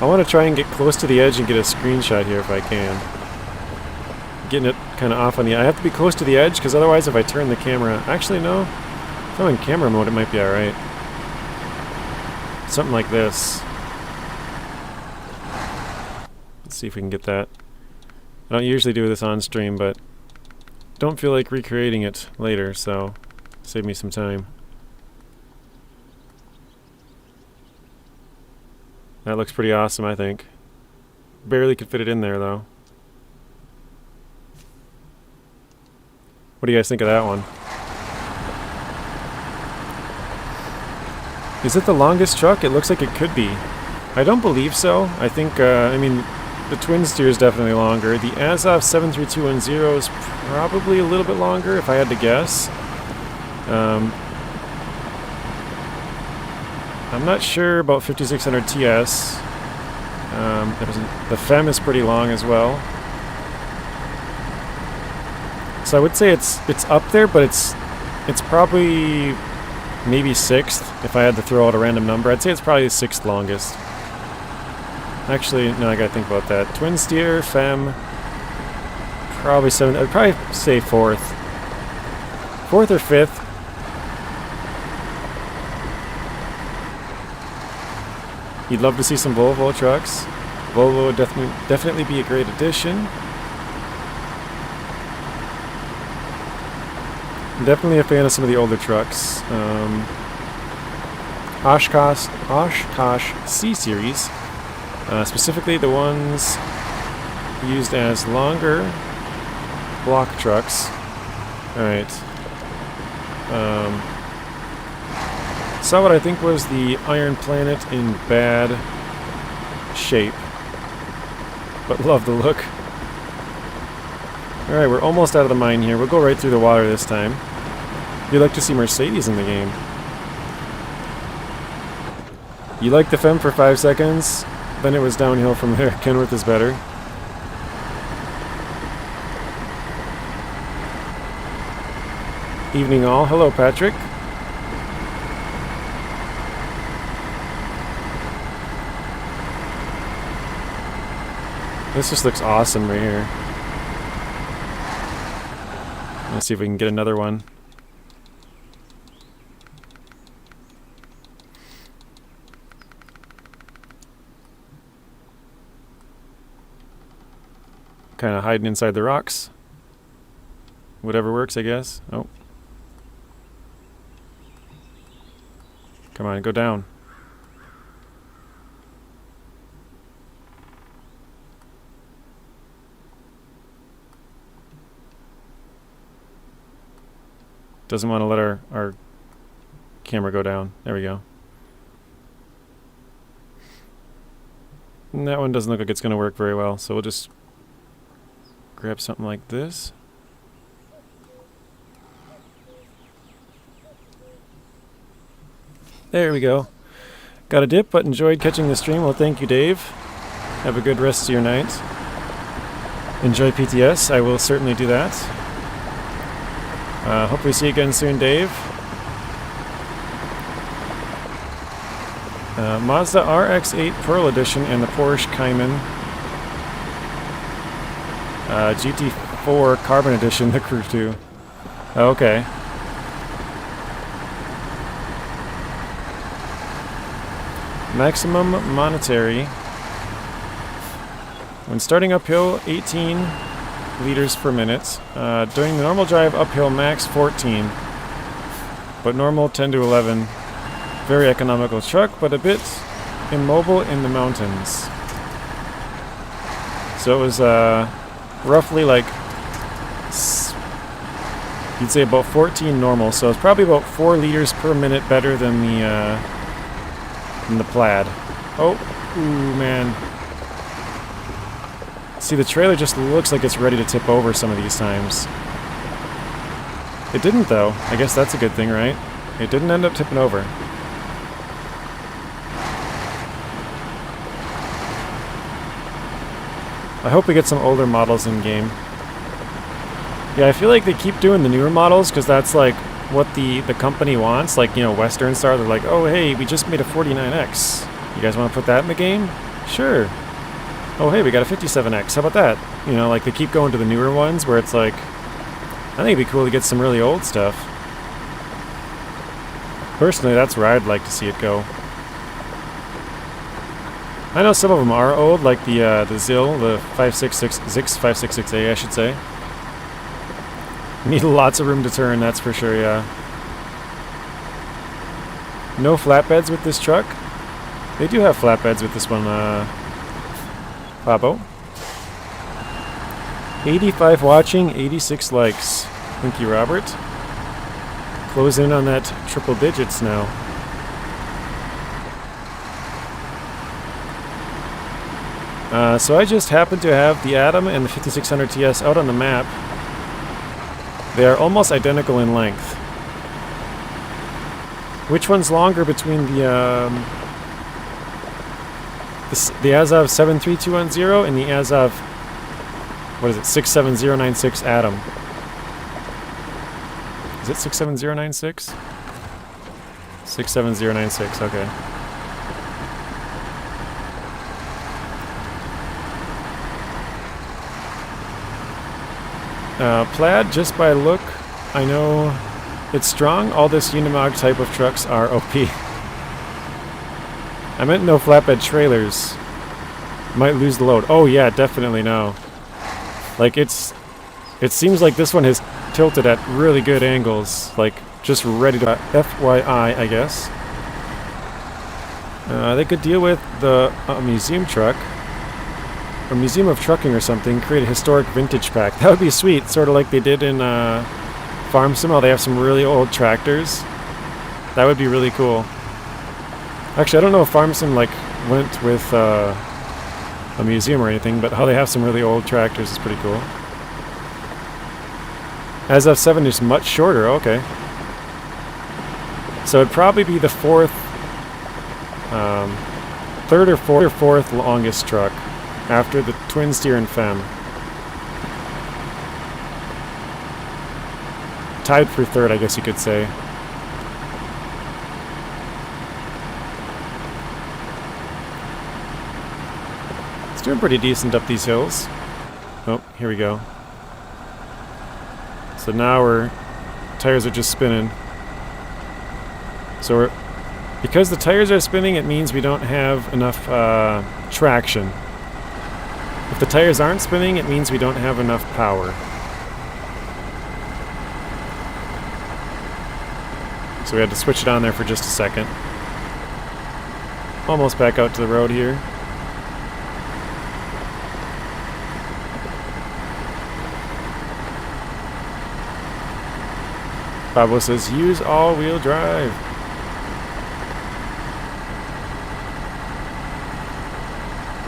I want to try and get close to the edge and get a screenshot here if I can. Getting it kind of off on the... I have to be close to the edge because otherwise if I turn the camera... Actually, no. If I'm in camera mode, it might be alright. Something like this. Let's see if we can get that. I don't usually do this on stream, but don't feel like recreating it later, so save me some time. That looks pretty awesome, I think. Barely could fit it in there, though. What do you guys think of that one? Is it the longest truck? It looks like it could be. I don't believe so. I think, I mean, the twin steer is definitely longer. The Azov 73210 is probably a little bit longer, if I had to guess. I'm not sure about 5600 TS. The FEM is pretty long as well. So I would say it's up there, but it's probably maybe 6th if I had to throw out a random number. I'd say it's probably the 6th longest. Actually, no, I gotta think about that. Twin steer, FEM, probably 7th. I'd probably say 4th. 4th or 5th. You'd love to see some Volvo trucks. Volvo would definitely be a great addition. I'm definitely a fan of some of the older trucks. Oshkosh C-Series. Specifically the ones used as longer block trucks. Alright. Saw what I think was the Iron Planet in bad shape, but love the look. Alright, we're almost out of the mine here. We'll go right through the water this time. You'd like to see Mercedes in the game. You liked the FEM for 5 seconds, then it was downhill from there. Kenworth is better. Evening all. Hello, Patrick. This just looks awesome right here. Let's see if we can get another one. Kind of hiding inside the rocks. Whatever works, I guess. Oh. Come on, go down. Doesn't want to let our camera go down. There we go. And that one doesn't look like it's going to work very well, so we'll just grab something like this. There we go. Got a dip, but enjoyed catching the stream. Well, thank you, Dave. Have a good rest of your night. Enjoy PTS. I will certainly do that. Hopefully see you again soon, Dave. Mazda RX-8 Pearl Edition and the Porsche Cayman GT4 Carbon Edition, the Crew 2. Okay. Maximum monetary. When starting uphill, 18 liters per minute. During the normal drive, uphill max 14. But normal 10 to 11. Very economical truck, but a bit immobile in the mountains. So it was roughly like, you'd say about 14 normal. So it's probably about 4 liters per minute better than the Plaid. Oh, ooh, man. See, the trailer just looks like it's ready to tip over some of these times. It didn't, though. I guess that's a good thing, right? It didn't end up tipping over. I hope we get some older models in game. Yeah, I feel like they keep doing the newer models because that's like what the company wants. Like, you know, Western Star, they're like, oh, hey, we just made a 49X. You guys want to put that in the game? Sure. Oh, hey, we got a 57X. How about that? You know, like they keep going to the newer ones where it's like, I think it'd be cool to get some really old stuff. Personally, that's where I'd like to see it go. I know some of them are old, like the ZIL, the 566A, I should say. Need lots of room to turn, that's for sure, yeah. No flatbeds with this truck. They do have flatbeds with this one, Pabo. 85 watching, 86 likes. Thank you, Robert. Close in on that triple digits now. So I just happen to have the Atom and the 5600 TS out on the map. They are almost identical in length. Which one's longer between the Azov 73210 and the Azov, what is it, 67096 Atom? Is it 67096? 67096, okay. Plaid, just by look, I know it's strong. All this Unimog type of trucks are OP. I meant no flatbed trailers. Might lose the load. Oh yeah, definitely no. Like it seems like this one has tilted at really good angles. Like just ready to FYI, I guess. They could deal with the museum truck. Or Museum of Trucking or something, create a historic vintage pack. That would be sweet, sort of like they did in Farm Sim. They have some really old tractors. That would be really cool. Actually, I don't know if Farm Sim like went with a museum or anything, but how they have some really old tractors is pretty cool. Azov 7 is much shorter, okay. So it'd probably be the third or fourth longest truck, after the Twin Steer and Femme. Tied for third, I guess you could say. It's doing pretty decent up these hills. Oh, here we go. So now tires are just spinning. So because the tires are spinning, it means we don't have enough traction. If the tires aren't spinning, it means we don't have enough power. So we had to switch it on there for just a second. Almost back out to the road here. Pablo says, use all-wheel drive.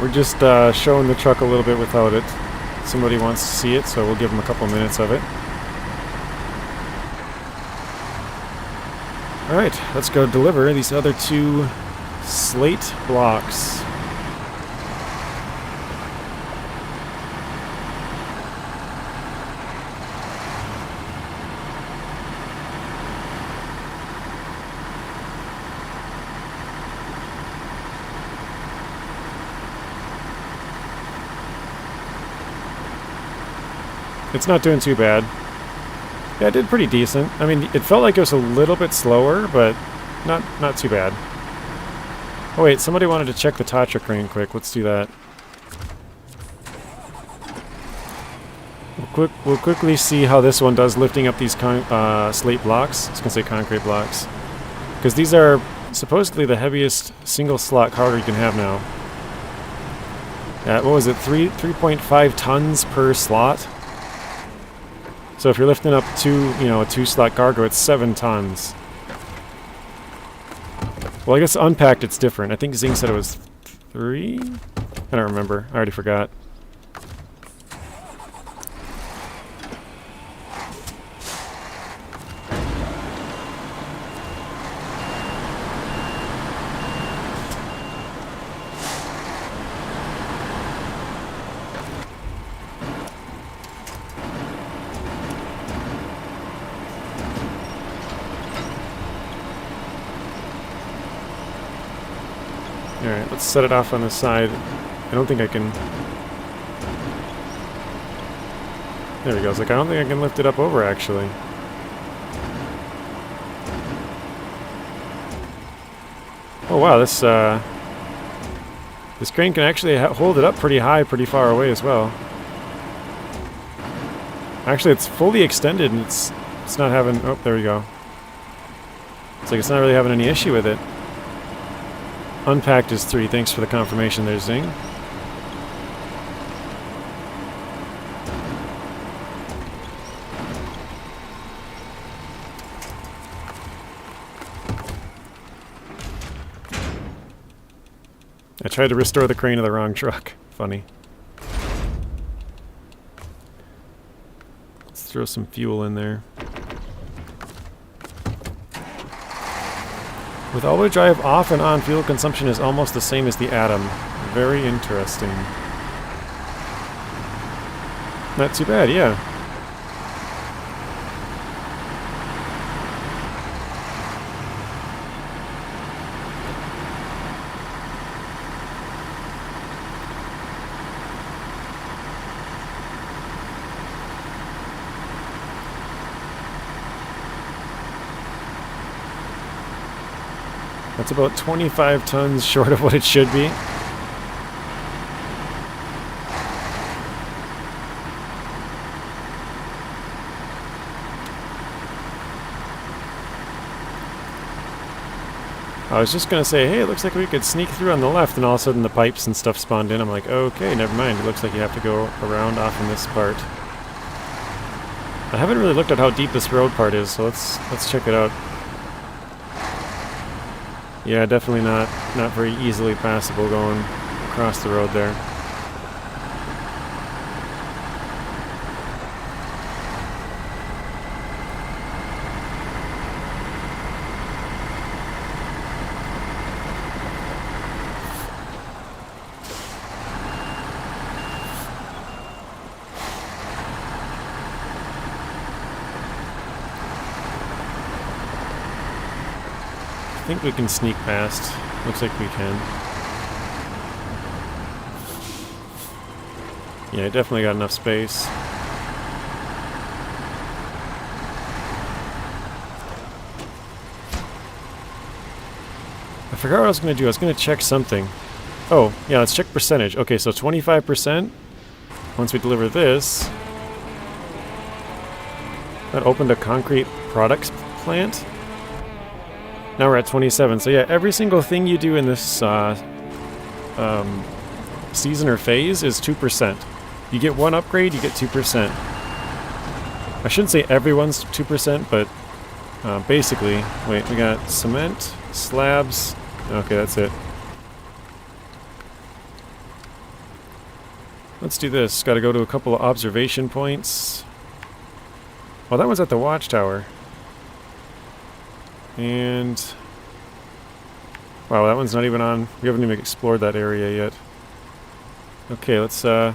We're just showing the truck a little bit without it. Somebody wants to see it, so we'll give them a couple minutes of it. Alright, let's go deliver these other 2 slate blocks. It's not doing too bad. Yeah, it did pretty decent. I mean, it felt like it was a little bit slower, but not too bad. Oh wait, somebody wanted to check the Tatra crane quick. Let's do that. We'll quickly see how this one does lifting up these slate blocks. I was gonna say concrete blocks, because these are supposedly the heaviest single slot cargo you can have now. What was it? 3.5 tons per slot. So if you're lifting up a 2-slot cargo, it's 7 tons. Well, I guess unpacked it's different. I think Zing said it was 3? I don't remember. I already forgot. Alright, let's set it off on the side. I don't think I can... There we go. It's like, I don't think I can lift it up over, actually. Oh wow, this crane can actually hold it up pretty high, pretty far away as well. Actually, it's fully extended, and it's not having... Oh, there we go. It's like it's not really having any issue with it. Unpacked is 3. Thanks for the confirmation there, Zing. I tried to restore the crane to the wrong truck. Funny. Let's throw some fuel in there. With all-wheel drive off and on, fuel consumption is almost the same as the Atom. Very interesting. Not too bad, yeah. That's about 25 tons short of what it should be. I was just going to say, hey, it looks like we could sneak through on the left, and all of a sudden the pipes and stuff spawned in. I'm like, okay, never mind. It looks like you have to go around off in this part. I haven't really looked at how deep this road part is, so let's check it out. Yeah, definitely not very easily passable going across the road there. I think we can sneak past. Looks like we can. Yeah, definitely got enough space. I forgot what I was going to do. I was going to check something. Oh, yeah, let's check percentage. Okay, so 25%. Once we deliver this. That opened a concrete products plant. Now we're at 27. So yeah, every single thing you do in this season or phase is 2%. You get one upgrade, you get 2%. I shouldn't say everyone's 2%, but basically... Wait, we got cement, slabs... Okay, that's it. Let's do this. Gotta go to a couple of observation points. Oh, that one's at the watchtower. And... Wow, that one's not even on... We haven't even explored that area yet. Okay, let's try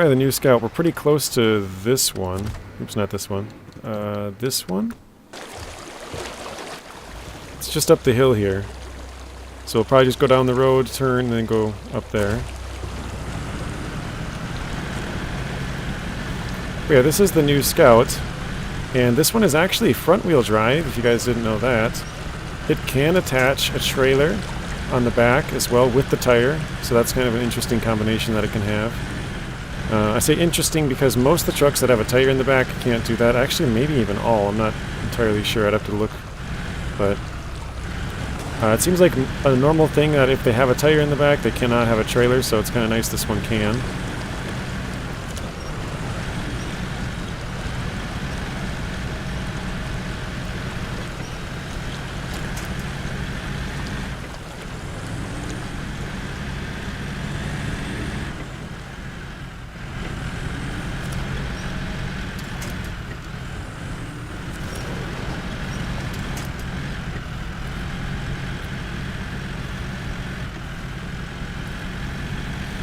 the new scout. We're pretty close to this one. Oops, not this one. This one? It's just up the hill here. So we'll probably just go down the road, turn, and then go up there. But yeah, this is the new scout. And this one is actually front-wheel drive, if you guys didn't know that. It can attach a trailer on the back as well with the tire, so that's kind of an interesting combination that it can have. I say interesting because most of the trucks that have a tire in the back can't do that. Actually, maybe even all. I'm not entirely sure. I'd have to look. But it seems like a normal thing that if they have a tire in the back, they cannot have a trailer, so it's kind of nice this one can.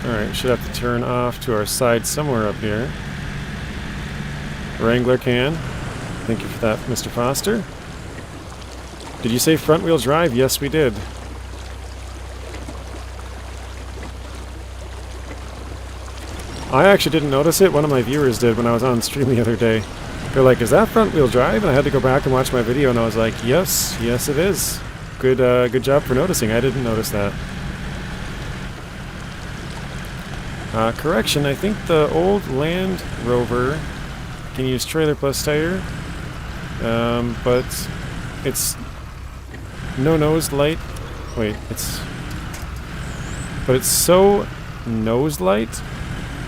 Alright, should have to turn off to our side somewhere up here. Wrangler can. Thank you for that, Mr. Foster. Did you say front-wheel drive? Yes, we did. I actually didn't notice it. One of my viewers did when I was on stream the other day. They're like, is that front-wheel drive? And I had to go back and watch my video, and I was like, yes, yes it is. Good job for noticing. I didn't notice that. Correction, I think the old Land Rover can use trailer plus tire, but it's no nose light. Wait, but it's so nose light,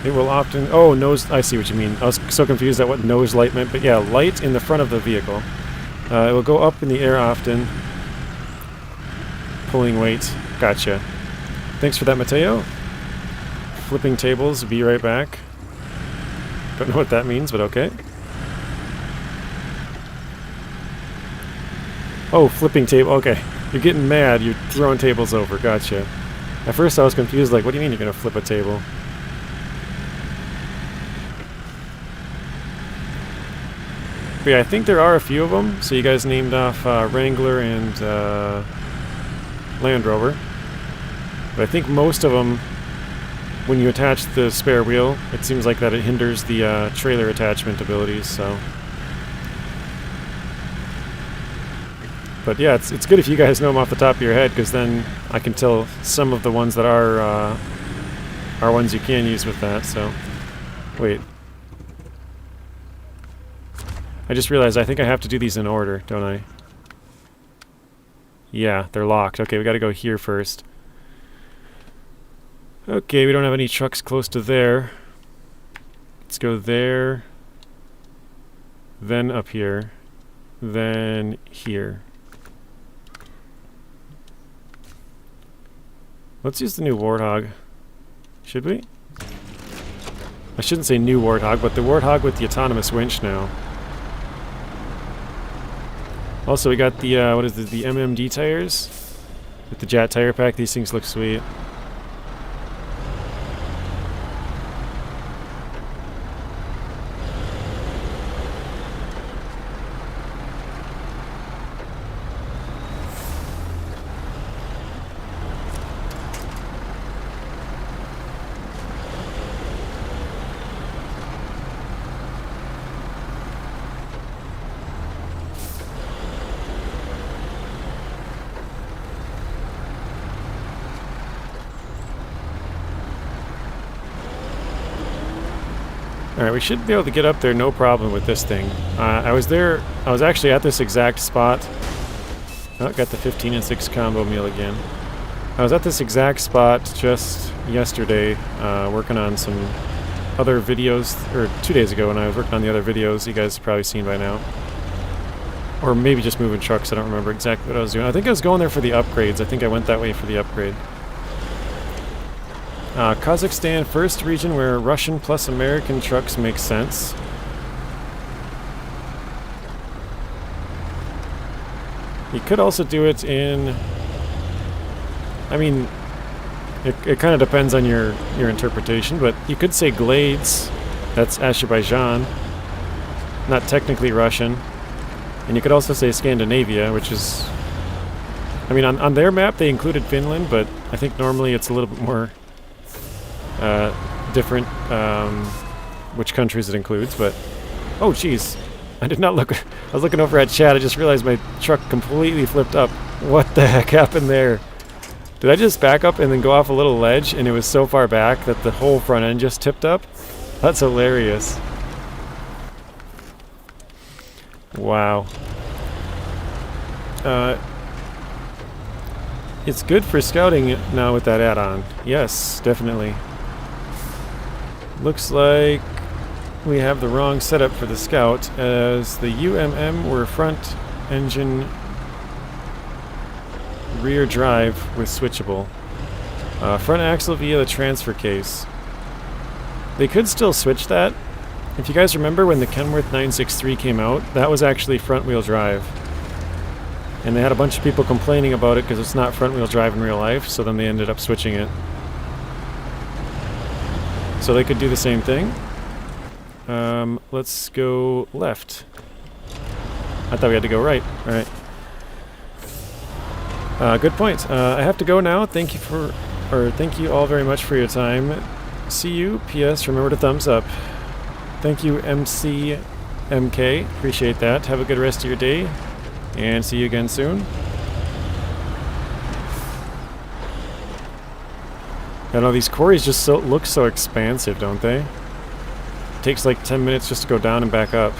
it will often... Oh, nose... I see what you mean. I was so confused at what nose light meant, but yeah, light in the front of the vehicle. It will go up in the air often, pulling weight. Gotcha. Thanks for that, Mateo. Flipping tables, be right back. Don't know what that means, but okay. Oh, flipping table. Okay. You're getting mad. You're throwing tables over. Gotcha. At first I was confused, like, what do you mean you're going to flip a table? But yeah, I think there are a few of them. So you guys named off Wrangler and Land Rover. But I think most of them, when you attach the spare wheel, it seems like that it hinders the trailer attachment abilities, so... But yeah, it's good if you guys know them off the top of your head, because then I can tell some of the ones that are ones you can use with that, so... Wait. I just realized I think I have to do these in order, don't I? Yeah, they're locked. Okay, we gotta go here first. Okay, we don't have any trucks close to there. Let's go there. Then up here. Then here. Let's use the new Warthog. Should we? I shouldn't say new Warthog, but the Warthog with the autonomous winch now. Also, we got the, what is it, the MMD tires? With the Jet tire pack, these things look sweet. Alright, we should be able to get up there no problem with this thing. I was actually at this exact spot. Oh, got the 15 and 6 combo meal again. I was at this exact spot just yesterday, working on some other videos, or 2 days ago when I was working on the other videos you guys have probably seen by now. Or maybe just moving trucks, I don't remember exactly what I was doing. I think I was going there for the upgrades. I think I went that way for the upgrade. Kazakhstan, first region where Russian plus American trucks make sense. You could also do it in... I mean, it kind of depends on your interpretation, but you could say Glades, that's Azerbaijan, not technically Russian. And you could also say Scandinavia, which is... I mean, on their map they included Finland, but I think normally it's a little bit more... different, which countries it includes, but... Oh, jeez. I did not look... I was looking over at chat, I just realized my truck completely flipped up. What the heck happened there? Did I just back up and then go off a little ledge, and it was so far back that the whole front end just tipped up? That's hilarious. Wow. It's good for scouting now with that add-on. Yes, definitely. Looks like we have the wrong setup for the Scout, as the UMM were front engine rear drive with switchable. Front axle via the transfer case. They could still switch that. If you guys remember when the Kenworth 963 came out, that was actually front wheel drive. And they had a bunch of people complaining about it because it's not front wheel drive in real life, so then they ended up switching it. So they could do the same thing. Let's go left. I thought we had to go right. Alright. Good point. I have to go now. Thank you all very much for your time. See you. P.S. Remember to thumbs up. Thank you, MCMK. Appreciate that. Have a good rest of your day. And see you again soon. I know these quarries just look so expansive, don't they? It takes like 10 minutes just to go down and back up.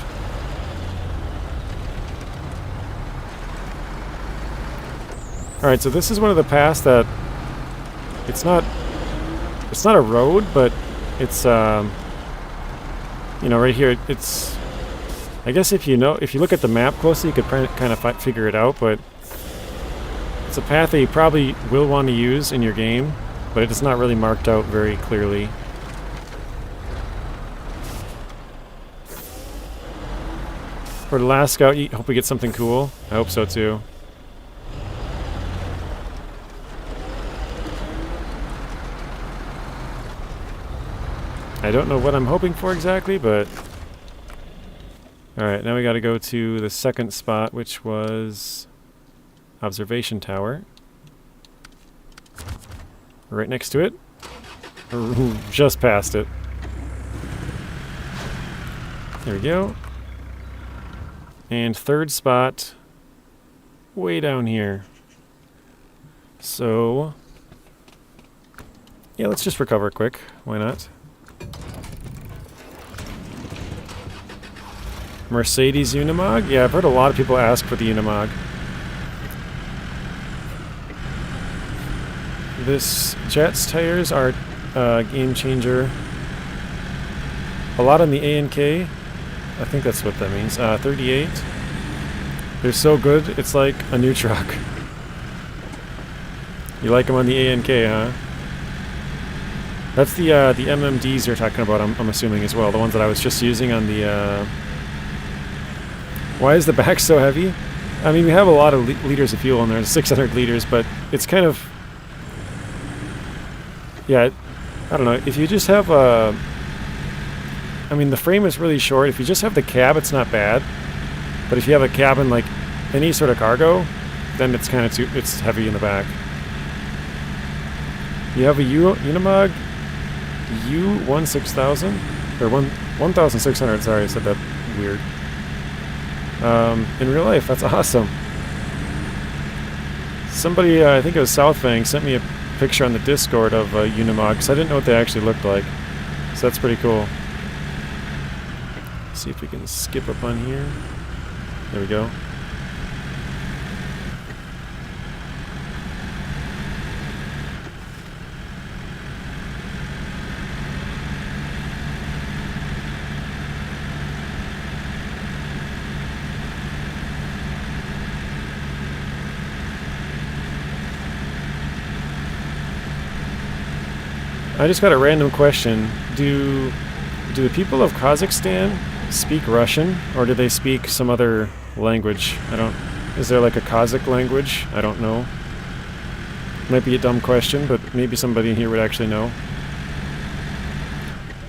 Alright, so this is one of the paths that... It's not a road, but it's, you know, right here, it's... I guess if you look at the map closely, you could kind of figure it out, but... It's a path that you probably will want to use in your game. but it's not really marked out very clearly. For the last scout, hope we get something cool. I hope so too. I don't know what I'm hoping for exactly, but... Alright, now we gotta go to the second spot, which was... Observation Tower. Right next to it. Just past it. There we go. And third spot, way down here. So... Yeah, let's just recover quick. Why not? Mercedes Unimog? Yeah, I've heard a lot of people ask for the Unimog. This Jet's tires are game changer. A lot on the A and K. I think that's what that means. 38. They're so good, it's like a new truck. You like them on the A and K, huh? That's the MMDs you're talking about, I'm assuming as well. The ones that I was just using on the... Why is the back so heavy? I mean, we have a lot of liters of fuel in there, 600 liters, but it's kind of... Yeah, I don't know. If you just have a... I mean, the frame is really short. If you just have the cab, it's not bad. But if you have a cab and, like, any sort of cargo, then it's kind of too... It's heavy in the back. You have a Unimog U-16,000? Or 1,600, sorry, I said that weird. In real life, that's awesome. Somebody, I think it was Southfang, sent me a picture on the Discord of Unimog, because I didn't know what they actually looked like. So that's pretty cool. See if we can skip up on here. There we go. I just got a random question. Do the people of Kazakhstan speak Russian, or do they speak some other language? Is there like a Kazakh language? I don't know. Might be a dumb question, but maybe somebody in here would actually know.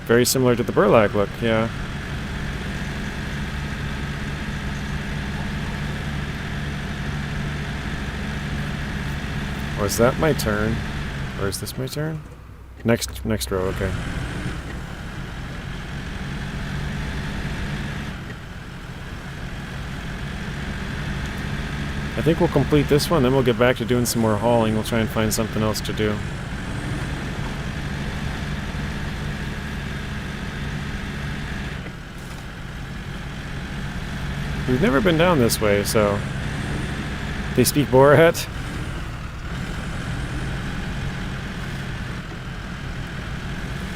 Very similar to the Burlak look, yeah. Or is that my turn? Or is this my turn? Next row, okay. I think we'll complete this one, then we'll get back to doing some more hauling. We'll try and find something else to do. We've never been down this way, so... They speak Borat?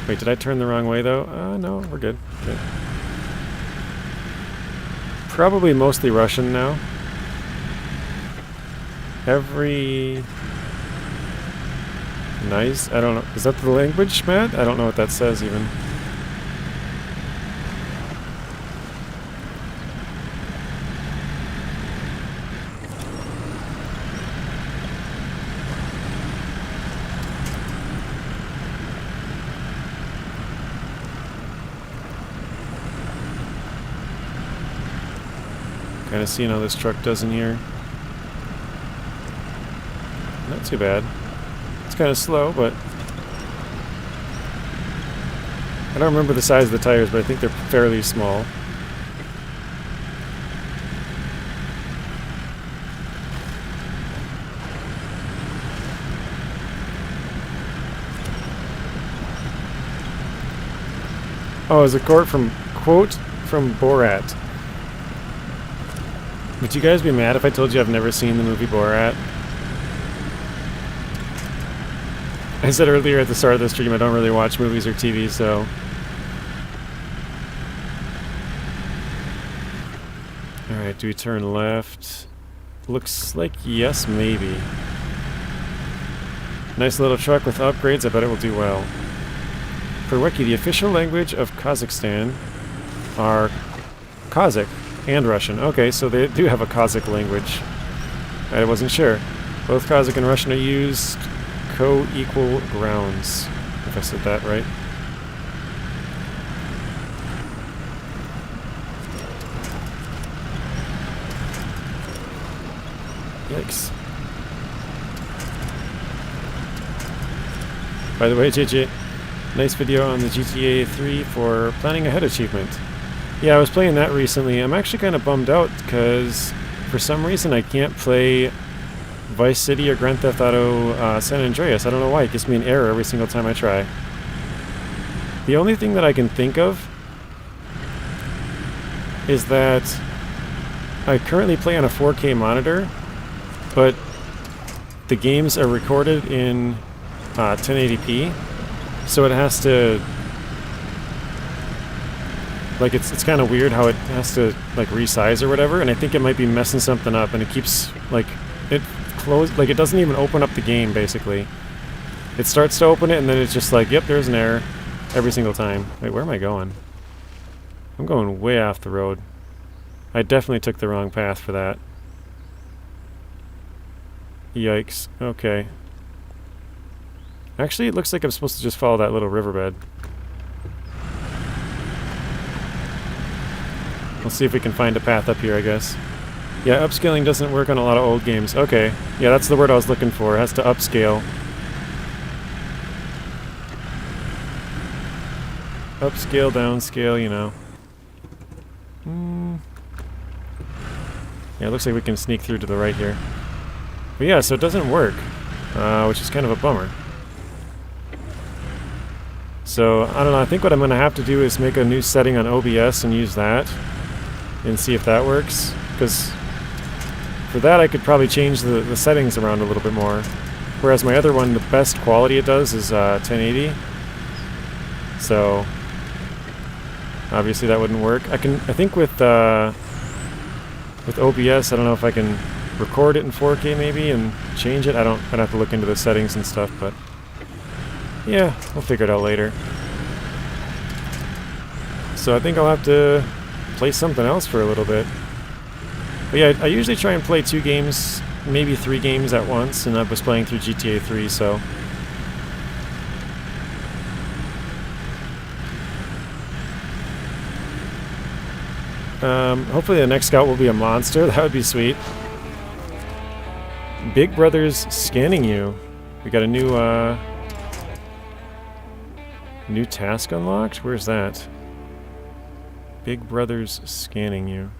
Wait, did I turn the wrong way, though? No, we're good. Okay. Probably mostly Russian now. Nice. I don't know. Is that the language, Matt? I don't know what that says, even. Kind of seeing how this truck does in here. Not too bad. It's kind of slow, but... I don't remember the size of the tires, but I think they're fairly small. Oh, it's a quote from Borat. Would you guys be mad if I told you I've never seen the movie Borat? I said earlier at the start of the stream I don't really watch movies or TV, so... Alright, do we turn left? Looks like yes, maybe. Nice little truck with upgrades. I bet it will do well. For Wiki, the official language of Kazakhstan are Kazakh and Russian. Okay, so they do have a Kazakh language. I wasn't sure. Both Kazakh and Russian are used co-equal grounds, if I said that right. Yikes. By the way, JJ, nice video on the GTA 3 for planning ahead achievement. Yeah, I was playing that recently. I'm actually kind of bummed out because for some reason I can't play Vice City or Grand Theft Auto San Andreas. I don't know why. It gives me an error every single time I try. The only thing that I can think of is that I currently play on a 4K monitor, but the games are recorded in 1080p, so it has to, like, it's kind of weird how it has to like resize or whatever, and I think it might be messing something up, and it keeps like it it doesn't even open up the game. Basically, it starts to open it, and then it's just like, yep, there's an error every single time. Wait, where am I going? I'm going way off the road. I definitely took the wrong path for that. Yikes. Okay. Actually, it looks like I'm supposed to just follow that little riverbed. Let's see if we can find a path up here, I guess. Yeah, upscaling doesn't work on a lot of old games. Okay. Yeah, that's the word I was looking for. It has to upscale. Upscale, downscale, you know. Yeah, it looks like we can sneak through to the right here. But yeah, so it doesn't work, which is kind of a bummer. So, I don't know, I think what I'm going to have to do is make a new setting on OBS and use that and see if that works. Because for that I could probably change the settings around a little bit more. Whereas my other one, the best quality it does is 1080. So, obviously that wouldn't work. I think with OBS, I don't know if I can record it in 4K maybe and change it. I'd have to look into the settings and stuff, but yeah, we'll figure it out later. So I think I'll have to play something else for a little bit. But yeah, I usually try and play 2 games, maybe 3 games at once, and I was playing through GTA 3, so hopefully the next scout will be a monster. That would be sweet. Big Brother's scanning you. We got a new task unlocked? Where's that? Big Brother's scanning you.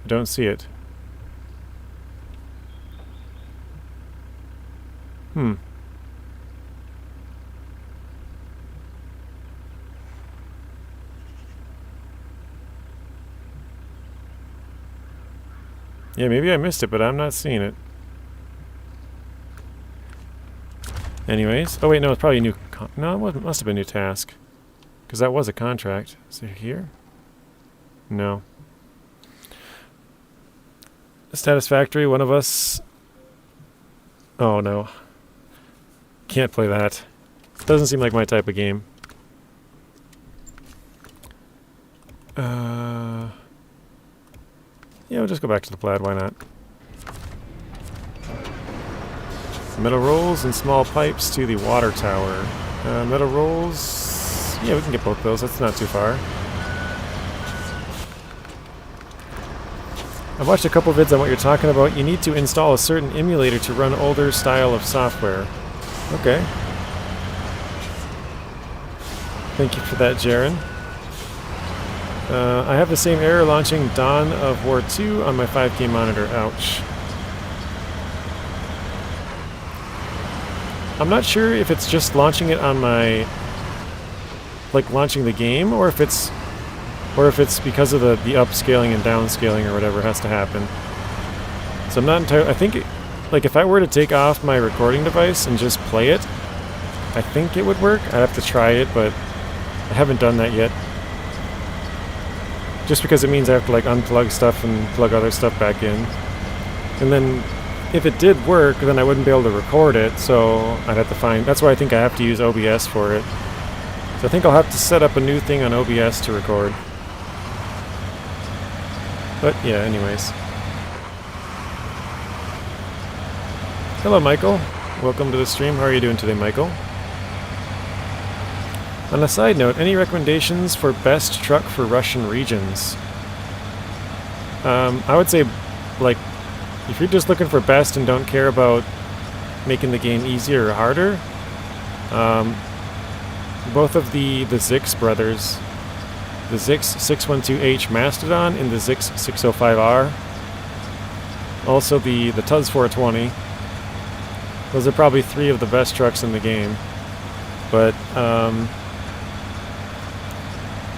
I don't see it. Yeah, maybe I missed it, but I'm not seeing it. Anyways. Oh wait, no, it's probably a new... no, it wasn't, must have been a new task. Because that was a contract. Is it here? No. Satisfactory, one of us... oh no. Can't play that. Doesn't seem like my type of game. Yeah, we'll just go back to the plaid, why not? Metal rolls and small pipes to the water tower. Metal rolls... yeah, we can get both those, that's not too far. I've watched a couple vids on what you're talking about. You need to install a certain emulator to run older style of software. Okay. Thank you for that, Jaren. I have the same error launching Dawn of War 2 on my 5K monitor. Ouch. I'm not sure if it's just launching it on my... like launching the game, or if it's because of the upscaling and downscaling or whatever has to happen. So I'm not entirely... I think, like, if I were to take off my recording device and just play it, I think it would work. I'd have to try it, but I haven't done that yet. Just because it means I have to, like, unplug stuff and plug other stuff back in. And then if it did work, then I wouldn't be able to record it, so I'd have to find... That's why I think I have to use OBS for it. So I think I'll have to set up a new thing on OBS to record. But yeah, anyways. Hello, Michael. Welcome to the stream. How are you doing today, Michael? On a side note, any recommendations for best truck for Russian regions? I would say, like, if you're just looking for best and don't care about making the game easier or harder, both of the Zix brothers, the Zix 612H Mastodon and the Zix 605R, also the Tuz 420, those are probably three of the best trucks in the game. But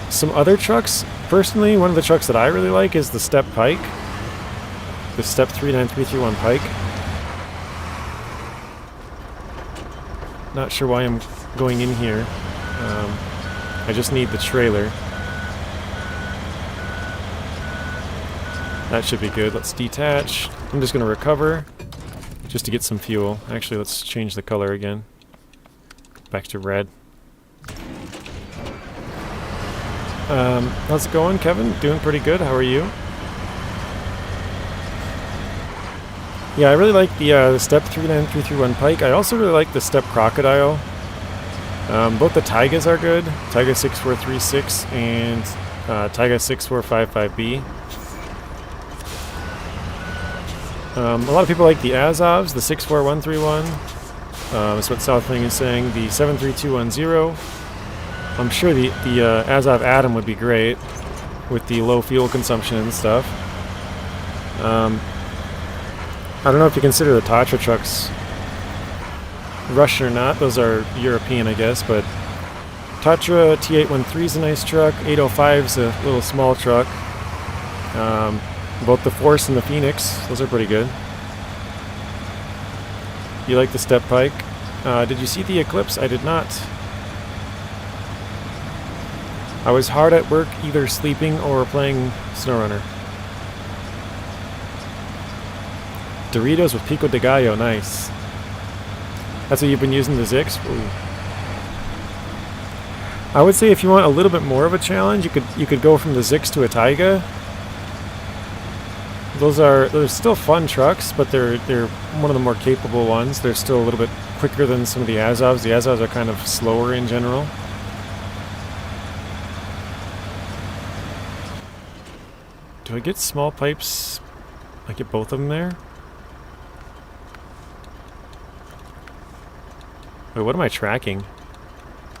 some other trucks, personally, one of the trucks that I really like is the Step Pike. The Step 39331 Pike. Not sure why I'm going in here. I just need the trailer. That should be good. Let's detach. I'm just going to recover just to get some fuel. Actually, let's change the color again. Back to red. How's it going, Kevin? Doing pretty good. How are you? Yeah, I really like the Step 39331 Pike. I also really like the Step Crocodile. Both the Taigas are good. Taiga 6436 and Taiga 6455B. A lot of people like the Azovs, the 64131. That's what Southwing is saying. The 73210. I'm sure the Azov Atom would be great with the low fuel consumption and stuff. I don't know if you consider the Tatra trucks Russian or not. Those are European, I guess, but Tatra T813 is a nice truck. 805 is a little small truck. Both the Force and the Phoenix, those are pretty good. You like the Step Pike? Did you see the Eclipse? I did not. I was hard at work, either sleeping or playing SnowRunner. Doritos with Pico de Gallo, nice. That's what you've been using the Zix? Ooh. I would say if you want a little bit more of a challenge, you could go from the Zix to a Taiga. They're still fun trucks, but they're one of the more capable ones. They're still a little bit quicker than some of the Azovs. The Azovs are kind of slower in general. Do I get small pipes? I get both of them there? Wait, what am I tracking?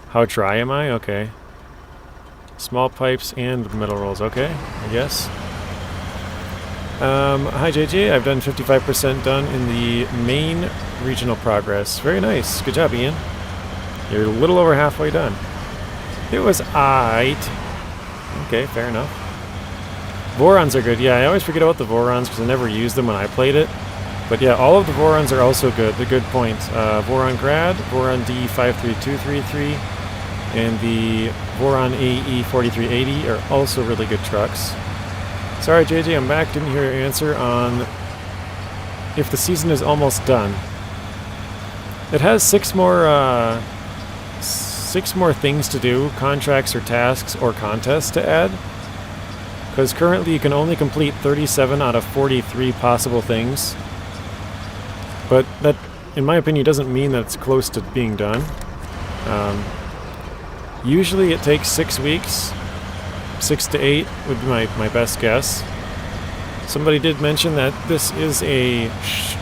How dry am I? Okay. Small pipes and metal rolls. Okay, I guess. Hi JJ, I've done 55% done in the main regional progress. Very nice. Good job, Ian. You're a little over halfway done. It was aight. Okay, fair enough. Vorons are good. Yeah, I always forget about the Vorons because I never used them when I played it. But yeah, all of the Vorons are also good. They're good points. Voron Grad, Voron D53233, and the Voron AE 4380 are also really good trucks. Sorry, JJ, I'm back. Didn't hear your answer on if the season is almost done. It has six more things to do, contracts or tasks or contests to add. Because currently you can only complete 37 out of 43 possible things. But that, in my opinion, doesn't mean that it's close to being done. Usually it takes 6 weeks. 6 to 8 would be my best guess. Somebody did mention that this is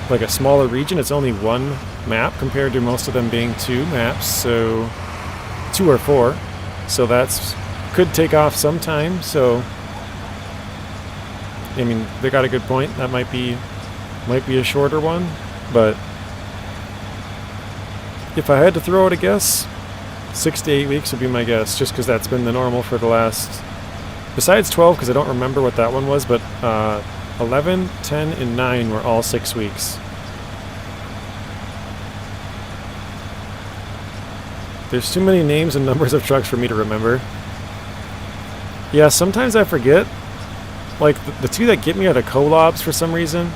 like a smaller region. It's only one map compared to most of them being 2 maps, so 2 or 4. So that's could take off sometime. So I mean, they got a good point. That might be a shorter one, but if I had to throw out a guess, 6 to 8 weeks would be my guess, just because that's been the normal for the last... Besides 12, because I don't remember what that one was, but 11, 10, and 9 were all 6 weeks. There's too many names and numbers of trucks for me to remember. Yeah, sometimes I forget. Like, the two that get me are the Kolobs for some reason.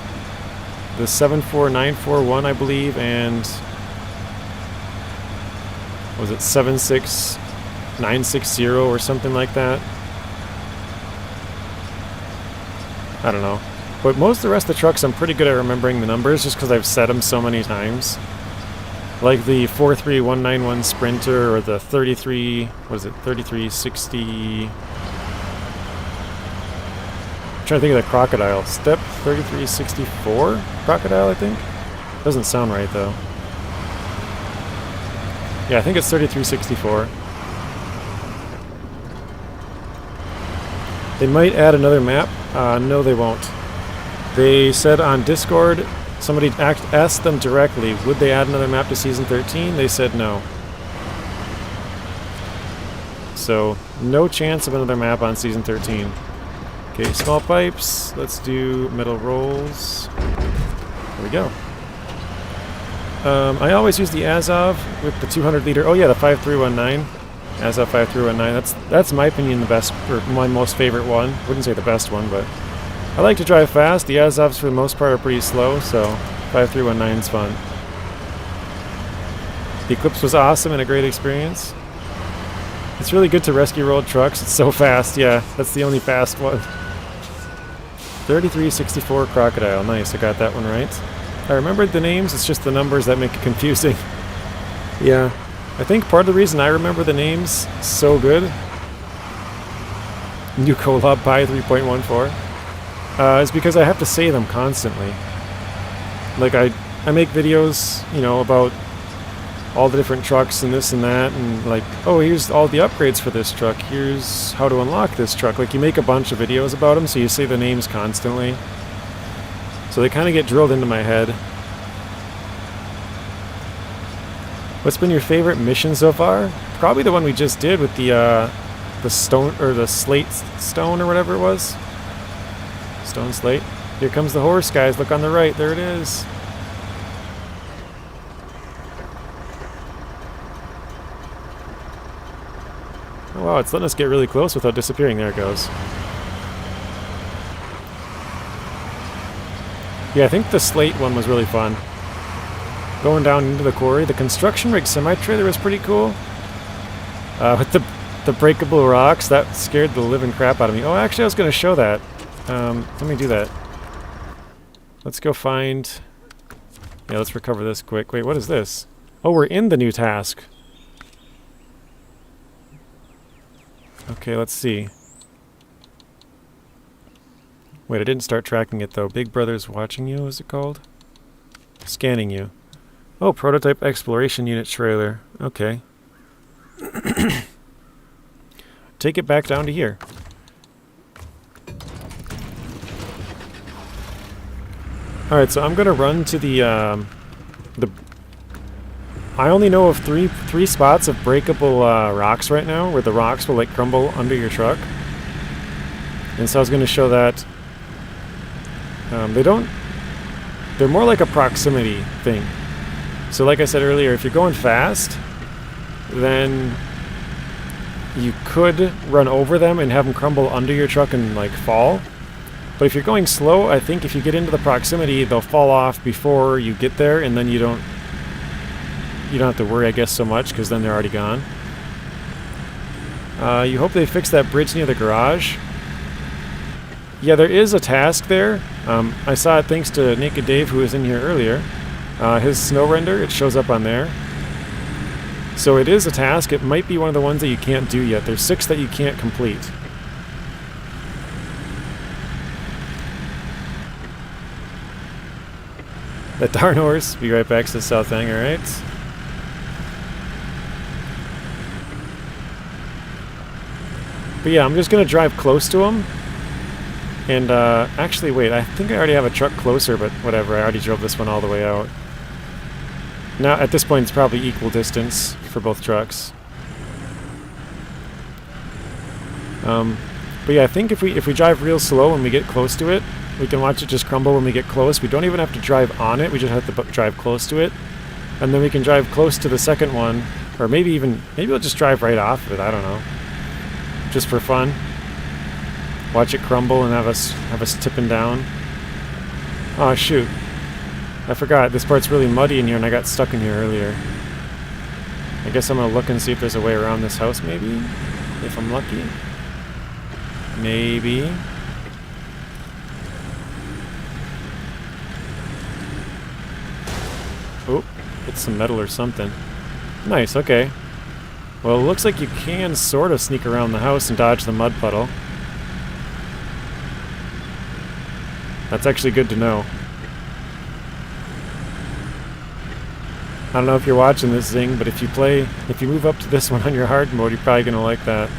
the 74941, I believe, and was it 76960 or something like that? I don't know. But most of the rest of the trucks, I'm pretty good at remembering the numbers just because I've said them so many times. Like the 43191 Sprinter or the 3360... I'm trying to think of the Crocodile. Step 3364 Crocodile, I think? Doesn't sound right, though. Yeah, I think it's 3364. They might add another map. No, they won't. They said on Discord, somebody asked them directly, would they add another map to Season 13? They said no. So, no chance of another map on Season 13. Okay, small pipes. Let's do metal rolls. There we go. I always use the Azov with the 200 liter. Oh yeah, the 5319. Azov 5319. That's in my opinion the best, or my most favorite one. Wouldn't say the best one, but I like to drive fast. The Azovs for the most part are pretty slow, so 5319 is fun. The Eclipse was awesome and a great experience. It's really good to rescue rolled trucks. It's so fast. Yeah, that's the only fast one. 3364 Crocodile. Nice, I got that one right. I remembered the names, it's just the numbers that make it confusing. Yeah, I think part of the reason I remember the names so good, New Collab Pi 3.14, is because I have to say them constantly. Like I make videos, you know, about all the different trucks and this and that, and like, oh, here's all the upgrades for this truck, here's how to unlock this truck. Like you make a bunch of videos about them, so you say the names constantly. So they kind of get drilled into my head. What's been your favorite mission so far? Probably the one we just did with the stone, or the slate stone, or whatever it was. Stone slate. Here comes the horse, guys. Look on the right. There it is. Oh wow, it's letting us get really close without disappearing. There it goes. Yeah, I think the slate one was really fun. Going down into the quarry. The construction rig semi-trailer was pretty cool. With the breakable rocks, that scared the living crap out of me. Oh, actually I was going to show that. Let me do that. Let's go find... Yeah, let's recover this quick. Wait, what is this? Oh, we're in the new task. Okay, let's see. Wait, I didn't start tracking it though. Big Brother's watching you, is it called? Scanning you. Oh, prototype exploration unit trailer. Okay. Take it back down to here. Alright, so I'm gonna run to the I only know of three spots of breakable rocks right now, where the rocks will like crumble under your truck. And so I was gonna show that. They're more like a proximity thing. So like I said earlier, if you're going fast, then you could run over them and have them crumble under your truck and like fall. But if you're going slow, I think if you get into the proximity, they'll fall off before you get there, and then you don't have to worry, I guess, so much, because then they're already gone. You hope they fix that bridge near the garage. Yeah, there is a task there. I saw it thanks to Naked Dave, who was in here earlier. His SnowRunner, it shows up on there. So it is a task. It might be one of the ones that you can't do yet. There's 6 that you can't complete. That darn horse. Be right back to the south hang, alright? But yeah, I'm just going to drive close to him. And, actually, wait, I think I already have a truck closer, but whatever, I already drove this one all the way out. Now, at this point, it's probably equal distance for both trucks. But yeah, I think if we drive real slow when we get close to it, we can watch it just crumble when we get close. We don't even have to drive on it, we just have to drive close to it. And then we can drive close to the second one, or maybe we'll just drive right off of it, I don't know. Just for fun. Watch it crumble and have us tipping down. Oh shoot. I forgot, this part's really muddy in here and I got stuck in here earlier. I guess I'm gonna look and see if there's a way around this house, maybe? If I'm lucky. Maybe. Oh, hit some metal or something. Nice, okay. Well, it looks like you can sort of sneak around the house and dodge the mud puddle. That's actually good to know. I don't know if you're watching this thing, but if you move up to this one on your hard mode, you're probably gonna like that.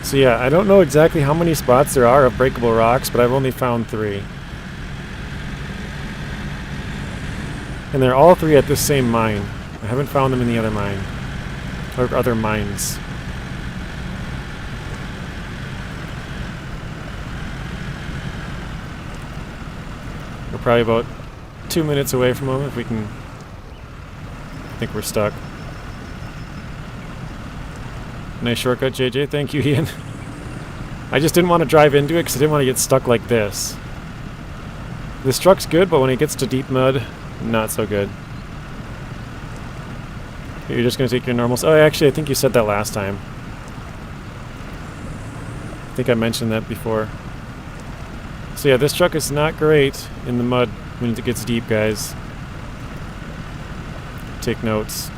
So yeah, I don't know exactly how many spots there are of breakable rocks, but I've only found 3. And they're all 3 at this same mine. I haven't found them in the other mine. Or other mines. We're probably about 2 minutes away from them if we can... I think we're stuck. Nice shortcut, JJ. Thank you, Ian. I just didn't want to drive into it because I didn't want to get stuck like this. This truck's good, but when it gets to deep mud, not so good. You're just going to take your normals. Oh, actually, I think you said that last time. I think I mentioned that before. So yeah, this truck is not great in the mud when it gets deep, guys. Take notes.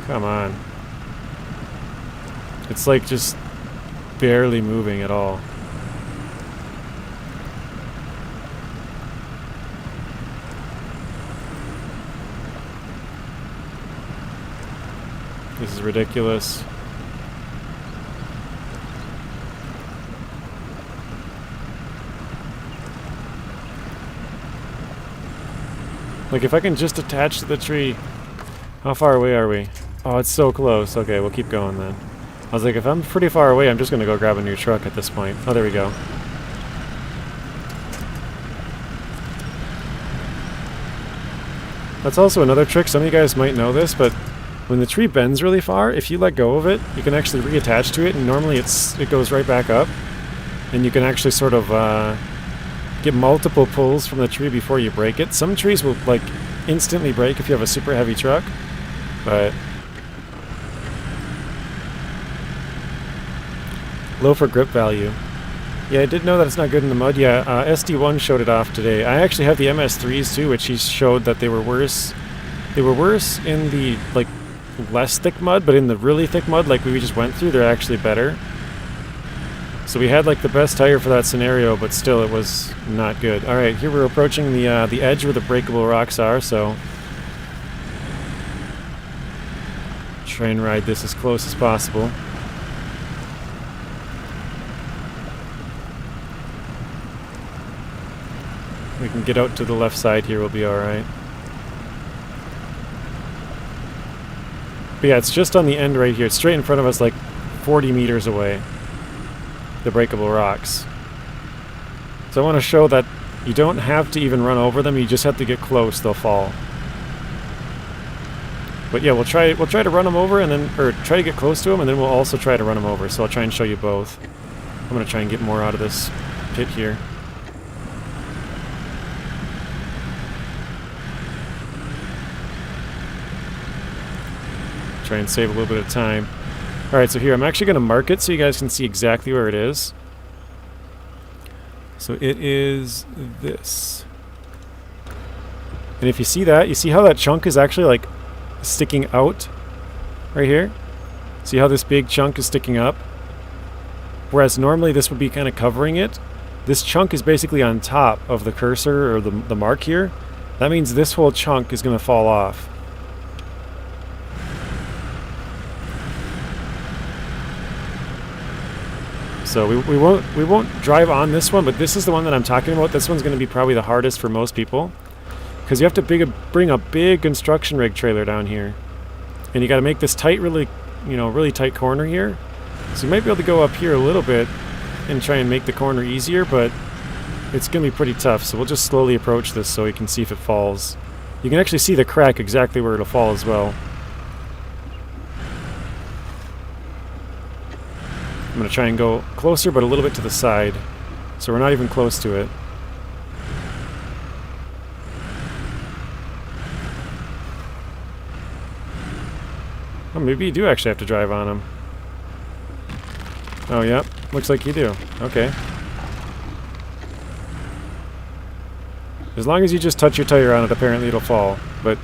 Come on. It's like just barely moving at all. This is ridiculous. Like, if I can just attach to the tree. How far away are we? Oh, it's so close. Okay, we'll keep going then. I was like, if I'm pretty far away, I'm just going to go grab a new truck at this point. Oh, there we go. That's also another trick. Some of you guys might know this, but when the tree bends really far, if you let go of it, you can actually reattach to it, and normally it goes right back up. And you can actually sort of get multiple pulls from the tree before you break it. Some trees will, like, instantly break if you have a super heavy truck, but... Low for grip value. Yeah, I did know that it's not good in the mud. Yeah, SD1 showed it off today. I actually have the MS3s too, which he showed that they were worse. They were worse in the, like, less thick mud, but in the really thick mud, like we just went through, they're actually better. So we had, like, the best tire for that scenario, but still it was not good. Alright, here we're approaching the edge where the breakable rocks are, so... try and ride this as close as possible. We can get out to the left side here, we'll be alright. But yeah, it's just on the end right here. It's straight in front of us, like 40 meters away. The breakable rocks. So I want to show that you don't have to even run over them, you just have to get close, they'll fall. But yeah, we'll try to run them over and then, or try to get close to them, and then we'll also try to run them over. So I'll try and show you both. I'm going to try and get more out of this pit here. Try and save a little bit of time. Alright, so here, I'm actually going to mark it so you guys can see exactly where it is. So it is this. And if you see that, you see how that chunk is actually, like, sticking out right here? See how this big chunk is sticking up? Whereas normally this would be kind of covering it. This chunk is basically on top of the cursor or the mark here. That means this whole chunk is going to fall off. So we won't drive on this one, but this is the one that I'm talking about. This one's going to be probably the hardest for most people, because you have to bring a big construction rig trailer down here, and you got to make this tight, really tight corner here. So you might be able to go up here a little bit, and try and make the corner easier, but it's going to be pretty tough, so we'll just slowly approach this so we can see if it falls. You can actually see the crack exactly where it'll fall as well. I'm going to try and go closer, but a little bit to the side, so we're not even close to it. Oh, maybe you do actually have to drive on them. Oh, yep. Looks like you do. Okay. As long as you just touch your tire on it, apparently it'll fall. But,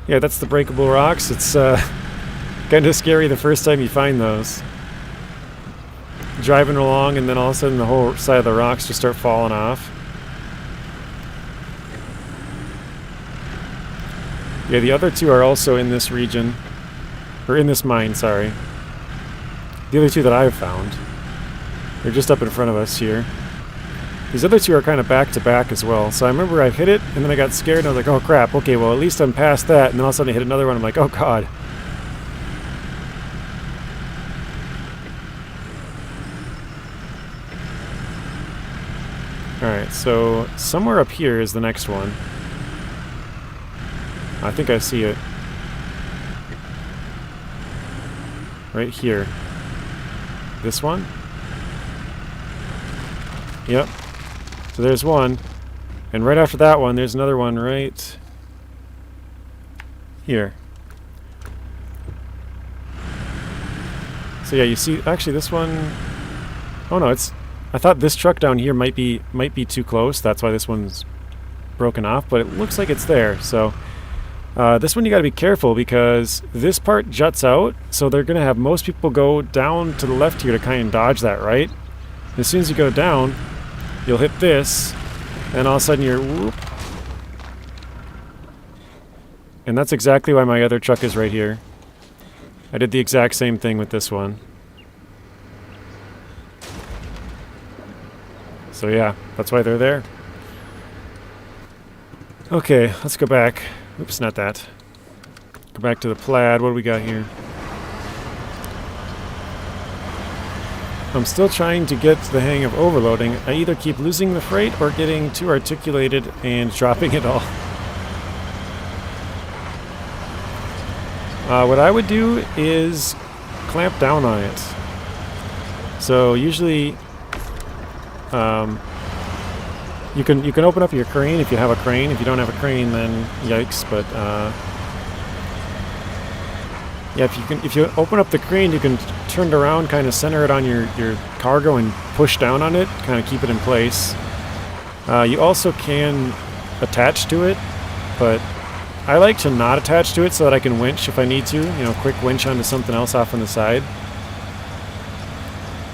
yeah, that's the breakable rocks. It's kind of scary the first time you find those. Driving along, and then all of a sudden the whole side of the rocks just start falling off. Yeah, the other two are also in this region. Or in this mine, sorry. The other two that I've found. They're just up in front of us here. These other two are kind of back to back as well. So I remember I hit it, and then I got scared, and I was like, oh crap, okay, well at least I'm past that. And then all of a sudden I hit another one, I'm like, oh god. Alright, so somewhere up here is the next one. I think I see it. Right here. This one? Yep. So there's one. And right after that one, there's another one right here. So yeah, you see, actually this one... Oh no, it's... I thought this truck down here might be too close. That's why this one's broken off, but it looks like it's there. So this one you gotta be careful because this part juts out, so they're gonna have most people go down to the left here to kind of dodge that, right? As soon as you go down, you'll hit this, and all of a sudden you're whoop. And that's exactly why my other truck is right here. I did the exact same thing with this one. So yeah, that's why they're there. Okay, let's go back. Oops, not that. Go back to the plaid. What do we got here? I'm still trying to get the hang of overloading. I either keep losing the freight or getting too articulated and dropping it all. What I would do is clamp down on it. So usually you can open up your crane if you have a crane. If you don't have a crane, then yikes. But yeah, if you open up the crane, you can turn it around, kind of center it on your cargo and push down on it, kind of keep it in place. You also can attach to it, but I like to not attach to it so that I can winch if I need to. You know, quick winch onto something else off on the side.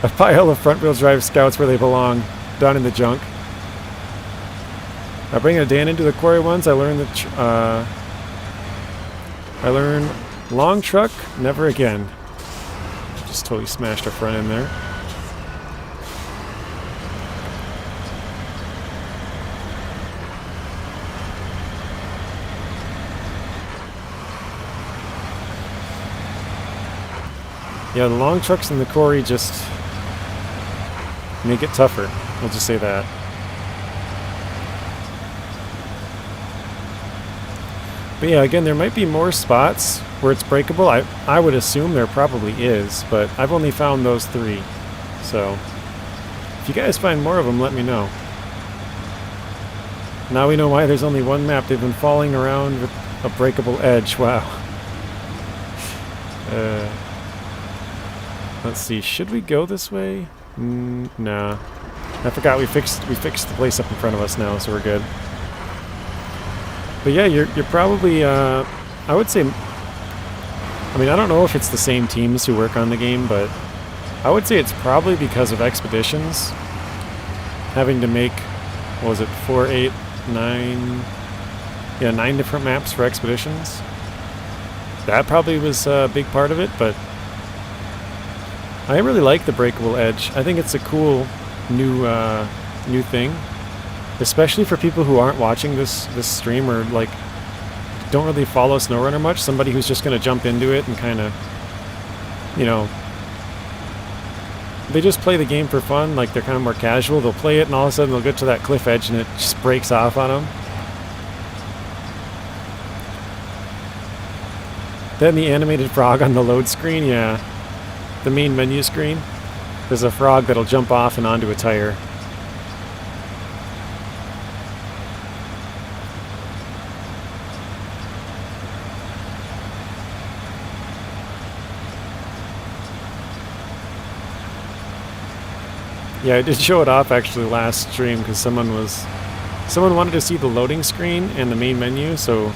A pile of front-wheel drive Scouts where they belong, down in the junk. I bring a Dan into the quarry ones. I learned that I learned long truck, never again. Just totally smashed our front end there. Yeah, the long trucks in the quarry just make it tougher. We'll just say that. But yeah, again, there might be more spots where it's breakable. I would assume there probably is, but I've only found those 3. So, if you guys find more of them, let me know. Now we know why there's only one map. They've been falling around with a breakable edge. Wow. Let's see. Should we go this way? Nah. I forgot we fixed the place up in front of us now, so we're good. But yeah, you're probably I would say, I mean, I don't know if it's the same teams who work on the game, but I would say it's probably because of expeditions. Having to make, what was it, 4, 8, 9, yeah, 9 different maps for expeditions. That probably was a big part of it, but I really like the breakable edge. I think it's a cool new thing, especially for people who aren't watching this stream or like don't really follow SnowRunner much. Somebody who's just going to jump into it and kind of, you know, they just play the game for fun, like they're kind of more casual. They'll play it and all of a sudden they'll get to that cliff edge and it just breaks off on them. Then the animated frog on the load screen, yeah. The main menu screen. There's a frog that'll jump off and onto a tire. Yeah, I did show it off actually last stream because someone wanted to see the loading screen and the main menu, so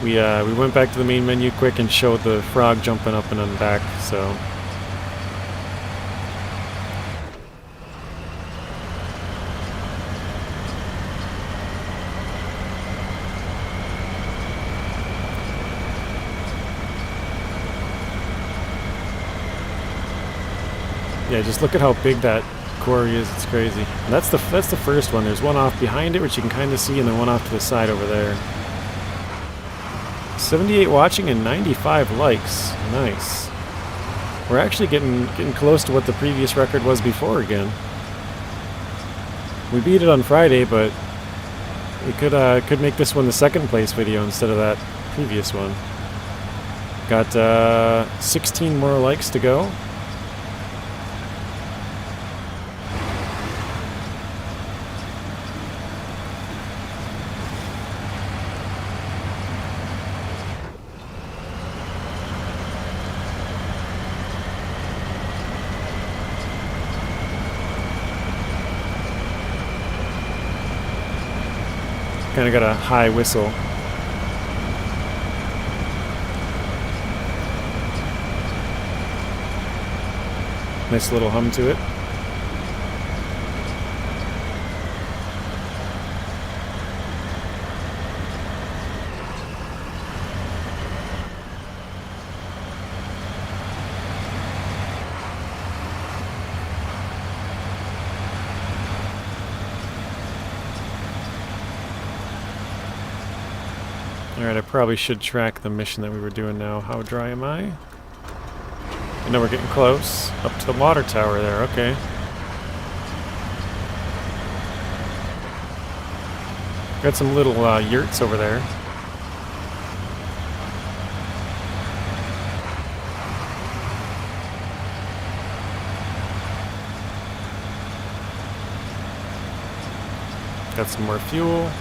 we went back to the main menu quick and showed the frog jumping up and on back. So yeah, just look at how big that quarry is. It's crazy. And that's the first one. There's one off behind it, which you can kind of see, and then one off to the side over there. 78 watching and 95 likes. Nice. We're actually getting close to what the previous record was before again. We beat it on Friday, but we could make this one the second place video instead of that previous one. Got 16 more likes to go. Kind of got a high whistle. Nice little hum to it. Alright, I probably should track the mission that we were doing now. How dry am I? I know we're getting close. Up to the water tower there, okay. Got some little yurts over there. Got some more fuel.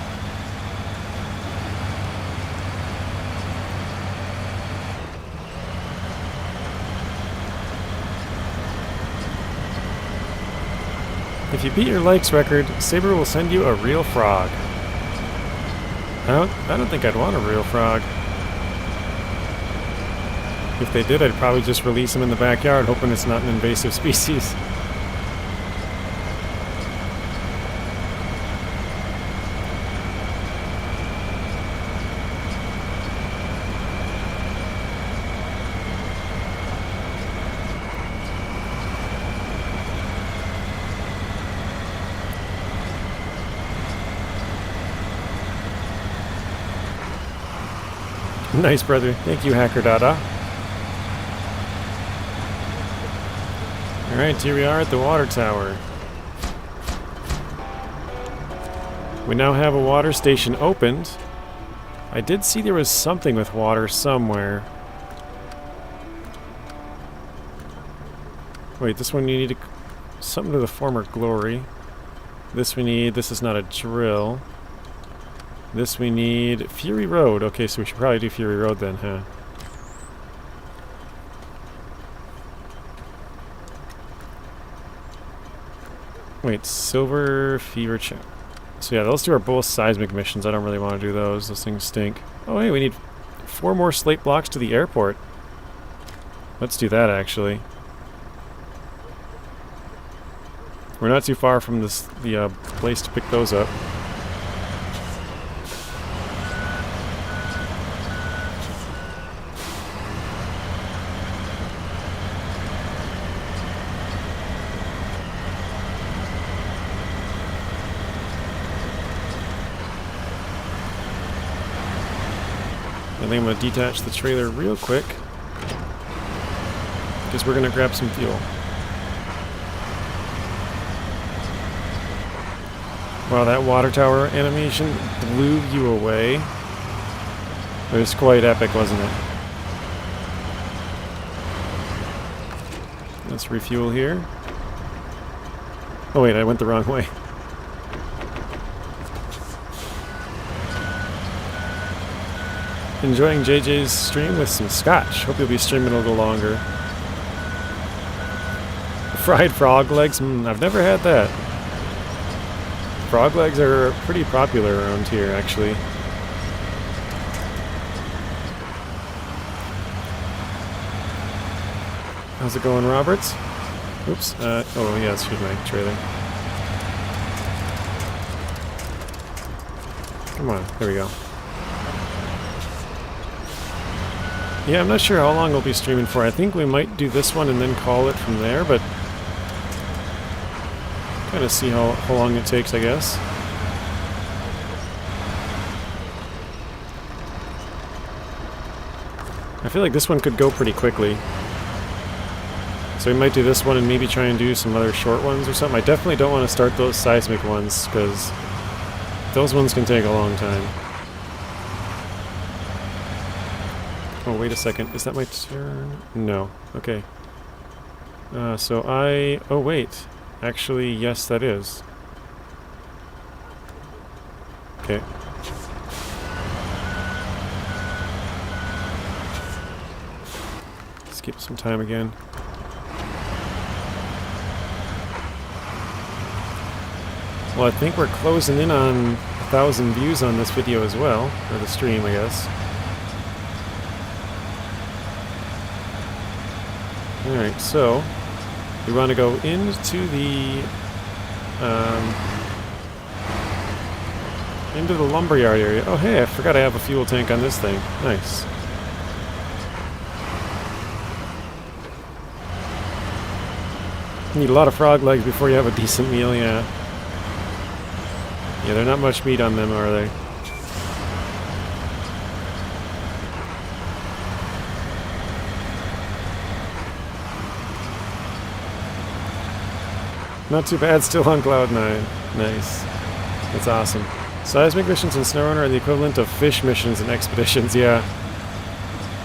If you beat your likes record, Saber will send you a real frog. I don't think I'd want a real frog. If they did, I'd probably just release them in the backyard, hoping it's not an invasive species. Nice, brother. Thank you, Hacker Dada. Alright, here we are at the water tower. We now have a water station opened. I did see there was something with water somewhere. Wait, this one you need to... something to the former glory. This we need... this is not a drill. This we need Fury Road. Okay, so we should probably do Fury Road then, huh? Wait, Silver Fever Check. So yeah, those two are both seismic missions. I don't really want to do those. Those things stink. Oh hey, we need 4 more slate blocks to the airport. Let's do that actually. We're not too far from this the place to pick those up. I think I'm going to detach the trailer real quick because we're going to grab some fuel. Wow, that water tower animation blew you away. It was quite epic, wasn't it? Let's refuel here. Oh wait, I went the wrong way. Enjoying JJ's stream with some scotch. Hope you'll be streaming a little longer. Fried frog legs? I've never had that. Frog legs are pretty popular around here, actually. How's it going, Roberts? Oops. Oh, yeah, it's my trailer. Come on. There we go. Yeah, I'm not sure how long we'll be streaming for. I think we might do this one and then call it from there, but kind of see how long it takes, I guess. I feel like this one could go pretty quickly. So we might do this one and maybe try and do some other short ones or something. I definitely don't want to start those seismic ones, because those ones can take a long time. Oh, wait a second. Is that my turn? No. Okay. Oh, wait. Actually, yes, that is. Okay. Skip some time again. Well, I think we're closing in on 1,000 views on this video as well. Or the stream, I guess. Alright, so we want to go into the lumberyard area. Oh hey, I forgot I have a fuel tank on this thing. Nice. You need a lot of frog legs before you have a decent meal, yeah. Yeah, there's not much meat on them, are they? Not too bad, still on Cloud 9. Nice. That's awesome. Seismic missions in SnowRunner are the equivalent of fish missions in Expeditions, yeah.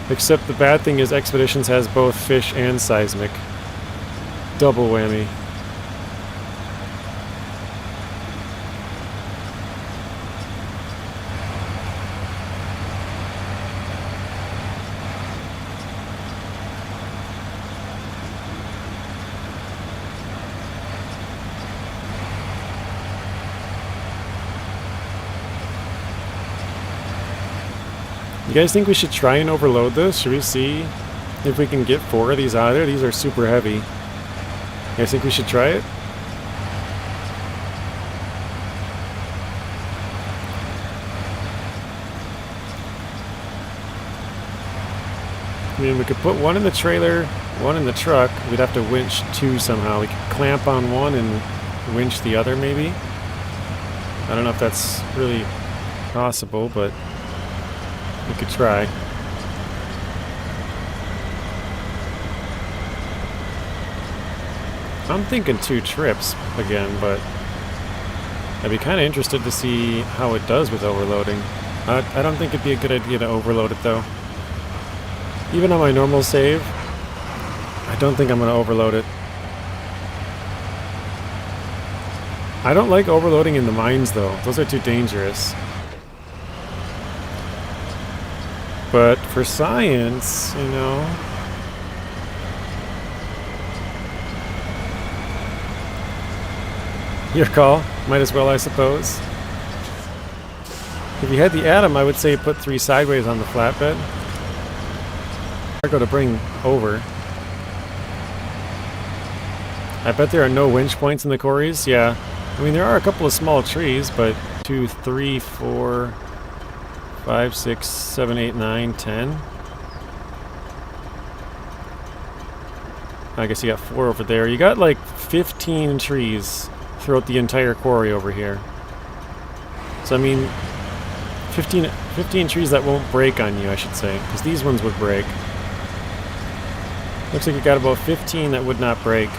Except the bad thing is Expeditions has both fish and seismic. Double whammy. You guys think we should try and overload this? Should we see if we can get 4 of these out of there? These are super heavy. You guys think we should try it? I mean, we could put one in the trailer, one in the truck. We'd have to winch 2 somehow. We could clamp on one and winch the other, maybe? I don't know if that's really possible, but we could try. I'm thinking 2 trips again, but I'd be kind of interested to see how it does with overloading. I don't think it'd be a good idea to overload it, though. Even on my normal save, I don't think I'm going to overload it. I don't like overloading in the mines, though. Those are too dangerous. But for science, you know... Your call. Might as well, I suppose. If you had the Atom, I would say put 3 sideways on the flatbed. Cargo to bring over. I bet there are no winch points in the quarries. Yeah. I mean, there are a couple of small trees, but 2, 3, 4... 5, 6, 7, 8, 9, 10. I guess you got 4 over there. You got like 15 trees throughout the entire quarry over here. So I mean, 15 trees that won't break on you, I should say, because these ones would break. Looks like you got about 15 that would not break.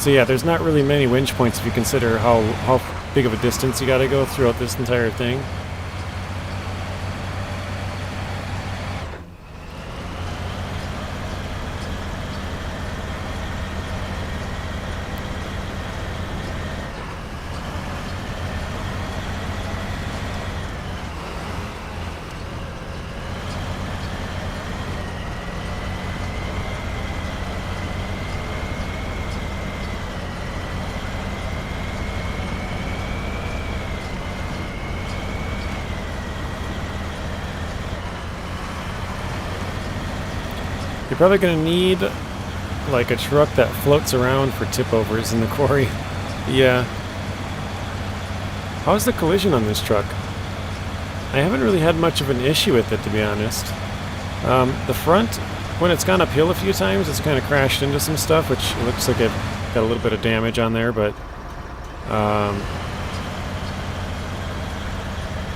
So yeah, there's not really many winch points if you consider how big of a distance you got to go throughout this entire thing. You're probably going to need like a truck that floats around for tip-overs in the quarry. Yeah. How's the collision on this truck? I haven't really had much of an issue with it, to be honest. The front, when it's gone uphill a few times, it's kind of crashed into some stuff, which looks like it got a little bit of damage on there, but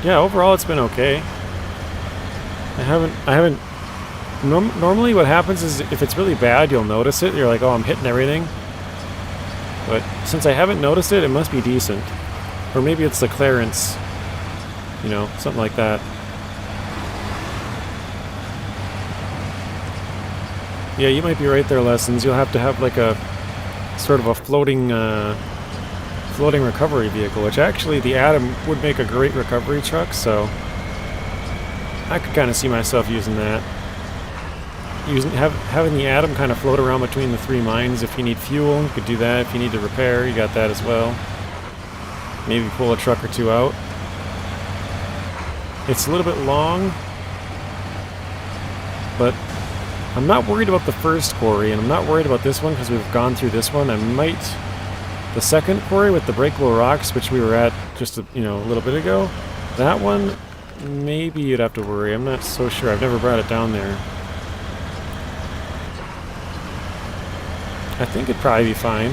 yeah, overall it's been okay. I haven't normally what happens is if it's really bad, you'll notice it. You're like, oh, I'm hitting everything. But since I haven't noticed it, it must be decent. Or maybe it's the clearance, you know, something like that. Yeah, you might be right there, Lessons. You'll have to have like a sort of a floating recovery vehicle, which actually the Atom would make a great recovery truck, so I could kind of see myself using that. Having the Atom kind of float around between the 3 mines. If you need fuel, you could do that. If you need to repair, you got that as well. Maybe pull a truck or 2 out. It's a little bit long, but I'm not worried about the first quarry, and I'm not worried about this one because we've gone through this one. I might... The second quarry with the breakable rocks, which we were at just a little bit ago, that one, maybe you'd have to worry. I'm not so sure. I've never brought it down there. I think it'd probably be fine.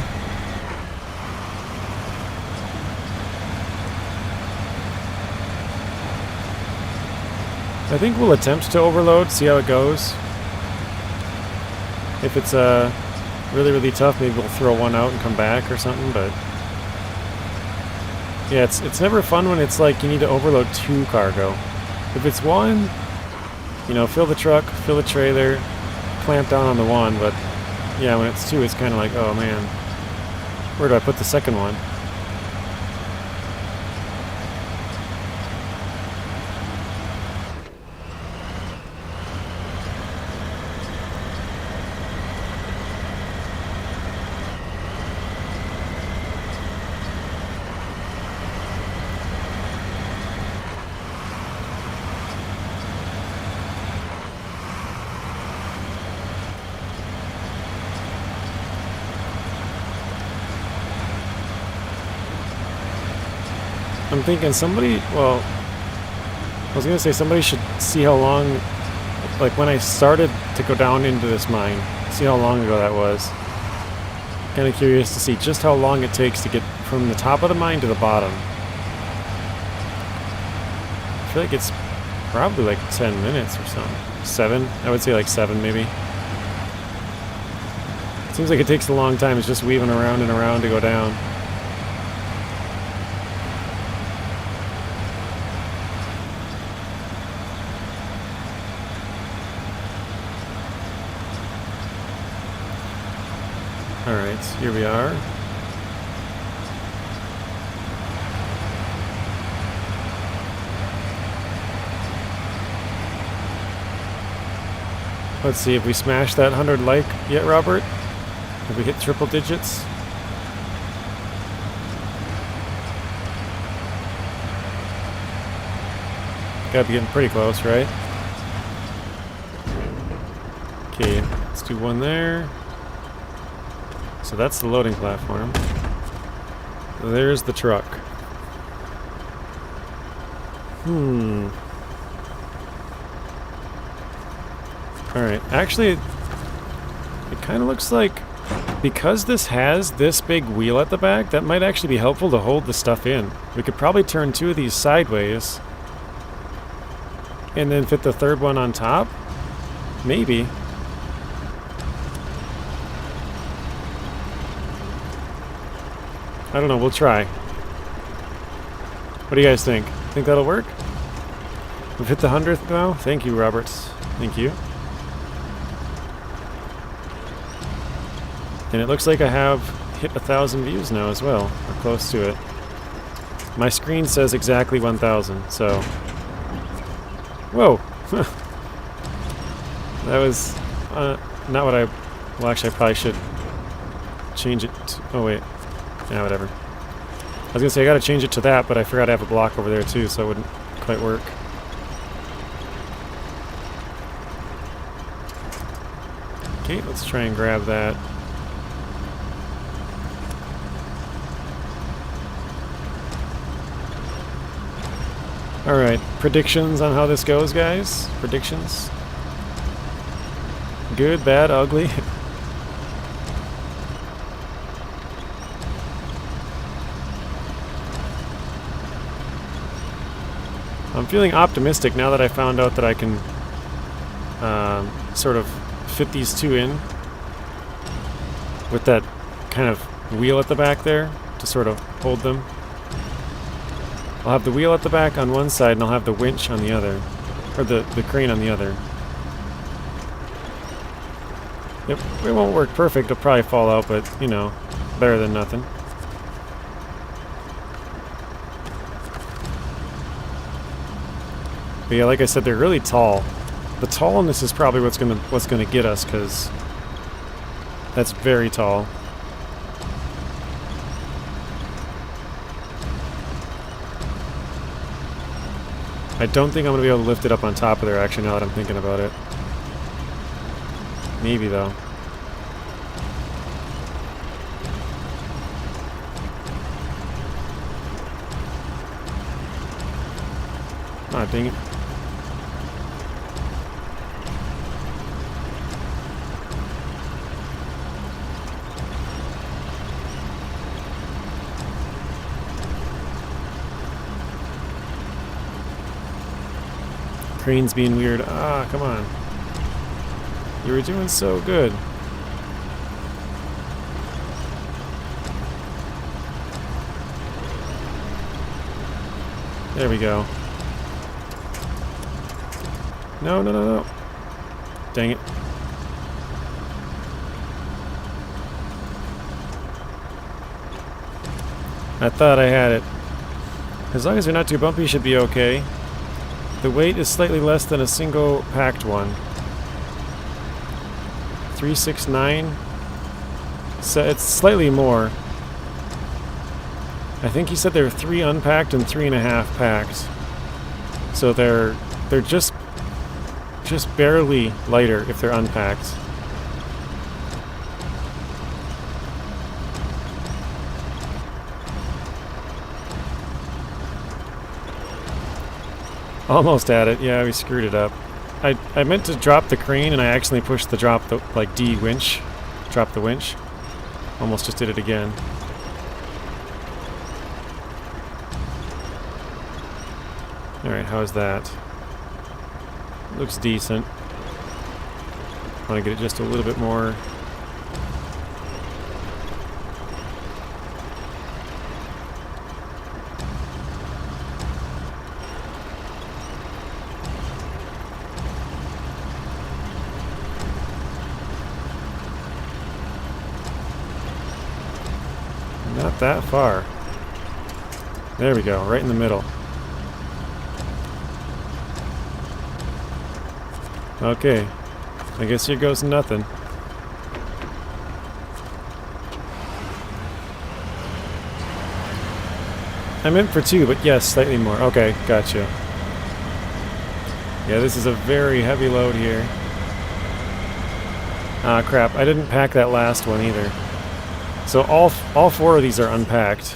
I think we'll attempt to overload, see how it goes. If it's really, really tough, maybe we'll throw one out and come back or something, but... Yeah, it's never fun when it's like you need to overload 2 cargo. If it's 1, fill the truck, fill the trailer, clamp down on the 1, but... Yeah, when it's 2, it's kind of like, oh man, where do I put the second one? I'm thinking somebody, well, I was going to say somebody should see how long, like when I started to go down into this mine, see how long ago that was. Kind of curious to see just how long it takes to get from the top of the mine to the bottom. I feel like it's probably like 10 minutes or something. 7? I would say like 7 maybe. Seems like it takes a long time. It's just weaving around and around to go down. Alright, here we are. Let's see if we smash that 100 like yet, Robert. Have we hit triple digits? Gotta be getting pretty close, right? Okay, let's do one there. So that's the loading platform. There's the truck. Alright, actually, it kind of looks like, because this has this big wheel at the back, that might actually be helpful to hold the stuff in. We could probably turn 2 of these sideways, and then fit the third one on top? Maybe. I don't know, we'll try. What do you guys think? Think that'll work? We've hit the 100th now? Thank you, Roberts. Thank you. And it looks like I have hit 1,000 views now as well, or close to it. My screen says exactly 1,000, so... Whoa! That was not what I... Well, actually, I probably should change it to... Oh, wait. Yeah, whatever. I was gonna say I gotta change it to that, but I forgot I have a block over there too, so it wouldn't quite work. Okay, let's try and grab that. Alright, predictions on how this goes, guys? Predictions? Good, bad, ugly? I'm feeling optimistic now that I found out that I can sort of fit these two in with that kind of wheel at the back there to sort of hold them. I'll have the wheel at the back on one side and I'll have the winch on the other, or the crane on the other. It won't work perfect, it'll probably fall out, but you know, better than nothing. But yeah, like I said, they're really tall. The tallness is probably what's gonna get us, because that's very tall. I don't think I'm gonna be able to lift it up on top of there, actually, now that I'm thinking about it. Maybe though. Ah, dang it. Crane's being weird. Ah, come on. You were doing so good. There we go. No, no, no, no. Dang it. I thought I had it. As long as they're not too bumpy, you should be okay. The weight is slightly less than a single packed one. 369. So it's slightly more. I think he said there were 3 unpacked and 3.5 packed. So they're just barely lighter if they're unpacked. Almost at it. Yeah, we screwed it up. I meant to drop the crane and I accidentally pushed the drop the D winch. Drop the winch. Almost just did it again. Alright, how's that? Looks decent. Want to get it just a little bit more. Not that far. There we go, right in the middle. Okay, I guess here goes nothing. I meant for 2, but yes, slightly more. Okay, gotcha. Yeah, this is a very heavy load here. Ah, crap, I didn't pack that last one either. So all 4 of these are unpacked.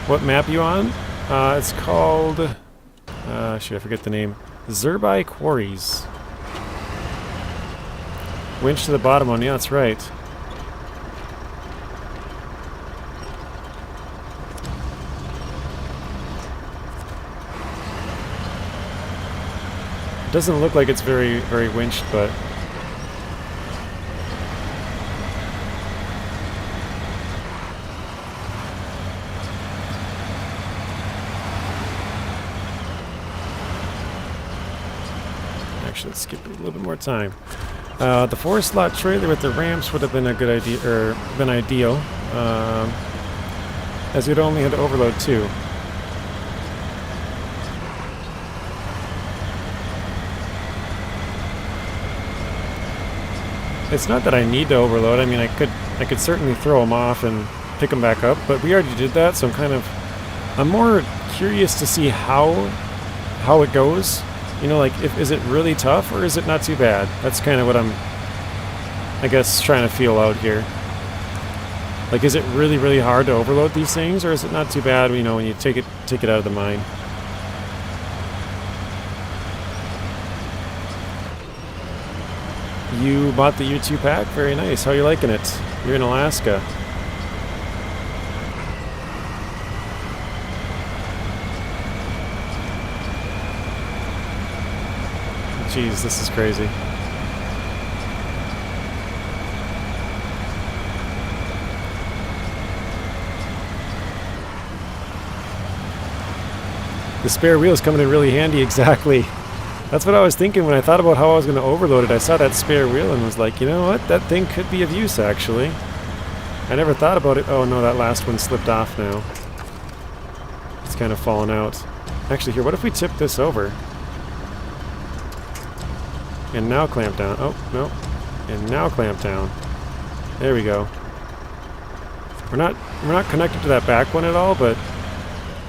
What map you on? It's called... shoot, I forget the name. Zherbai Quarries. Winch to the bottom one. Yeah, that's right. It doesn't look like it's very winched, but... Actually, let's skip a little bit more time. The 4-slot trailer with the ramps would have been a good idea, or been ideal, as we'd only had to overload 2. It's not that I need to overload. I mean, I could certainly throw them off and pick them back up, but we already did that, so I'm more curious to see how it goes. You know, like, is it really tough or is it not too bad? That's kind of what I'm, I guess, trying to feel out here. Like, is it really, really hard to overload these things, or is it not too bad, you know, when you take it out of the mine? You bought the U2 pack? Very nice. How are you liking it? You're in Alaska. Jeez, this is crazy. The spare wheel is coming in really handy, exactly. That's what I was thinking when I thought about how I was going to overload it. I saw that spare wheel and was like, you know what? That thing could be of use, actually. I never thought about it. Oh no, that last one slipped off now. It's kind of fallen out. Actually, here, what if we tip this over? And now clamp down. Oh, no. And now clamp down. There we go. We're not connected to that back one at all, but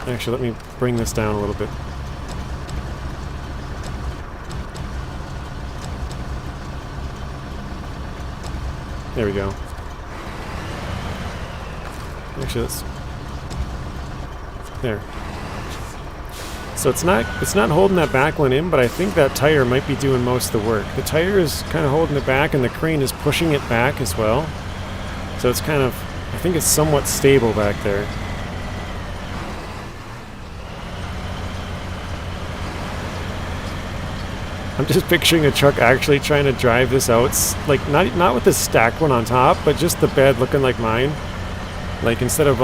actually, let me bring this down a little bit. There we go. Actually, let's... There. So it's not holding that back one in, but I think that tire might be doing most of the work. The tire is kind of holding it back, and the crane is pushing it back as well. So it's kind of... I think it's somewhat stable back there. I'm just picturing a truck actually trying to drive this out, like not with the stacked one on top, but just the bed looking like mine. Like instead of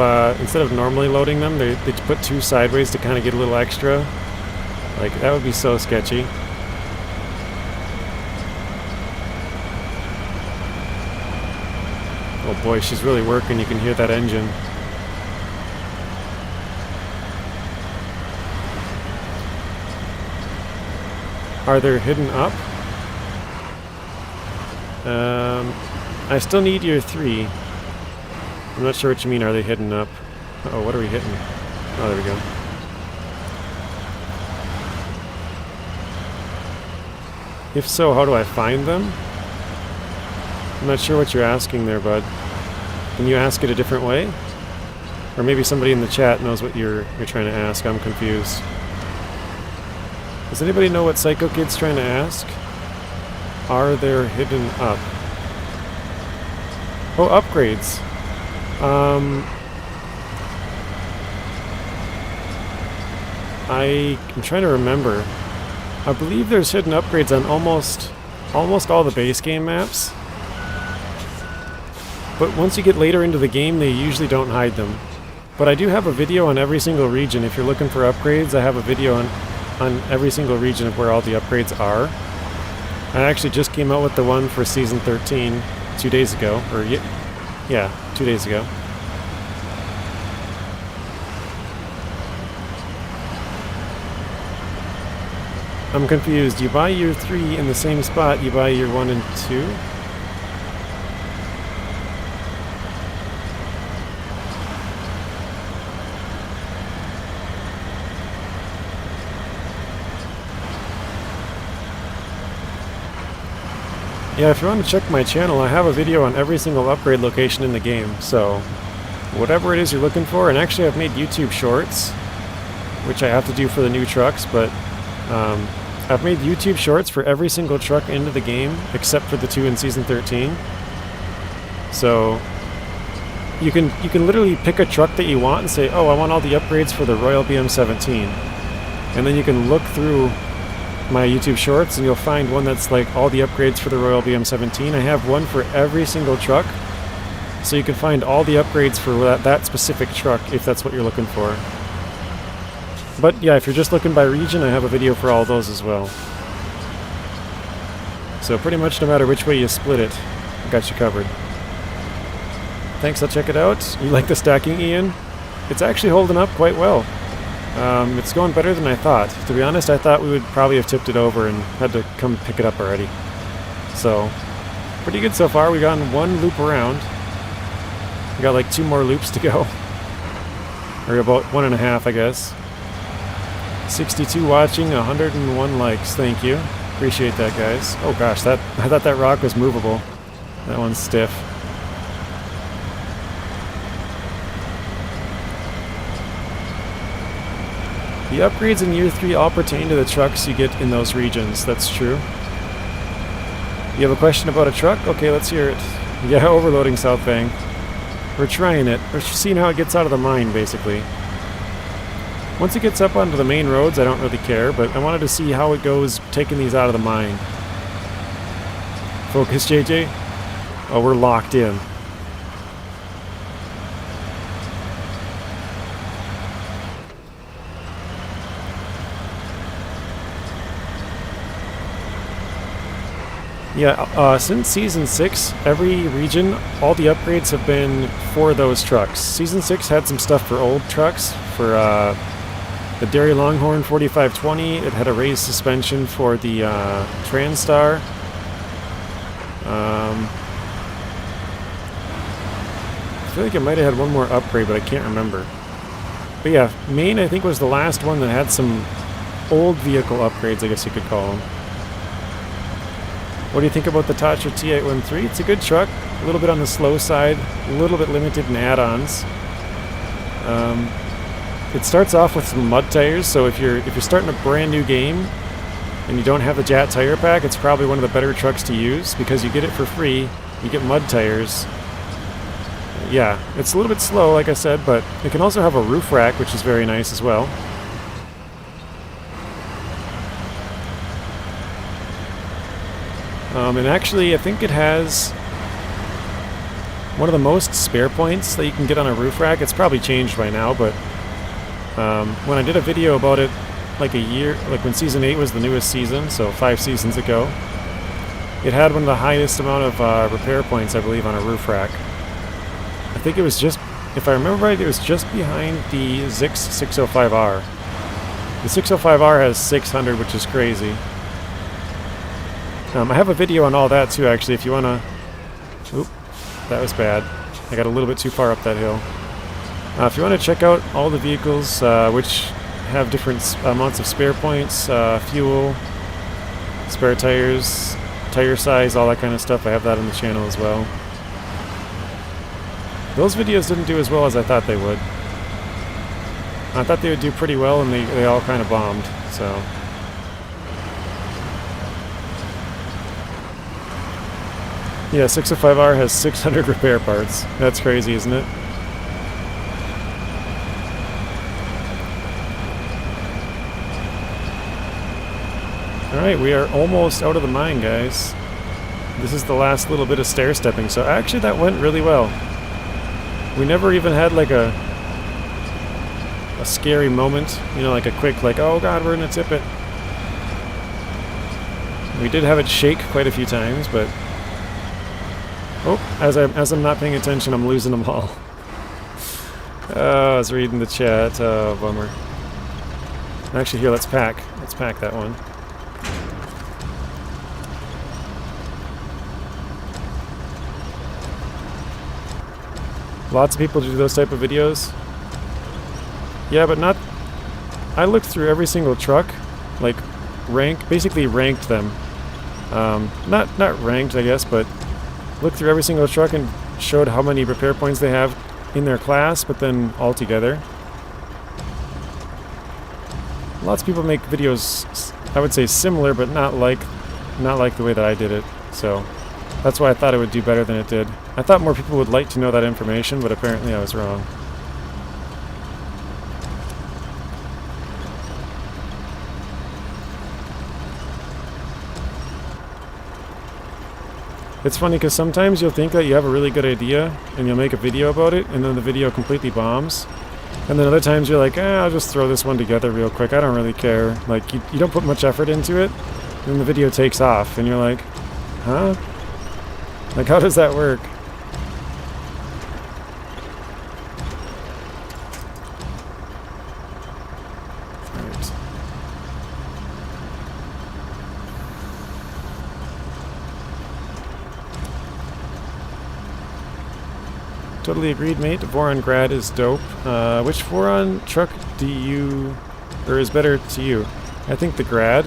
normally loading them, they put 2 sideways to kind of get a little extra. Like that would be so sketchy. Oh boy, she's really working. You can hear that engine. Are they hidden up? I still need your 3. I'm not sure what you mean, are they hidden up? Uh-oh, what are we hitting? Oh, there we go. If so, how do I find them? I'm not sure what you're asking there, bud. Can you ask it a different way? Or maybe somebody in the chat knows what you're trying to ask. I'm confused. Does anybody know what Psycho Kid's trying to ask? Are there hidden up? Oh, upgrades. I'm trying to remember. I believe there's hidden upgrades on almost all the base game maps. But once you get later into the game, they usually don't hide them. But I do have a video on every single region. If you're looking for upgrades, I have a video on every single region of where all the upgrades are. I actually just came out with the one for Season 13 2 days ago. Or, yeah, 2 days ago. I'm confused. You buy your 3 in the same spot you buy your 1 and 2? Yeah, if you want to check my channel, I have a video on every single upgrade location in the game, so whatever it is you're looking for, and actually I've made YouTube shorts, which I have to do for the new trucks, but I've made YouTube shorts for every single truck into the game, except for the 2 in Season 13. So you can literally pick a truck that you want and say, oh, I want all the upgrades for the Royal BM17. And then you can look through my YouTube shorts and you'll find one that's like all the upgrades for the Royal BM17. I have one for every single truck, so you can find all the upgrades for that specific truck if that's what you're looking for. But yeah, if you're just looking by region, I have a video for all those as well. So pretty much no matter which way you split it, I got you covered. Thanks, I'll check it out. You like the stacking, Ian? It's actually holding up quite well. It's going better than I thought. To be honest, I thought we would probably have tipped it over and had to come pick it up already. So, pretty good so far. We got one loop around. We got like 2 more loops to go. Or about 1.5, I guess. 62 watching, 101 likes. Thank you. Appreciate that, guys. Oh gosh, I thought that rock was movable. That one's stiff. The upgrades in Year 3 all pertain to the trucks you get in those regions. That's true. You have a question about a truck? Okay, let's hear it. Yeah, overloading South Bank. We're trying it. We're seeing how it gets out of the mine, basically. Once it gets up onto the main roads, I don't really care, but I wanted to see how it goes taking these out of the mine. Focus, JJ. Oh, we're locked in. Yeah, since Season 6, every region, all the upgrades have been for those trucks. Season 6 had some stuff for old trucks, for the Dairy Longhorn 4520. It had a raised suspension for the Transtar. I feel like it might have had one more upgrade, but I can't remember. But yeah, Maine I think was the last one that had some old vehicle upgrades, I guess you could call them. What do you think about the Tatra T813? It's a good truck, a little bit on the slow side, a little bit limited in add-ons. It starts off with some mud tires, so if you're starting a brand new game and you don't have the JAT tire pack, it's probably one of the better trucks to use because you get it for free. You get mud tires. Yeah, it's a little bit slow, like I said, but it can also have a roof rack, which is very nice as well. And actually, I think it has one of the most spare points that you can get on a roof rack. It's probably changed by now, but when I did a video about it like when Season 8 was the newest season, so 5 seasons ago, it had one of the highest amount of repair points, I believe, on a roof rack. I think it was just, if I remember right, it was just behind the Zix 605R. The 605R has 600, which is crazy. I have a video on all that too, actually, if you want to... Oop, that was bad. I got a little bit too far up that hill. If you want to check out all the vehicles which have different amounts of spare points, fuel, spare tires, tire size, all that kind of stuff, I have that on the channel as well. Those videos didn't do as well as I thought they would. I thought they would do pretty well, and they all kind of bombed, so... Yeah, 605R has 600 repair parts. That's crazy, isn't it? Alright, we are almost out of the mine, guys. This is the last little bit of stair-stepping, so actually that went really well. We never even had like a scary moment, you know, like a quick, like, oh god, we're gonna tip it. We did have it shake quite a few times, but... Oh, as I'm not paying attention, I'm losing them all. Oh, I was reading the chat. Oh, bummer. Actually, here, let's pack that one. Lots of people do those type of videos. Yeah, but not... I looked through every single truck, like, basically ranked them. Not ranked, I guess, but... looked through every single truck and showed how many repair points they have in their class, but then all together. Lots of people make videos, I would say similar, but not like the way that I did it. So that's why I thought it would do better than it did. I thought more people would like to know that information, but apparently I was wrong. It's funny because sometimes you'll think that you have a really good idea and you'll make a video about it and then the video completely bombs. And then other times you're like, I'll just throw this one together real quick. I don't really care. Like, you don't put much effort into it. And the video takes off and you're like, Huh? Like, how does that work? Right. Totally agreed, mate. Voron Grad is dope. Which Voron truck do you... or is better to you? I think the Grad.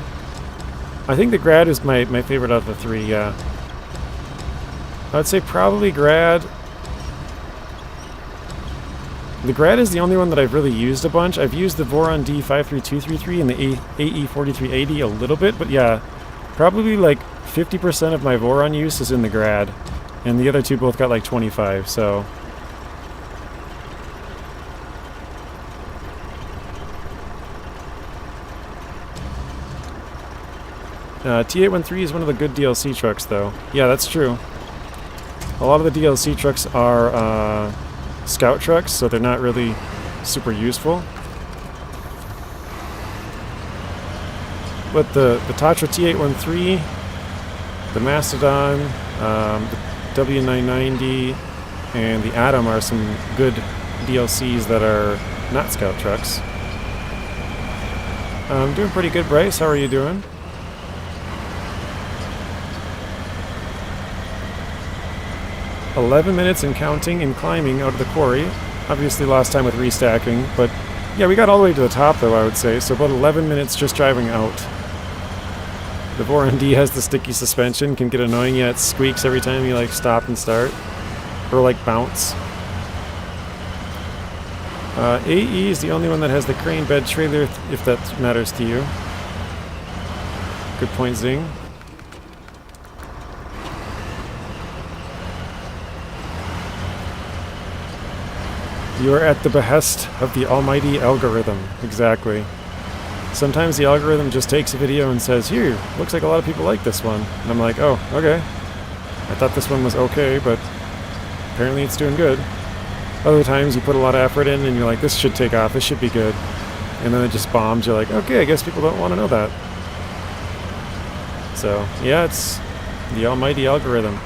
I think the Grad is my favorite out of the three, yeah. I would say probably Grad. The Grad is the only one that I've really used a bunch. I've used the Voron D53233 and the AE4380 a little bit, but yeah, probably like 50% of my Voron use is in the Grad. And the other two both got like 25, so... T813 is one of the good DLC trucks, though. Yeah, that's true. A lot of the DLC trucks are scout trucks, so they're not really super useful. But the Tatra T813, the Mastodon, the W990, and the Atom are some good DLCs that are not scout trucks. I'm doing pretty good, Bryce. How are you doing? "11 minutes and counting and climbing out of the quarry." Obviously lost time with restacking, but yeah, we got all the way to the top though, I would say, so about 11 minutes just driving out. The Voron D has the sticky suspension, can get annoying, yeah, it squeaks every time you like stop and start, or like bounce. AE is the only one that has the crane bed trailer, if that matters to you. Good point, Zing. You are at the behest of the almighty algorithm. Exactly. Sometimes the algorithm just takes a video and says, "Here, looks like a lot of people like this one." And I'm like, oh, okay. I thought this one was okay, but apparently it's doing good. Other times you put a lot of effort in and you're like, this should take off, this should be good. And then it just bombs, you're like, okay, I guess people don't want to know that. So, yeah, it's the almighty algorithm.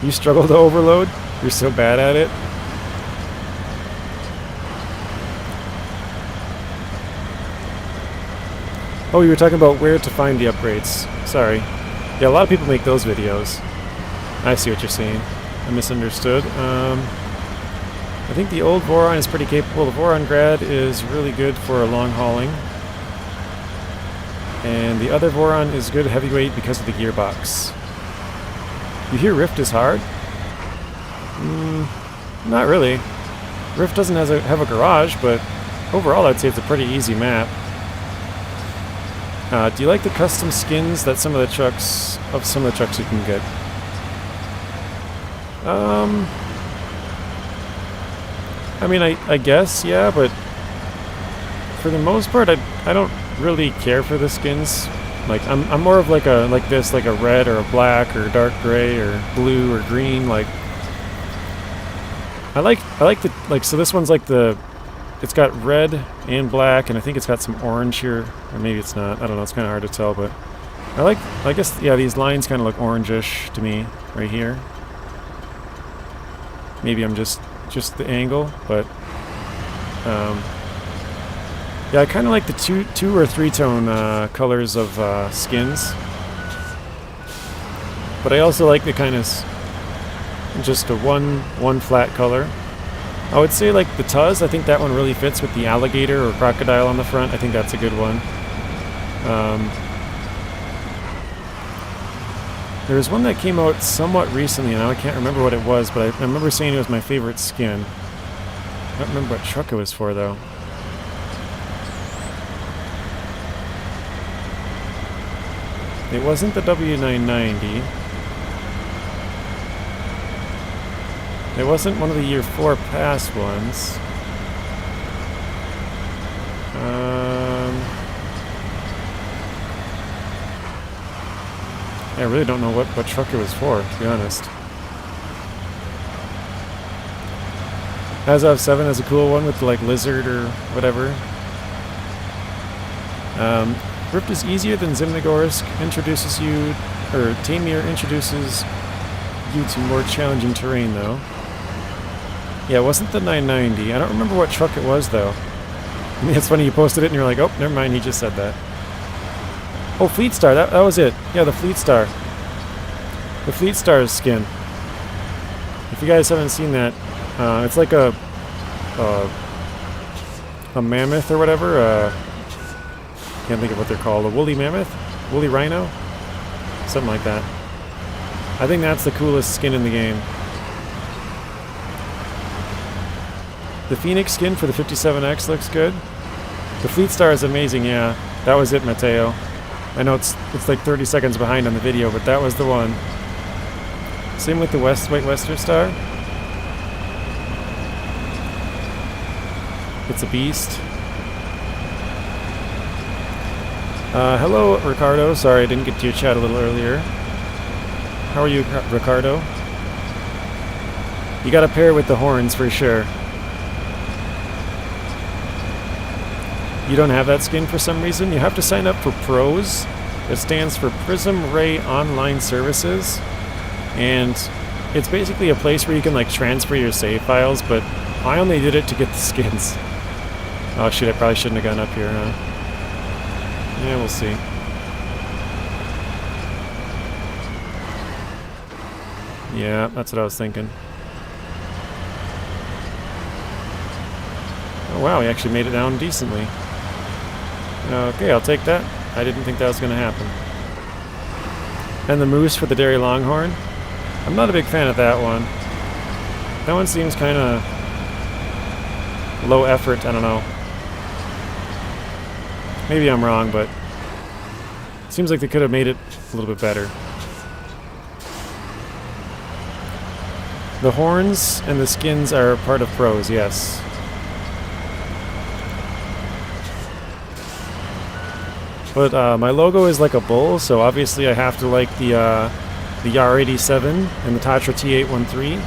You struggle to overload? You're so bad at it? Oh, you were talking about where to find the upgrades. Sorry. Yeah, a lot of people make those videos. I see what you're saying. I misunderstood. I think the old Voron is pretty capable. The Voron Grad is really good for long hauling. And the other Voron is good heavyweight because of the gearbox. You hear Rift is hard? Not really. Rift doesn't have a garage, but overall I'd say it's a pretty easy map. Do you like the custom skins that some of the trucks you can get? I mean, I guess, yeah, but for the most part, I don't really care for the skins. Like, I'm more of like a red or a black or dark gray or blue or green. Like, I like the, like, so this one's like it's got red and black, and I think it's got some orange here, or maybe it's not. I don't know. It's kind of hard to tell, but I guess, yeah, these lines kind of look orangish to me right here. Maybe I'm just the angle, but yeah, I kind of like the two or three tone colors of skins, but I also like the kind of just a one flat color. I would say like the Tuz, I think that one really fits with the alligator or crocodile on the front. I think that's a good one. There was one that came out somewhat recently, and I can't remember what it was, but I remember saying it was my favorite skin. I don't remember what truck it was for, though. It wasn't the W990. It wasn't one of the year 4 pass ones. I really don't know what truck it was for, to be honest. Hazov 7 has a cool one with the, like, lizard or whatever. Rift is easier than Zimnogorsk, introduces you, or Tamir introduces you to more challenging terrain, though. Yeah, it wasn't the 990. I don't remember what truck it was, though. I mean, it's funny, you posted it and you're like, oh, never mind, he just said that. Oh, Fleet Star, that was it. Yeah, the Fleet Star. The Fleet Star's skin. If you guys haven't seen that, it's like a mammoth or whatever. Can't think of what they're called. A woolly mammoth? Woolly rhino? Something like that. I think that's the coolest skin in the game. The Phoenix skin for the 57X looks good. The Fleet Star is amazing, yeah. That was it, Mateo. I know it's like 30 seconds behind on the video, but that was the one. Same with the White Western Star. It's a beast. Hello, Ricardo. Sorry I didn't get to your chat a little earlier. How are you, Ricardo? You gotta pair with the horns for sure. You don't have that skin for some reason? You have to sign up for PROS. It stands for Prism Ray Online Services. And it's basically a place where you can, like, transfer your save files, but I only did it to get the skins. Oh shit, I probably shouldn't have gone up here, huh? Yeah, we'll see. Yeah, that's what I was thinking. Oh wow, he actually made it down decently. Okay, I'll take that. I didn't think that was going to happen. And the moose for the Dairy Longhorn. I'm not a big fan of that one. That one seems kind of low effort, I don't know. Maybe I'm wrong, but it seems like they could have made it a little bit better. The horns and the skins are part of PROS, yes. But my logo is like a bull, so obviously I have to like the R87 and the Tatra T813,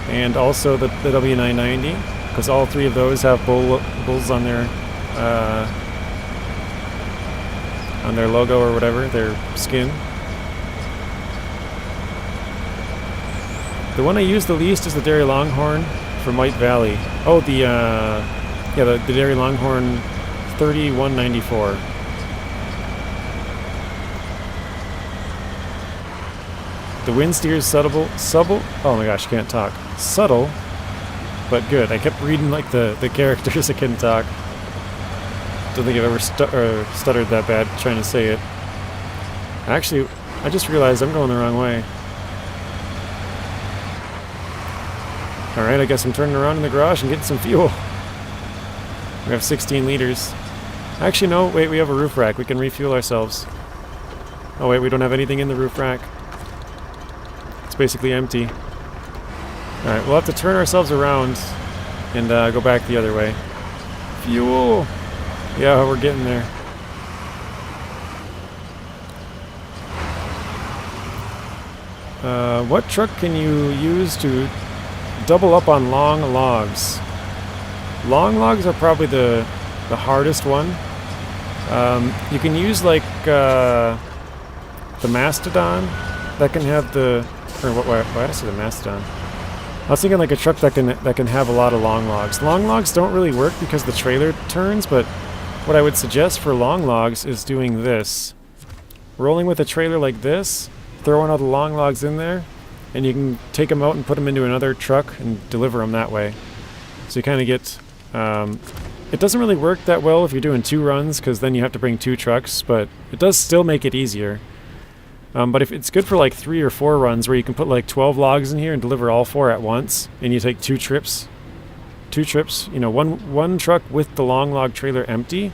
and also the W990, because all three of those have bulls on their logo or whatever, their skin. The one I use the least is the Dairy Longhorn from White Valley. Oh, the Dairy Longhorn 3194. The wind steers subtle. Oh my gosh, can't talk. Subtle, but good. I kept reading like the characters. I couldn't talk. Don't think I've ever stuttered that bad trying to say it. Actually, I just realized I'm going the wrong way. Alright, I guess I'm turning around in the garage and getting some fuel. We have 16 liters. Actually, no, wait, we have a roof rack. We can refuel ourselves. Oh wait, we don't have anything in the roof rack. It's basically empty. Alright, we'll have to turn ourselves around and go back the other way. Fuel! Yeah, we're getting there. What truck can you use to double up on long logs? Long logs are probably the hardest one. You can use like the Mastodon that can have the, or why did I say the Mastodon? I was thinking like a truck that can have a lot of long logs. Long logs don't really work because the trailer turns, but what I would suggest for long logs is doing this. Rolling with a trailer like this, throwing all the long logs in there, and you can take them out and put them into another truck and deliver them that way. So you kind of get... it doesn't really work that well if you're doing 2 runs, because then you have to bring 2 trucks, but it does still make it easier. But if it's good for like 3 or 4 runs where you can put like 12 logs in here and deliver all 4 at once, and you take 2 trips, you know, one truck with the long log trailer empty,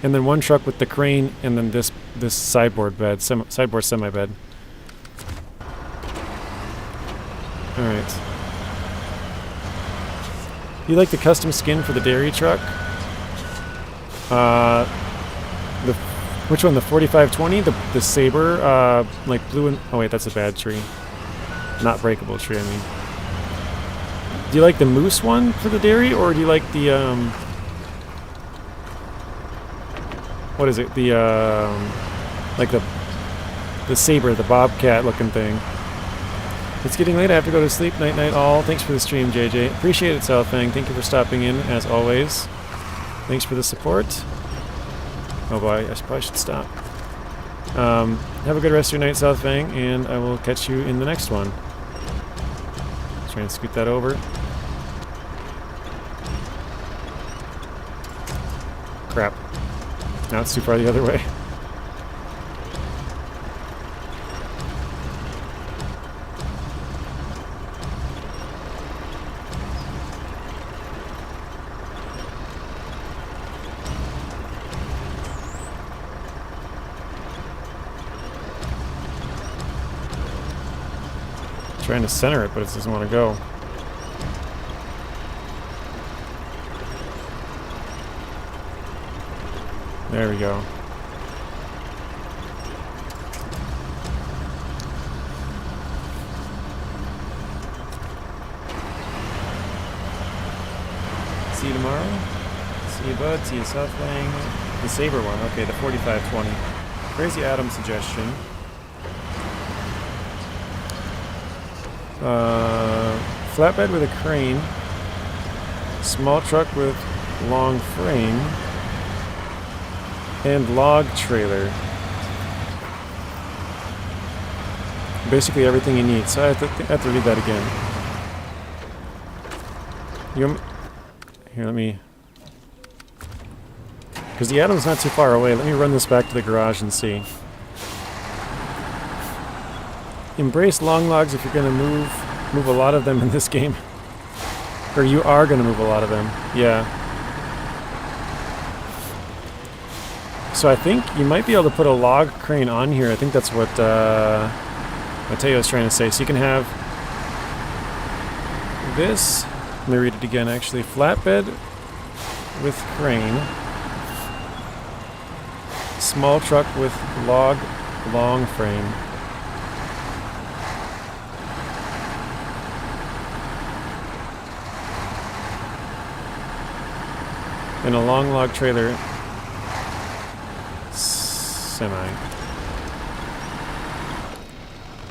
and then 1 truck with the crane, and then this sideboard bed, sideboard semi bed. All right. You like the custom skin for the dairy truck? Which one? The 4520? The Saber, like blue and... Oh wait, that's a bad tree. Not breakable tree, I mean. Do you like the moose one for the dairy, or do you like the what is it? The like the saber, the bobcat looking thing. It's getting late. I have to go to sleep. Night, night, all. Thanks for the stream, JJ. Appreciate it, Southfang. Thank you for stopping in, as always. Thanks for the support. Oh boy, I probably should stop. Have a good rest of your night, Southfang, and I will catch you in the next one. Try and scoot that over. Crap. Now it's too far the other way. Trying to center it, but it doesn't want to go. There we go. See you tomorrow. See you, bud. See you, Southlang. The saber one. Okay, the 4520. Crazy Adam suggestion. Flatbed with a crane, small truck with long frame, and log trailer. Basically everything you need. So I have to read that again. Here, let me... Because the Atom's not too far away. Let me run this back to the garage and see. Embrace long logs if you're going to move a lot of them in this game. Or you are going to move a lot of them. Yeah. So I think you might be able to put a log crane on here. I think that's what Mateo's trying to say. So you can have this. Let me read it again, actually. Flatbed with crane. Small truck with log long frame. And a long log trailer semi.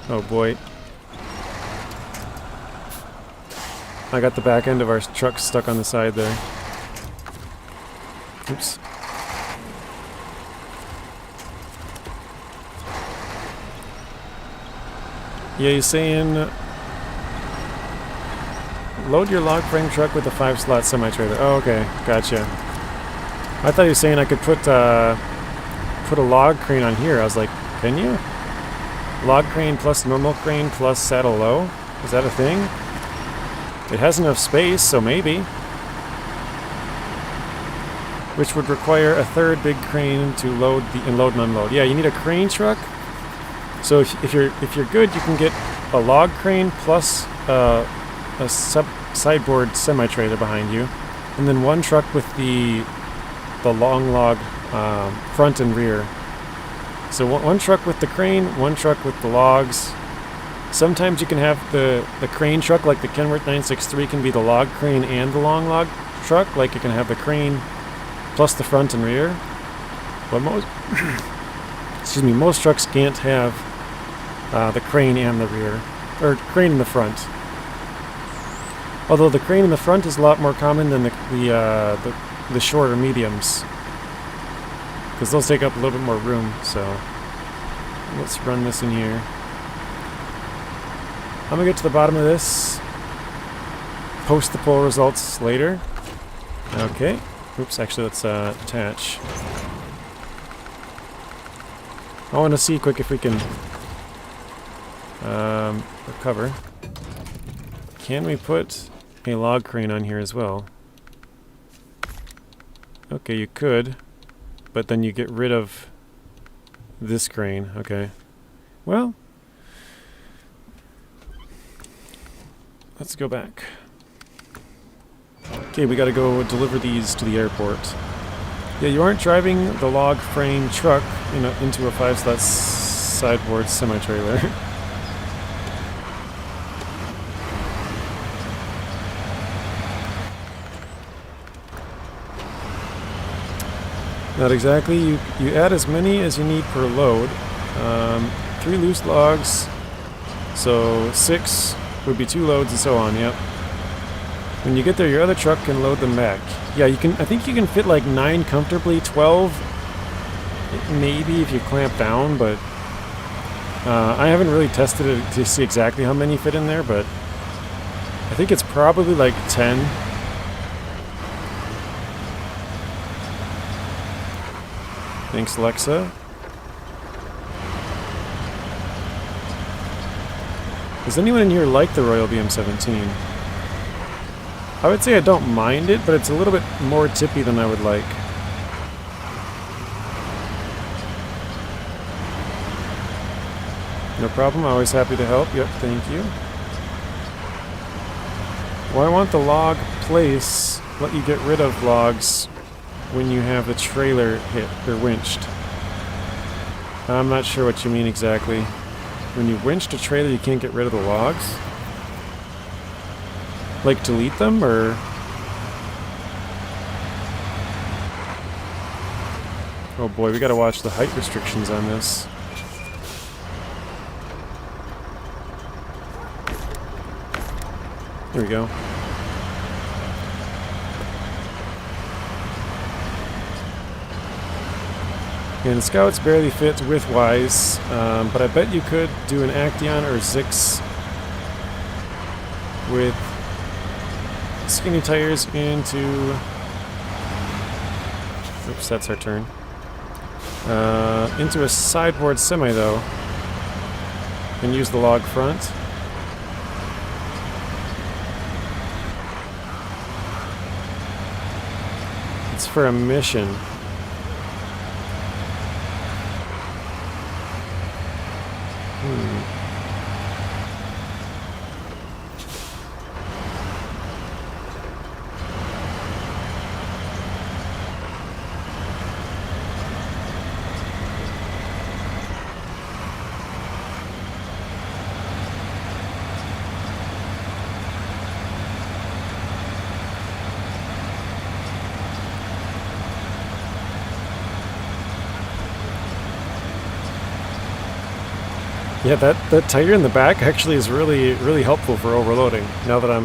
Oh boy. I got the back end of our truck stuck on the side there. Oops. Yeah, he's saying load your log frame truck with a 5-slot semi-trailer. Oh, okay. Gotcha. I thought he was saying I could put a log crane on here. I was like, can you? Log crane plus normal crane plus saddle low? Is that a thing? It has enough space, so maybe. Which would require a third big crane to load and unload. Yeah, you need a crane truck. So if you're good, you can get a log crane plus a sideboard semi-trailer behind you, and then one truck with the long log front and rear. So one truck with the crane, one truck with the logs. Sometimes you can have the crane truck, like the Kenworth 963 can be the log crane and the long log truck, like you can have the crane plus the front and rear. But most trucks can't have the crane and the rear, or crane in the front. Although the crane in the front is a lot more common than the shorter mediums, because those take up a little bit more room. So let's run this in here. I'm gonna get to the bottom of this. Post the poll results later. Okay. Oops. Actually, let's attach. I want to see quick if we can recover. Can we put a log crane on here as well? Okay, you could, but then you get rid of this crane. Okay. Well, let's go back. Okay, we gotta go deliver these to the airport. Yeah, you aren't driving the log frame truck into a 5-slot sideboard semi-trailer. Not exactly. You add as many as you need per load. 3 loose logs, so 6 would be 2 loads and so on, yep. When you get there, your other truck can load them back. Yeah, you can. I think you can fit like 9 comfortably, 12 maybe if you clamp down, but I haven't really tested it to see exactly how many fit in there, but I think it's probably like 10. Thanks, Alexa. Does anyone in here like the Royal BM17? I would say I don't mind it, but it's a little bit more tippy than I would like. No problem, always happy to help. Yep, thank you. Why won't the log place let you get rid of logs when you have the trailer hit or winched? I'm not sure what you mean exactly. When you winched a trailer, you can't get rid of the logs? Like delete them, or? Oh boy, we gotta watch the height restrictions on this. Here we go. And the Scouts barely fit width-wise, but I bet you could do an Action or Zix with skinny tires into... Oops, that's our turn. Into a sideboard semi, though. And use the log front. It's for a mission. Yeah, that tire in the back actually is really helpful for overloading. Now that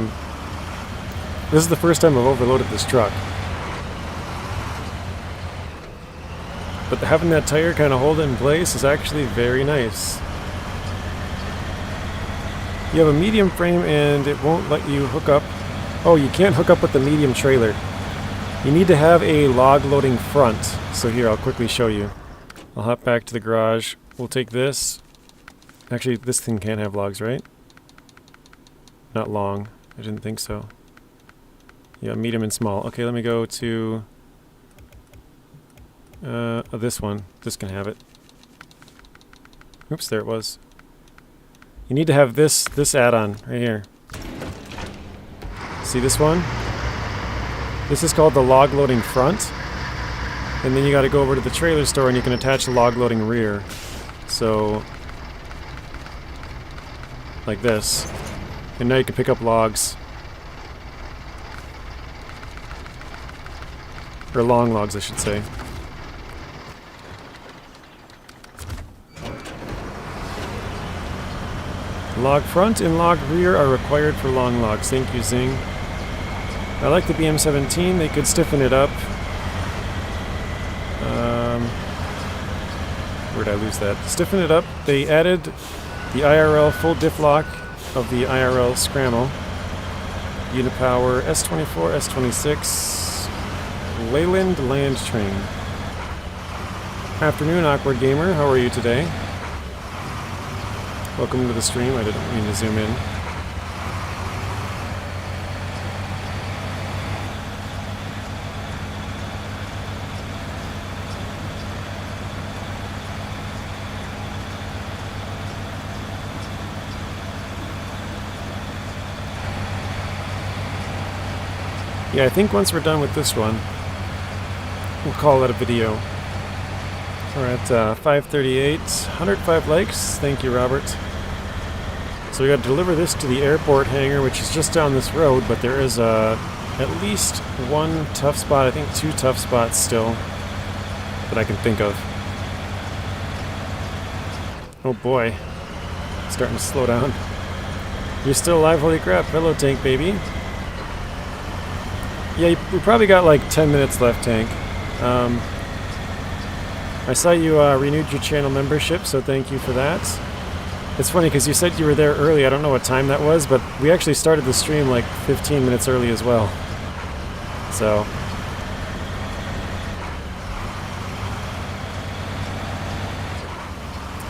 this is the first time I've overloaded this truck. But having that tire kind of hold it in place is actually very nice. You have a medium frame and it won't let you hook up. Oh, you can't hook up with the medium trailer. You need to have a log loading front. So here, I'll quickly show you. I'll hop back to the garage. We'll take this. Actually, this thing can't have logs, right? Not long. I didn't think so. Yeah, medium and small. Okay, let me go to this one. This can have it. Oops, there it was. You need to have this add-on right here. See this one? This is called the log loading front. And then you got to go over to the trailer store and you can attach the log loading rear. So like this. And now you can pick up logs. Or long logs, I should say. Log front and log rear are required for long logs. Thank you, Zing. I like the BM17. They could stiffen it up. Where'd I lose that? Stiffen it up. They added the IRL full diff lock of the IRL Scramble. Unipower S24, S26. Leyland Land Train. Afternoon, Awkward Gamer. How are you today? Welcome to the stream. I didn't mean to zoom in. Yeah, I think once we're done with this one, we'll call it a video. We're at 538, 105 likes. Thank you, Robert. So we got to deliver this to the airport hangar, which is just down this road, but there is at least one tough spot, I think 2 tough spots still. that I can think of. Oh boy. Starting to slow down. You're still alive, holy crap. Hello, Tank Baby. Yeah, we probably got like 10 minutes left, Tank. I saw you renewed your channel membership, so thank you for that. It's funny because you said you were there early. I don't know what time that was, but we actually started the stream like 15 minutes early as well. So...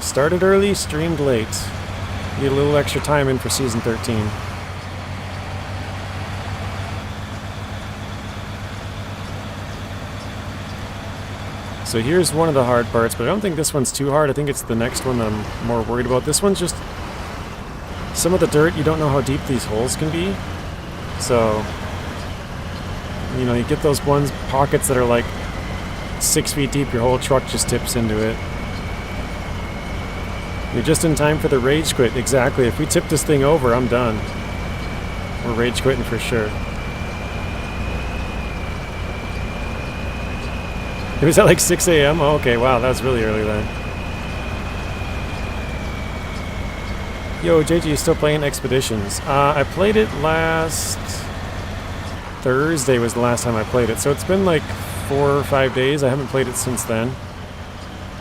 started early, streamed late. Need a little extra time in for Season 13. So here's one of the hard parts, but I don't think this one's too hard. I think it's the next one that I'm more worried about. This one's just some of the dirt. You don't know how deep these holes can be. So, you know, you get those pockets that are like 6 feet deep, your whole truck just tips into it. You're just in time for the rage quit. Exactly. If we tip this thing over, I'm done. We're rage quitting for sure. It was at like 6 a.m.? Oh, okay, wow, that was really early then. Yo, JJ, you still playing Expeditions? I played it last... Thursday was the last time I played it, so it's been like 4 or 5 days. I haven't played it since then.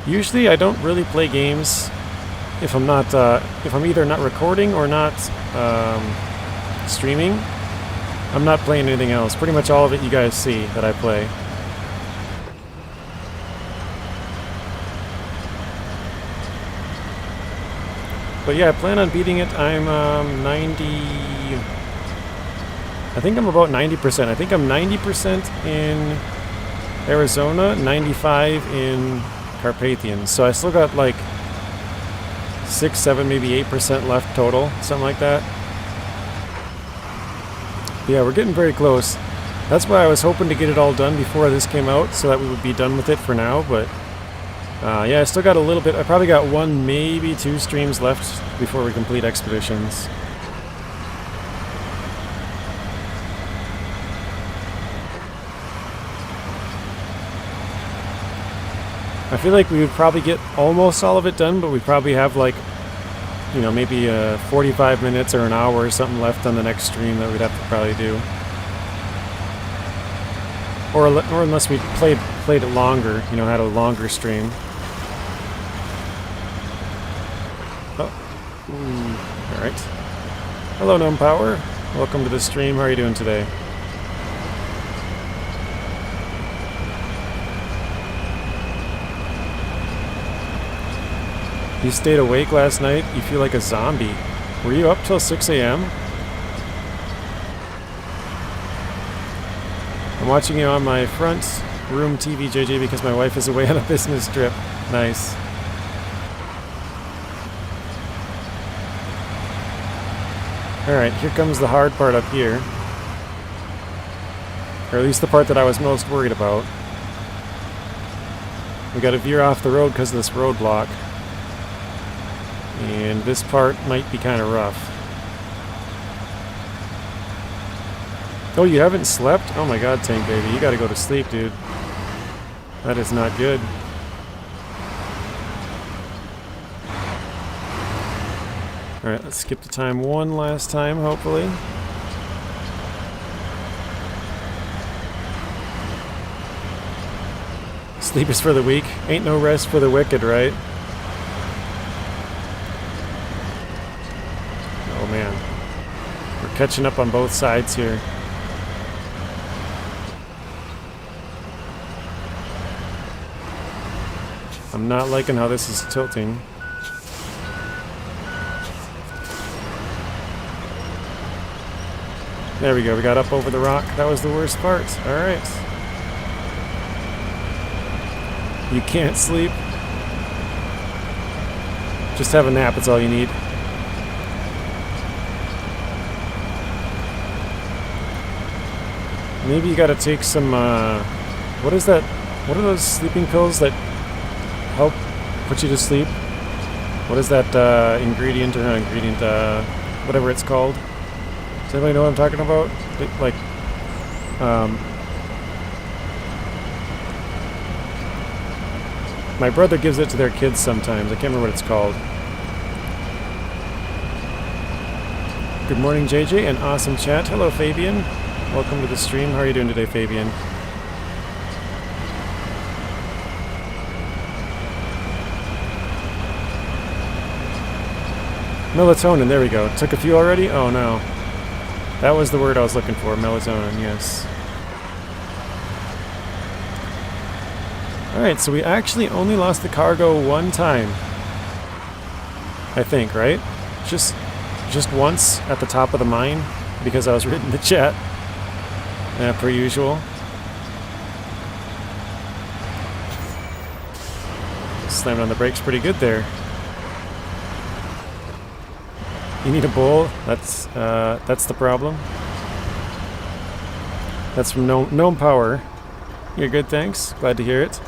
Usually I don't really play games if I'm not, if I'm either not recording or not streaming. I'm not playing anything else. Pretty much all of it you guys see that I play. But yeah, I plan on beating it. I'm 90... I think I'm about 90%. I think I'm 90% in Arizona, 95 in Carpathian. So I still got like 6, 7, maybe 8% left total, something like that. But yeah, we're getting very close. That's why I was hoping to get it all done before this came out, so that we would be done with it for now, but yeah, I still got a little bit. I probably got 1, maybe 2 streams left before we complete Expeditions. I feel like we would probably get almost all of it done, but we probably have like, you know, maybe 45 minutes or an hour or something left on the next stream that we'd have to probably do. Or unless we played it longer, you know, had a longer stream. Oh, alright. Hello, Gnome Power. Welcome to the stream. How are you doing today? You stayed awake last night? You feel like a zombie. Were you up till 6 a.m.? I'm watching you on my front room TV, JJ, because my wife is away on a business trip. Nice. Alright, here comes the hard part up here. Or at least the part that I was most worried about. We gotta veer off the road because of this roadblock. And this part might be kind of rough. Oh, you haven't slept? Oh my god, Tank Baby, you gotta go to sleep, dude. That is not good. Alright, let's skip the time one last time, hopefully. Sleep is for the weak. Ain't no rest for the wicked, right? Oh man. We're catching up on both sides here. I'm not liking how this is tilting. There we go, we got up over the rock. That was the worst part. Alright. You can't sleep. Just have a nap, it's all you need. Maybe you gotta take some, what is that? What are those sleeping pills that help put you to sleep? What is that ingredient, or not ingredient, whatever it's called? Does anybody know what I'm talking about? Like, My brother gives it to their kids sometimes. I can't remember what it's called. Good morning, JJ, and awesome chat. Hello, Fabian. Welcome to the stream. How are you doing today, Fabian? Melatonin, there we go. Took a few already? Oh no. That was the word I was looking for, melatonin, yes. Alright, so we actually only lost the cargo one time. I think, right? Just once at the top of the mine, because I was reading the chat. Per usual. Slamming on the brakes pretty good there. You need a bowl. That's the problem. That's from Gnome Power. You're good, thanks. Glad to hear it.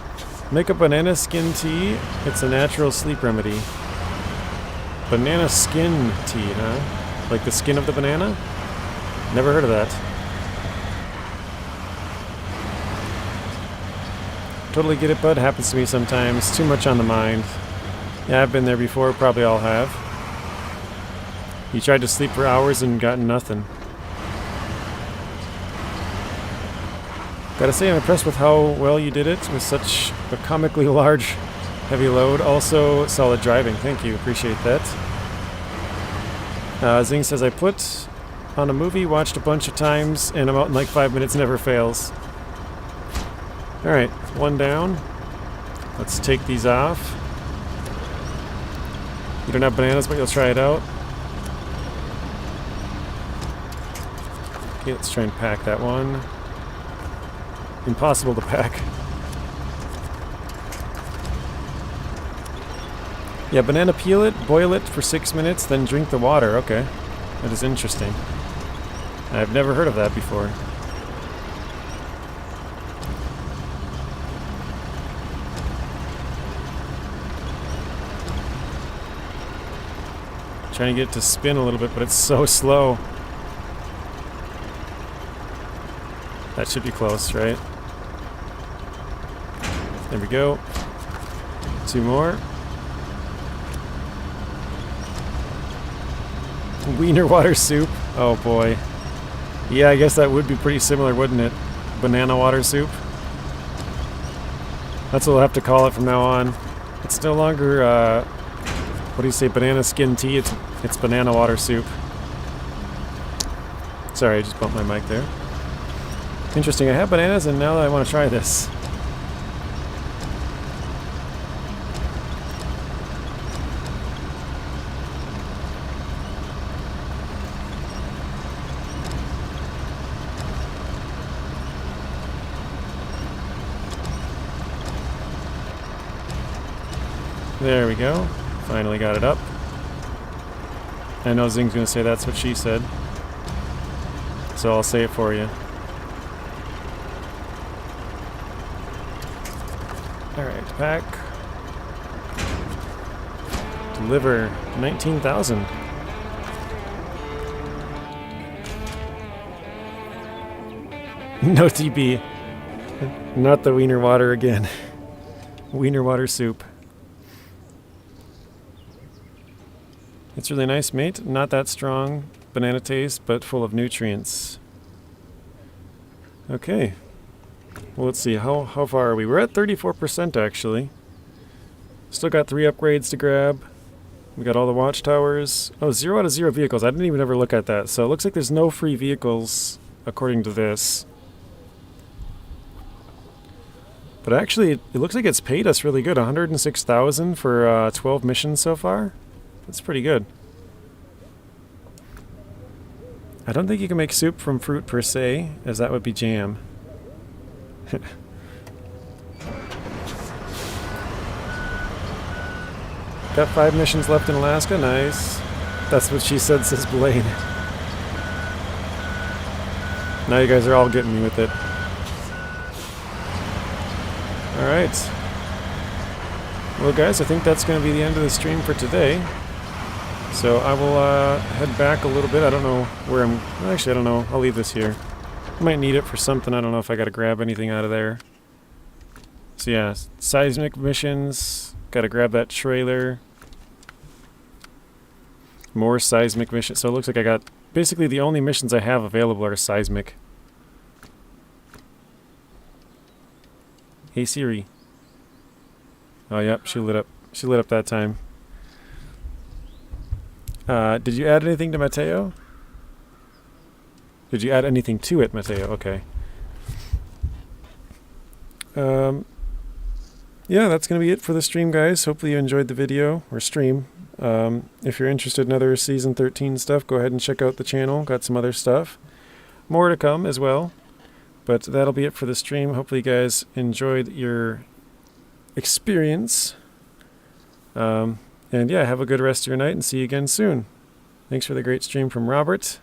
Make a banana skin tea. It's a natural sleep remedy. Banana skin tea, huh? Like the skin of the banana? Never heard of that. Totally get it, bud. Happens to me sometimes. Too much on the mind. Yeah, I've been there before. Probably all have. You tried to sleep for hours and got nothing. Gotta say, I'm impressed with how well you did it with such a comically large, heavy load. Also, solid driving. Thank you. Appreciate that. Zing says, I put on a movie, watched a bunch of times, and I'm out in like 5 minutes, never fails. Alright, one down. Let's take these off. You don't have bananas, but you'll try it out. Okay, let's try and pack that one. Impossible to pack. Yeah, banana peel it, boil it for 6 minutes, then drink the water. Okay, that is interesting. I've never heard of that before. Trying to get it to spin a little bit, but it's so slow. That should be close, right? There we go. 2 more. Wiener water soup. Oh boy. Yeah, I guess that would be pretty similar, wouldn't it? Banana water soup. That's what we'll have to call it from now on. It's no longer, what do you say, banana skin tea? It's banana water soup. Sorry, I just bumped my mic there. Interesting, I have bananas and now I want to try this. There we go. Finally got it up. I know Zing's gonna say that's what she said. So I'll say it for you. Alright, pack. Deliver 19,000. No TB. Not the wiener water again. Wiener water soup. It's really nice, mate. Not that strong banana taste, but full of nutrients. Okay. Well, let's see. How far are we? We're at 34% actually. Still got 3 upgrades to grab. We got all the watchtowers. Oh, 0 out of 0 vehicles. I didn't even ever look at that. So it looks like there's no free vehicles according to this. But actually, it looks like it's paid us really good. 106,000 for 12 missions so far. That's pretty good. I don't think you can make soup from fruit per se, as that would be jam. Got 5 missions left in Alaska. Nice. That's what she said, says Blade. Now you guys are all getting me with it. Alright. Well guys, I think that's going to be the end of the stream for today. So I will head back a little bit. I don't know where I'm... Actually, I don't know. I'll leave this here. I might need it for something. I don't know if I got to grab anything out of there. So yeah, seismic missions. Gotta grab that trailer. More seismic missions. So it looks like I got... Basically the only missions I have available are seismic. Hey Siri. Oh yep, she lit up. She lit up that time. Did you add anything to Mateo? Did you add anything to it, Mateo? Okay. Yeah, that's going to be it for the stream, guys. Hopefully you enjoyed the video, or stream. If you're interested in other Season 13 stuff, go ahead and check out the channel. Got some other stuff. More to come as well. But that'll be it for the stream. Hopefully you guys enjoyed your experience. And yeah, have a good rest of your night and see you again soon. Thanks for the great stream from Robert.